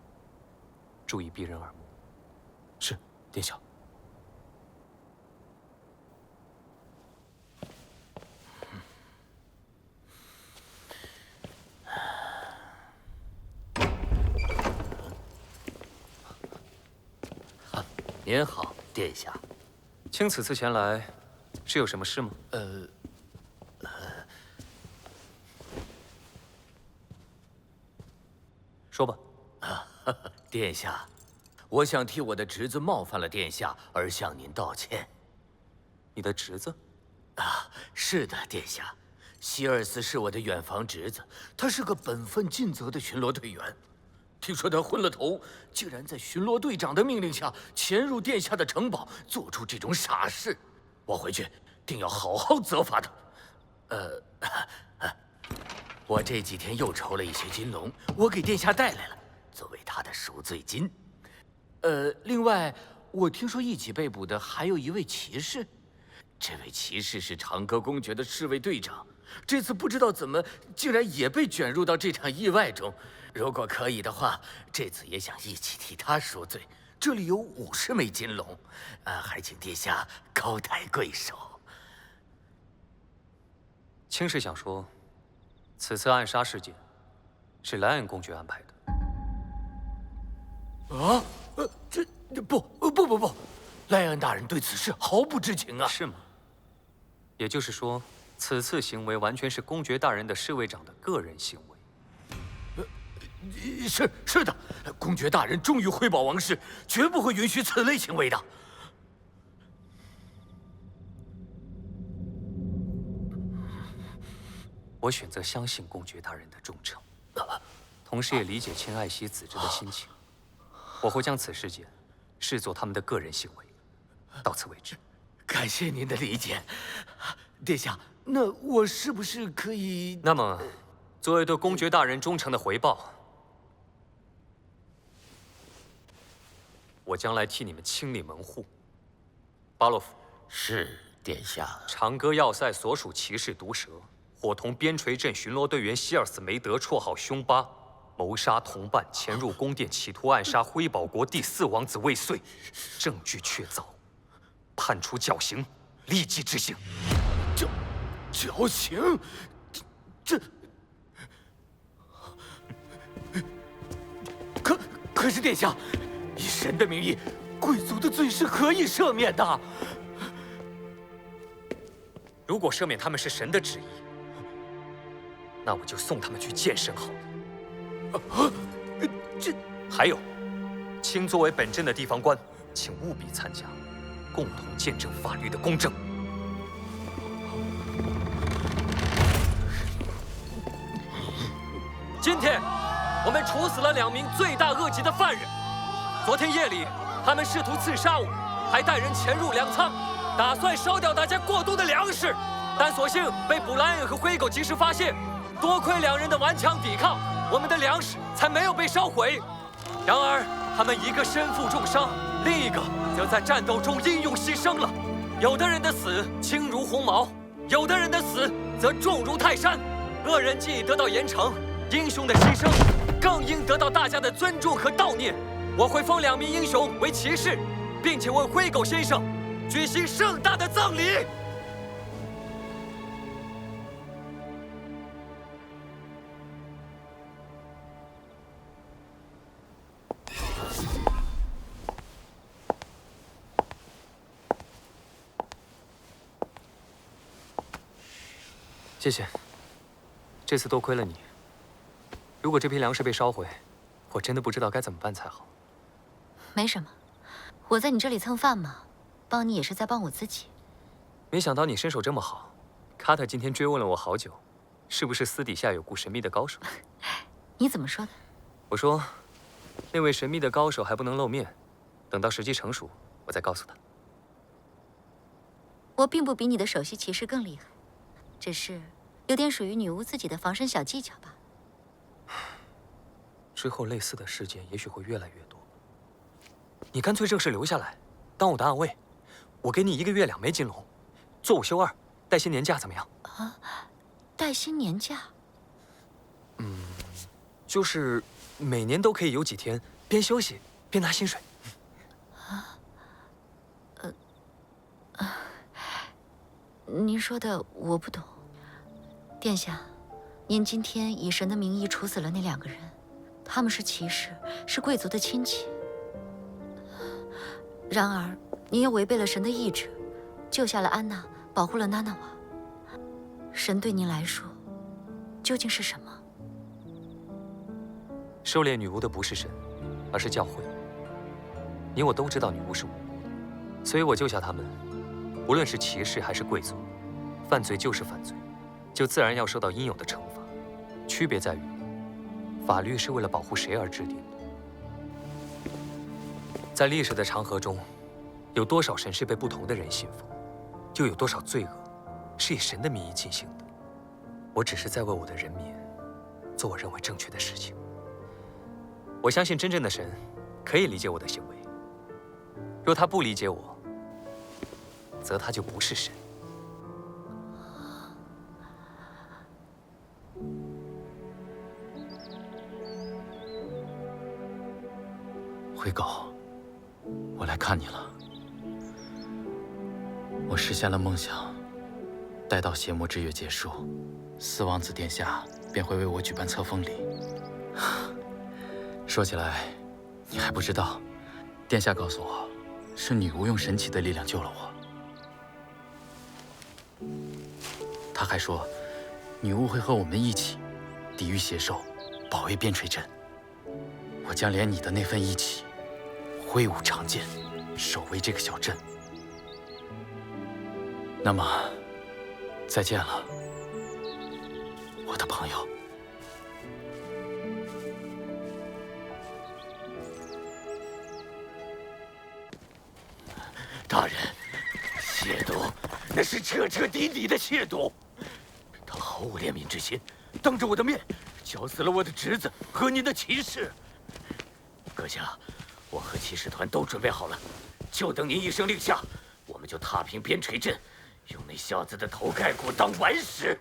注意避人耳目。是，殿下。您好，殿下。卿此次前来，是有什么事吗？说吧。殿下，我想替我的侄子冒犯了殿下而向您道歉。你的侄子？是的，殿下。希尔斯是我的远房侄子，他是个本分尽责的巡逻队员。听说他昏了头，竟然在巡逻队长的命令下潜入殿下的城堡，做出这种傻事。我回去定要好好责罚他。我这几天又筹了一些金龙，我给殿下带来了，作为他的赎罪金。另外，我听说一起被捕的还有一位骑士，这位骑士是长歌公爵的侍卫队长，这次不知道怎么竟然也被卷入到这场意外中。如果可以的话，这次也想一起替他赎罪。这里有50枚金龙，还请殿下高抬贵手。卿是想说，此次暗杀事件是莱恩公爵安排的？啊？不，莱恩大人对此事毫不知情啊！是吗？也就是说，此次行为完全是公爵大人的侍卫长的个人行为。是的，公爵大人忠于辉宝王室，绝不会允许此类行为的。我选择相信公爵大人的忠诚，同时也理解卿爱惜子侄的心情。我会将此事件视作他们的个人行为，到此为止。感谢您的理解，殿下。那我是不是可以？那么，作为对公爵大人忠诚的回报，我将来替你们清理门户。巴洛夫，是殿下。长歌要塞所属骑士毒蛇，伙同边陲镇巡逻队员希尔斯梅德，绰号凶巴，谋杀同伴，潜入宫殿，企图暗杀辉宝国第4王子未遂，证据确凿，判处绞刑，立即执行。绞刑？这可是殿下，以神的名义，贵族的罪是可以赦免的。如果赦免他们是神的旨意，那我就送他们去见神好了。还有，卿作为本镇的地方官，请务必参加，共同见证法律的公正。今天，我们处死了2名罪大恶极的犯人。昨天夜里，他们试图刺杀我，还带人潜入粮仓，打算烧掉大家过冬的粮食。但所幸被布莱恩和灰狗及时发现，多亏2人的顽强抵抗，我们的粮食才没有被烧毁。然而，他们一个身负重伤，另一个则在战斗中英勇牺牲了。有的人的死轻如鸿毛，有的人的死则重如泰山。恶人既已得到严惩，英雄的牺牲更应得到大家的尊重和悼念。我会封2名英雄为骑士，并且为灰狗先生举行盛大的葬礼。谢谢，这次多亏了你。如果这批粮食被烧毁，我真的不知道该怎么办才好。没什么，我在你这里蹭饭嘛，帮你也是在帮我自己。没想到你身手这么好，卡特今天追问了我好久，是不是私底下有股神秘的高手？你怎么说的？我说，那位神秘的高手还不能露面，等到时机成熟，我再告诉他。我并不比你的首席骑士更厉害，只是有点属于女巫自己的防身小技巧吧。之后类似的事件也许会越来越多。你干脆正式留下来，当我的暗卫。我给你1个月2枚金龙，做午休2，带薪年假怎么样？啊，带薪年假？就是每年都可以有几天边休息边拿薪水。您说的我不懂。殿下，您今天以神的名义处死了那2个人，他们是骑士，是贵族的亲戚。然而，您又违背了神的意志，救下了安娜，保护了娜娜瓦。神对您来说，究竟是什么？狩猎女巫的不是神，而是教会。你我都知道女巫是无辜的，所以我救下他们。无论是骑士还是贵族，犯罪就是犯罪，就自然要受到应有的惩罚。区别在于，法律是为了保护谁而制定的。在历史的长河中，有多少神是被不同的人信奉？就有多少罪恶是以神的名义进行的。我只是在为我的人民做我认为正确的事情。我相信真正的神可以理解我的行为，若他不理解我，则他就不是神。灰狗，我来看你了。我实现了梦想，待到邪魔之约结束，四王子殿下便会为我举办册封礼。说起来，你还不知道，殿下告诉我，是女巫用神奇的力量救了我。他还说，女巫会和我们一起抵御邪兽，保卫边陲镇。我将连你的那份义气挥舞长剑，守卫这个小镇。那么，再见了，我的朋友。大人，亵渎，那是彻彻底底的亵渎。他毫无怜悯之心，当着我的面绞死了我的侄子和您的骑士。阁下，我和骑士团都准备好了，就等您一声令下，我们就踏平边陲镇，用那小子的头盖骨当顽石。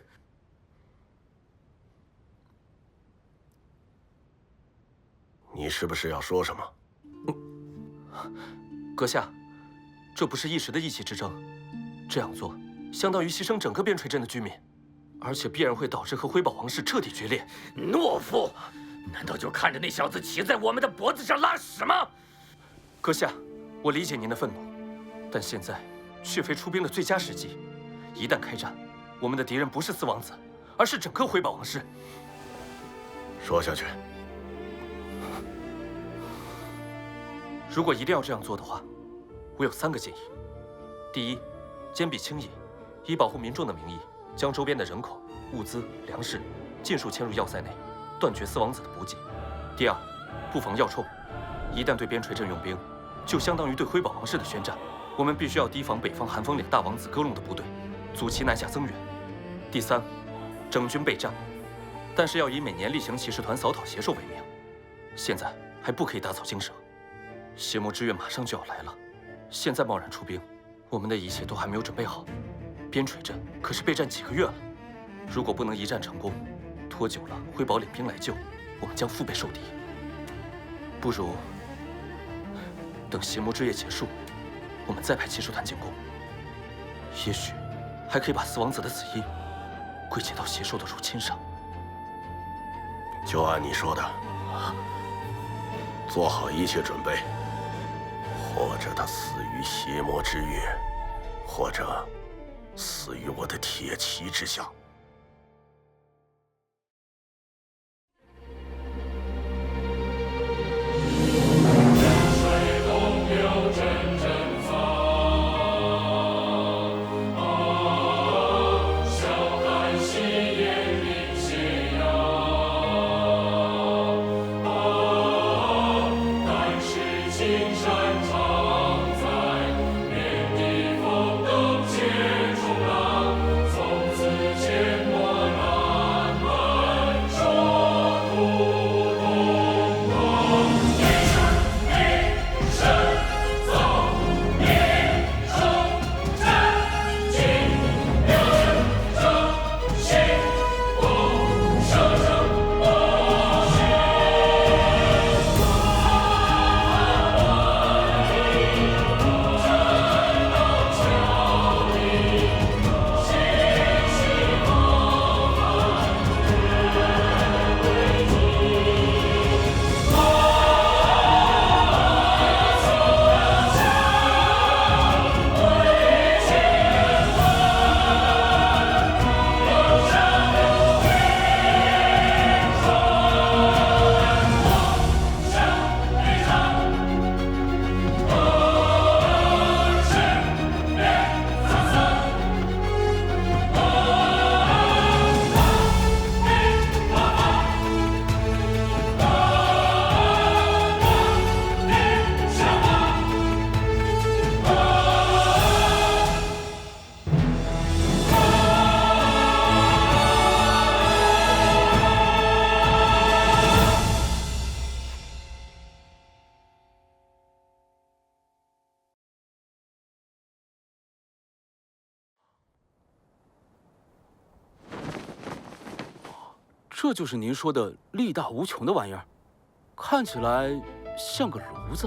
你是不是要说什么？阁下，这不是一时的意气之争，这样做相当于牺牲整个边陲镇的居民，而且必然会导致和辉宝王室彻底决裂。懦夫！难道就看着那小子骑在我们的脖子上拉屎吗？阁下，我理解您的愤怒，但现在却非出兵的最佳时机。一旦开战，我们的敌人不是四王子，而是整个辉宝王室。说下去。如果一定要这样做的话，我有3个建议。第一，坚壁清野，以保护民众的名义，将周边的人口、物资、粮食尽数迁入要塞内，断绝四王子的补给。第二，布防要冲，一旦对边陲镇用兵，就相当于对辉宝王室的宣战。我们必须要提防北方寒风岭大王子戈隆的部队，阻其南下增援。第三，整军备战，但是要以每年例行骑士团扫讨邪兽为名。现在还不可以打草惊蛇，邪魔之月马上就要来了，现在贸然出兵，我们的一切都还没有准备好。边陲镇可是备战几个月了，如果不能一战成功，拖久了辉宝领兵来救，我们将腹背受敌。不如等邪魔之夜结束，我们再派骑士团进攻，也许还可以把四王子的死因归结到邪兽的入侵上。就按你说的，做好一切准备，或者他死于邪魔之月，或者死于我的铁骑之下。从此。这就是您说的力大无穷的玩意儿，看起来像个炉子，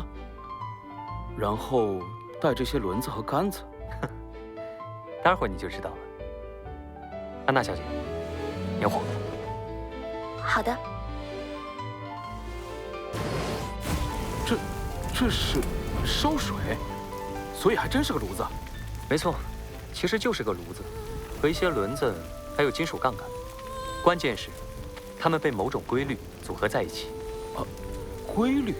然后带这些轮子和杆子。待会儿你就知道了。安娜小姐，点火。好的。这是烧水，所以还真是个炉子。没错，其实就是个炉子，和一些轮子，还有金属杠杆。关键是，它们被某种规律组合在一起。规律？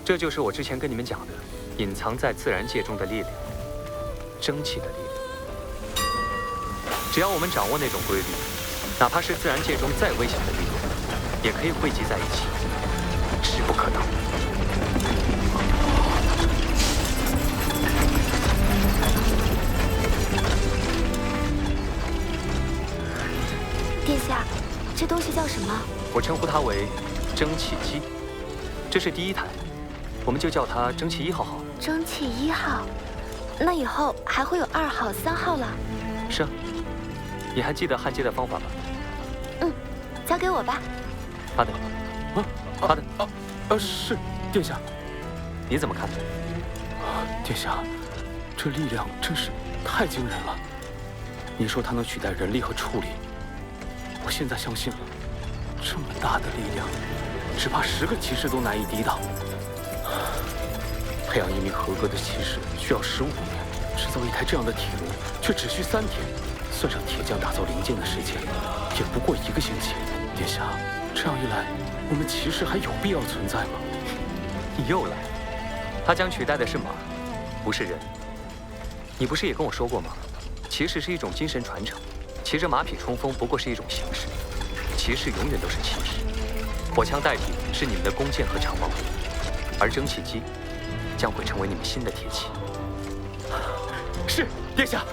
这就是我之前跟你们讲的，隐藏在自然界中的力量——蒸汽的力量。只要我们掌握那种规律，哪怕是自然界中再微小的力量，也可以汇集在一起，势不可挡。殿下，这东西叫什么？我称呼它为蒸汽机。这是第一台，我们就叫它蒸汽1号好。蒸汽1号，那以后还会有2号、3号了。是啊，你还记得焊接的方法吧？嗯，交给我吧。好的。好的。是，殿下。你怎么看？殿下，这力量真是太惊人了。您说它能取代人力和畜力，我现在相信了。这么大的力量，只怕10个骑士都难以抵挡。培养一名合格的骑士需要15年，制造一台这样的铁炉却只需3天，算上铁匠打造零件的时间，也不过1个星期。殿下，这样一来，我们骑士还有必要存在吗？你又来，他将取代的是马，不是人。你不是也跟我说过吗？骑士是一种精神传承，骑着马匹冲锋不过是一种形式。骑士永远都是骑士，火枪代替是你们的弓箭和长矛，而蒸汽机将会成为你们新的铁器。是，殿下。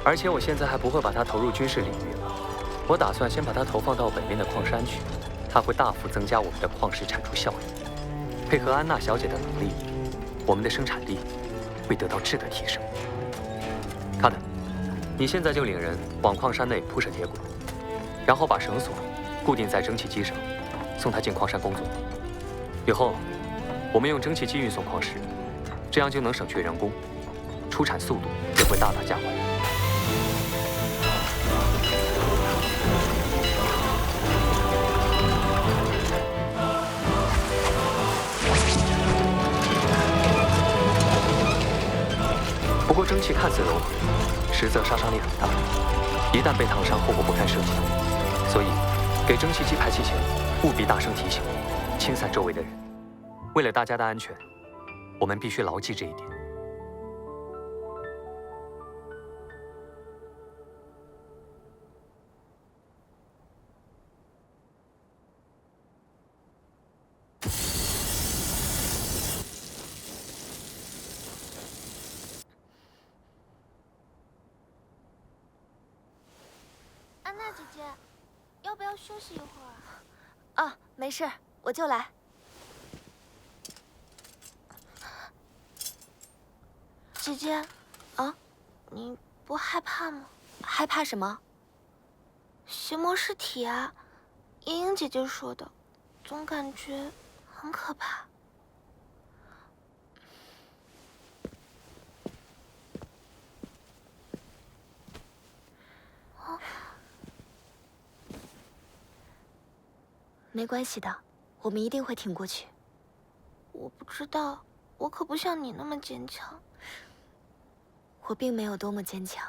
而且我现在还不会把它投入军事领域了，我打算先把它投放到北面的矿山去，它会大幅增加我们的矿石产出效率。配合安娜小姐的能力，我们的生产力会得到质的提升。卡特，你现在就领人往矿山内铺设铁轨，然后把绳索固定在蒸汽机上，送它进矿山工作。以后，我们用蒸汽机运送矿石，这样就能省去人工，出产速度也会大大加快。不过蒸汽看似柔和，实则杀伤力很大，一旦被烫伤，后果不堪设想。所以，给蒸汽机排气前，务必大声提醒，清散周围的人。为了大家的安全，我们必须牢记这一点。安娜姐姐，要不要休息一会儿？啊，没事，我就来。姐姐，啊，你不害怕吗？害怕什么？邪魔是体啊，茵茵姐姐说的，总感觉很可怕。啊，没关系的，我们一定会挺过去。我不知道，我可不像你那么坚强。我并没有多么坚强，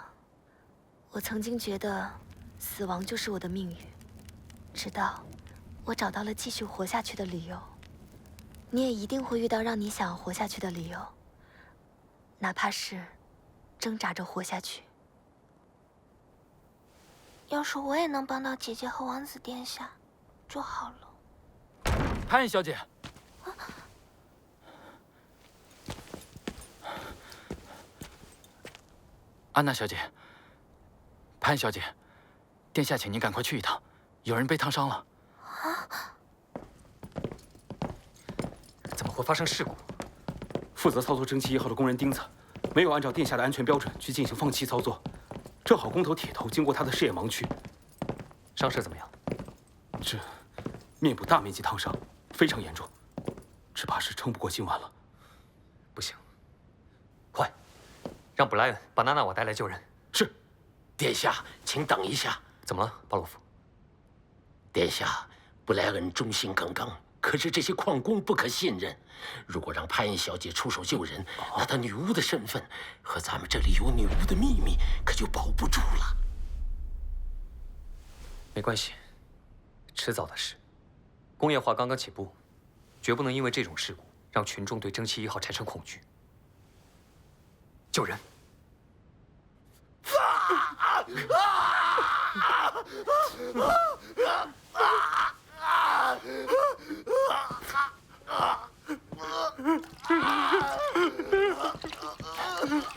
我曾经觉得死亡就是我的命运，直到我找到了继续活下去的理由。你也一定会遇到让你想要活下去的理由，哪怕是挣扎着活下去。要是我也能帮到姐姐和王子殿下就好了。潘小姐。安娜小姐，潘小姐，殿下请您赶快去一趟，有人被烫伤了。怎么会发生事故？负责操作蒸汽1号的工人钉子，没有按照殿下的安全标准去进行放气操作，正好工头铁头经过他的视野盲区，伤势怎么样？这面部大面积烫伤，非常严重，只怕是撑不过今晚了。不行，快，让布莱恩把娜娜瓦带来救人。是，殿下，请等一下。怎么了，巴洛夫？殿下，布莱恩忠心耿耿，可是这些矿工不可信任。如果让潘恩小姐出手救人，那她女巫的身份和咱们这里有女巫的秘密可就保不住了。没关系，迟早的事。工业化刚刚起步，绝不能因为这种事故让群众对蒸汽1号产生恐惧。救人！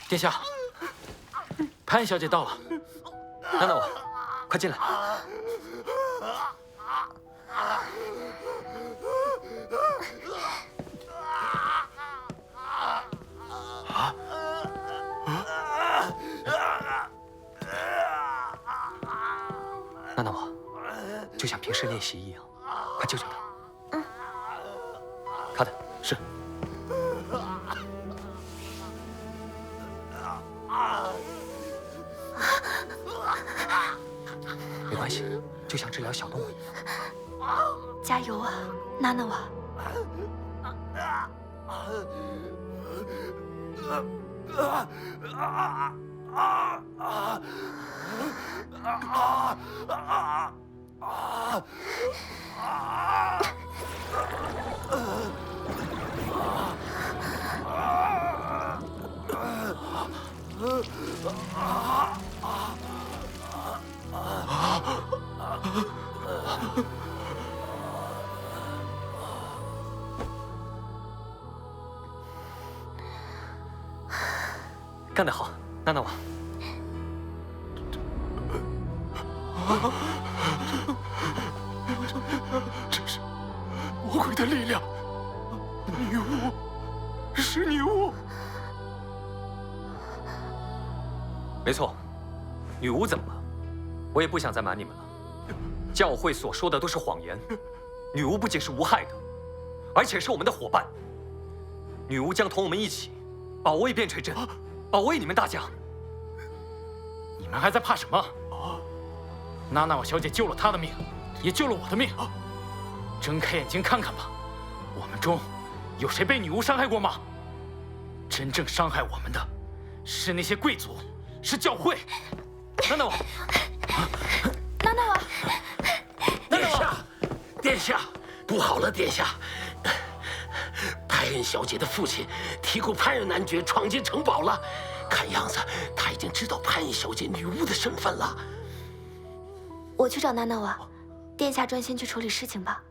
殿下，潘恩小姐到了，娜娜瓦，快进来。娜娜瓦，就像平时练习一样，快救救她。嗯。卡特，是。没关系，就像治疗小动物一样。加油啊，娜娜瓦！干得好，娜娜瓦！这是魔鬼的力量，女巫，是女巫。没错，女巫怎么了？我也不想再瞒你们了。教会所说的都是谎言。女巫不仅是无害的，而且是我们的伙伴。女巫将同我们一起保卫边陲镇，保卫你们大家。你们还在怕什么？娜娜瓦小姐救了她的命，也救了我的命。睁开眼睛看看吧，我们中有谁被女巫伤害过吗？真正伤害我们的，是那些贵族，是教会。娜娜瓦，娜娜瓦，殿下，殿下，不好了，殿下！潘恩小姐的父亲提库潘恩男爵闯进城堡了，看样子他已经知道潘恩小姐女巫的身份了。我去找娜娜瓦，殿下专心去处理事情吧。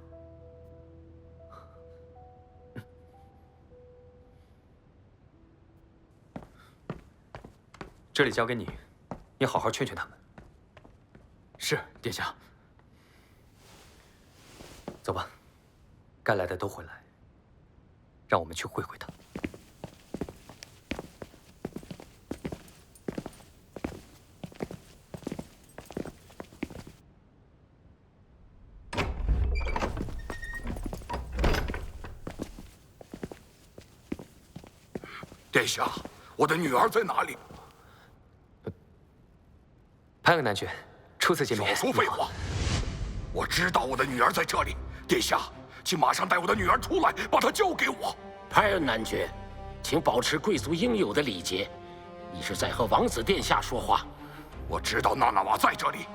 这里交给你，你好好劝劝他们。是，殿下。走吧，该来的都会来，让我们去会会他。殿下，我的女儿在哪里？潘恩男爵，初次见面。少说废话！我知道我的女儿在这里。殿下，请马上带我的女儿出来，把她交给我。潘恩男爵，请保持贵族应有的礼节。你是在和王子殿下说话。我知道娜娜瓦在这里，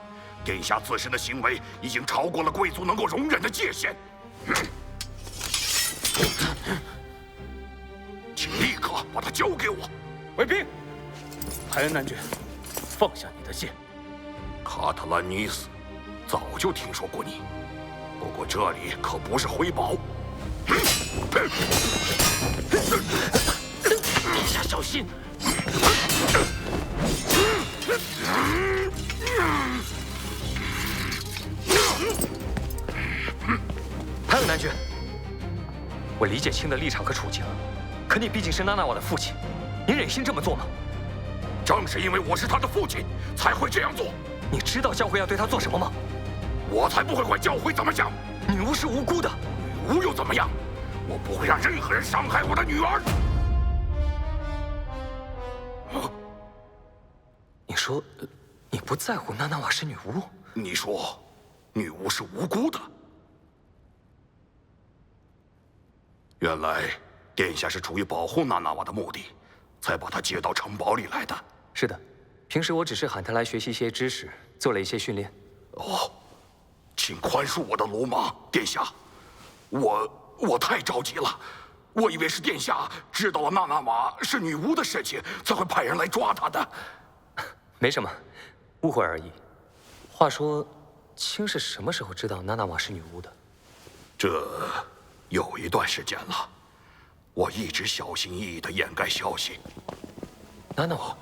殿下自身的行为已经超过了贵族能够容忍的界限。请立刻把她交给我。卫兵，潘恩男爵，放下你的剑。卡特兰尼斯，早就听说过你，不过这里可不是灰堡。殿下小心！潘恩男爵，我理解卿的立场和处境，可你毕竟是娜娜瓦的父亲，您忍心这么做吗？正是因为我是他的父亲，才会这样做。你知道教会要对他做什么吗？我才不会管教会怎么想。女巫是无辜的，女巫又怎么样？我不会让任何人伤害我的女儿。你说，你不在乎娜娜瓦是女巫？你说，女巫是无辜的。原来，殿下是出于保护娜娜瓦的目的，才把她接到城堡里来的。是的，平时我只是喊她来学习一些知识，做了一些训练。哦，请宽恕我的鲁莽，殿下。我太着急了，我以为是殿下知道了娜娜瓦是女巫的事情，才会派人来抓她的。没什么，误会而已。话说，卿是什么时候知道娜娜瓦是女巫的？这有一段时间了，我一直小心翼翼地掩盖消息。娜娜瓦，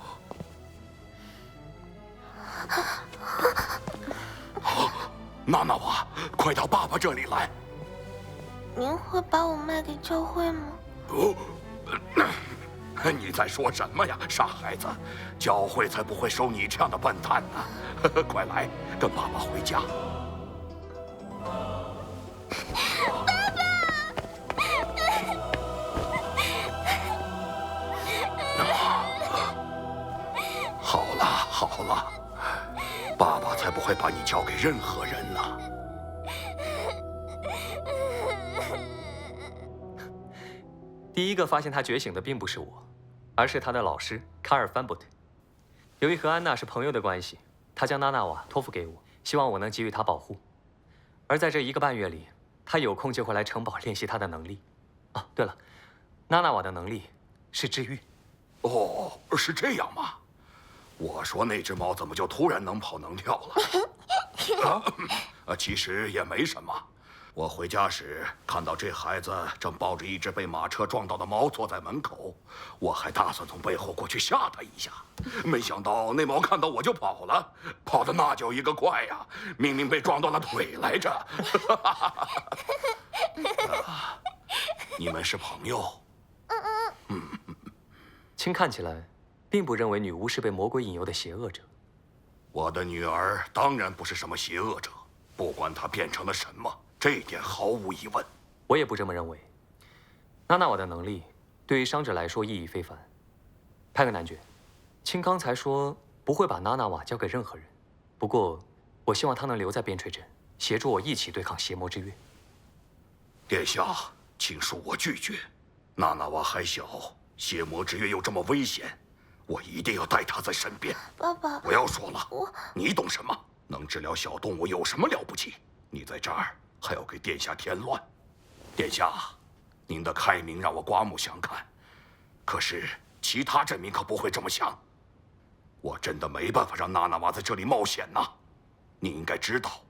娜娜瓦，快到爸爸这里来！您会把我卖给教会吗？哦，你在说什么呀，傻孩子？教会才不会收你这样的笨蛋呢！快来，跟爸爸回家。好了好了，爸爸才不会把你交给任何人呢。第一个发现他觉醒的并不是我，而是他的老师卡尔范伯特。由于和安娜是朋友的关系，他将娜娜瓦托付给我，希望我能给予她保护。而在这1个半月里，他有空就会来城堡练习他的能力。啊，对了，娜娜瓦的能力是治愈。哦，是这样吗？我说那只猫怎么就突然能跑能跳了？其实也没什么。我回家时看到这孩子正抱着一只被马车撞到的猫坐在门口，我还打算从背后过去吓他一下，没想到那猫看到我就跑了，跑得那叫一个快呀！明明被撞断了腿来着。你们是朋友？卿看起来并不认为女巫是被魔鬼引诱的邪恶者。我的女儿当然不是什么邪恶者，不管她变成了什么。这一点毫无疑问，我也不这么认为。娜娜瓦的能力对于伤者来说意义非凡。派克男爵，卿刚才说不会把娜娜瓦交给任何人，不过我希望她能留在边陲镇，协助我一起对抗邪魔之月。殿下，请恕我拒绝。娜娜瓦还小，邪魔之月又这么危险，我一定要带她在身边。爸爸，不要说了，你懂什么？能治疗小动物有什么了不起？你在这儿还要给殿下添乱。殿下，您的开明让我刮目相看，可是其他镇民可不会这么想。我真的没办法让娜娜娃在这里冒险呐。你应该知道，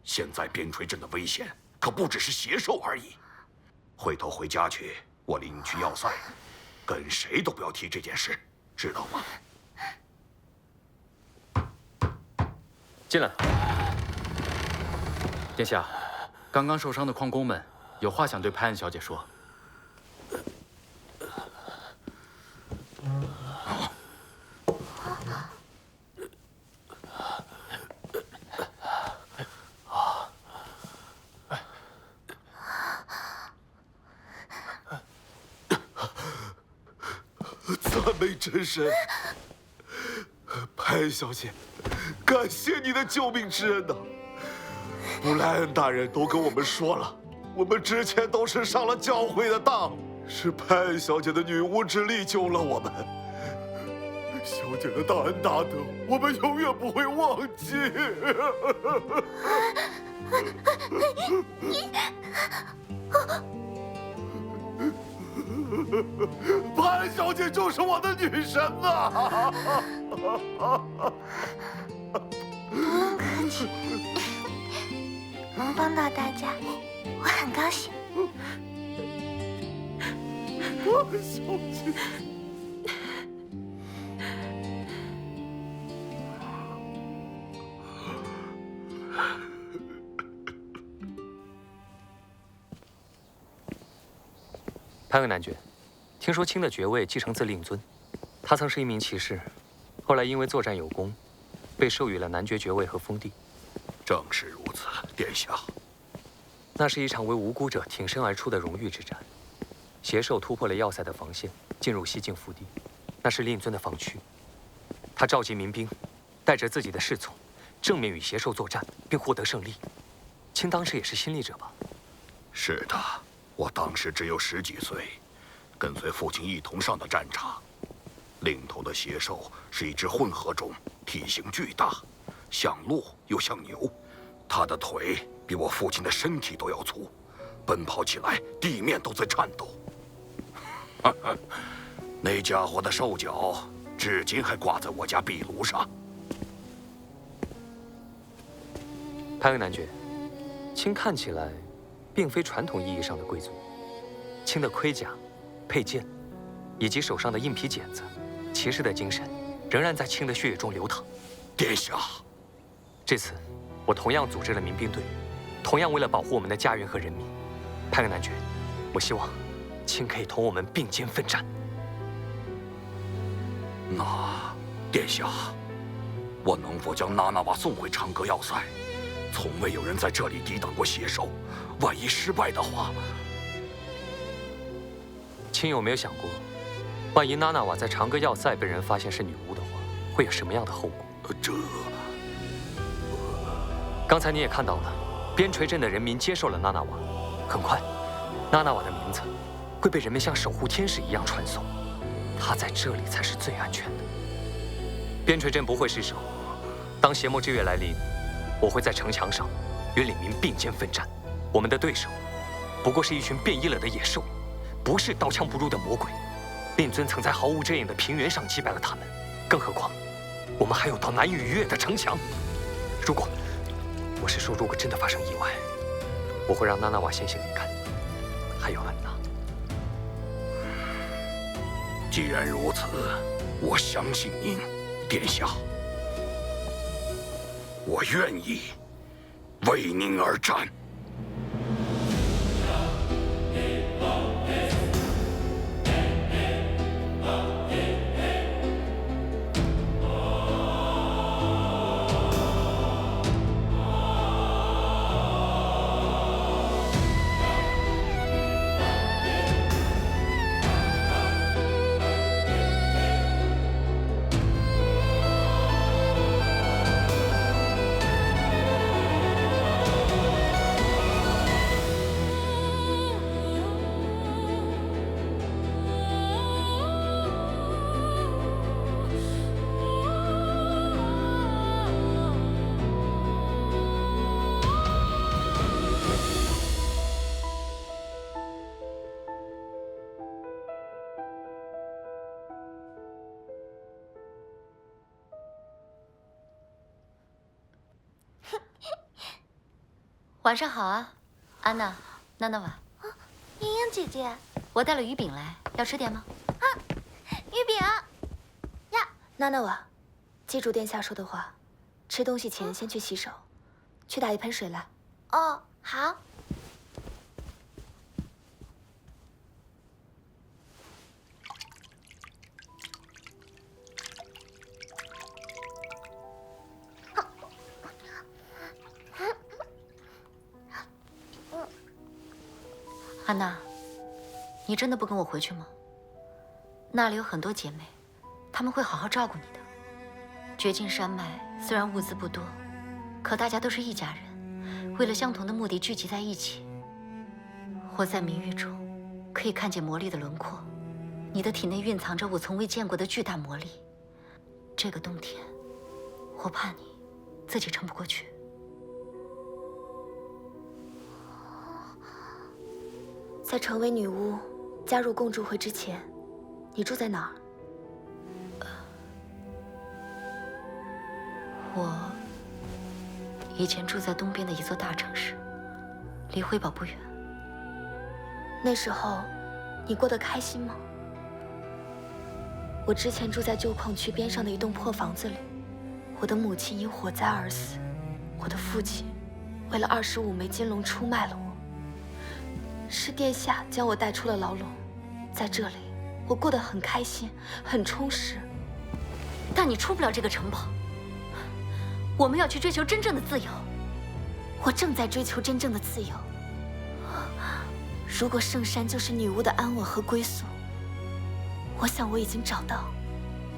现在边陲镇的危险可不只是邪兽而已。回头回家去，我领你去要塞，跟谁都不要提这件事，知道吗？进来。殿下，刚刚受伤的矿工们有话想对派恩小姐说。赞美真神，派恩小姐，感谢你的救命之恩呐！布莱恩大人都跟我们说了，我们之前都是上了教会的当，是派恩小姐的女巫之力救了我们。小姐的大恩大德，我们永远不会忘记。派恩小姐就是我的女神啊！不用客气，能帮到大家，我很高兴。派恩小姐。潘恩男爵，听说卿的爵位继承自令尊，他曾是一名骑士，后来因为作战有功，被授予了男爵爵位和封地。正是如此，殿下。那是一场为无辜者挺身而出的荣誉之战。邪兽突破了要塞的防线，进入西境腹地，那是令尊的防区。他召集民兵，带着自己的侍从，正面与邪兽作战，并获得胜利。卿当时也是亲历者吧？是的，我当时只有10几岁，跟随父亲一同上的战场。领头的邪兽是一只混合种，体型巨大，像鹿又像牛，它的腿比我父亲的身体都要粗，奔跑起来地面都在颤抖。那家伙的兽角至今还挂在我家壁炉上。潘恩男爵，卿看起来并非传统意义上的贵族。卿的盔甲、佩剑，以及手上的硬皮剪子，骑士的精神仍然在卿的血液中流淌。殿下，这次我同样组织了民兵队，同样为了保护我们的家园和人民。潘恩男爵，我希望卿可以同我们并肩奋战。那，殿下，我能否将娜娜瓦送回长阁要塞？从未有人在这里抵挡过邪兽，万一失败的话，卿有没有想过，万一娜娜瓦在长阁要塞被人发现是女巫的话，会有什么样的后果？刚才你也看到了，边陲镇的人民接受了娜娜瓦，很快，娜娜瓦的名字会被人们像守护天使一样传颂。她在这里才是最安全的。边陲镇不会失守。当邪魔之月来临，我会在城墙上与领民并肩奋战。我们的对手不过是一群变异了的野兽，不是刀枪不入的魔鬼。令尊曾在毫无遮掩的平原上击败了他们，更何况我们还有道难以逾越的城墙。如果真的发生意外，我会让娜娜瓦先行离开，还有安娜。既然如此，我相信您，殿下。我愿意为您而战。晚上好啊，安娜、娜娜瓦。莹莹姐姐，我带了鱼饼来，要吃点吗？鱼饼呀，娜娜瓦，记住殿下说的话，吃东西前先去洗手，去打一盆水来。哦，好。安娜，你真的不跟我回去吗？那里有很多姐妹，她们会好好照顾你的。绝境山脉虽然物资不多，可大家都是一家人，为了相同的目的聚集在一起。活在谜域中，可以看见魔力的轮廓。你的体内蕴藏着我从未见过的巨大魔力。这个冬天，我怕你自己撑不过去。在成为女巫、加入共助会之前，你住在哪儿？我以前住在东边的一座大城市，离辉宝不远。那时候，你过得开心吗？我之前住在旧矿区边上的一栋破房子里，我的母亲因火灾而死，我的父亲为了25枚金龙出卖了我。是殿下将我带出了牢笼，在这里，我过得很开心，很充实。但你出不了这个城堡。我们要去追求真正的自由，我正在追求真正的自由。如果圣山就是女巫的安稳和归宿，我想我已经找到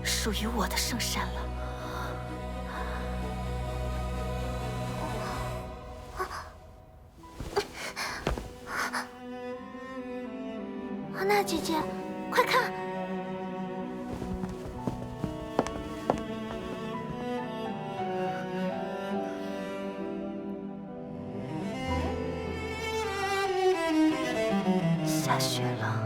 属于我的圣山了。安娜姐姐，快看！下雪了。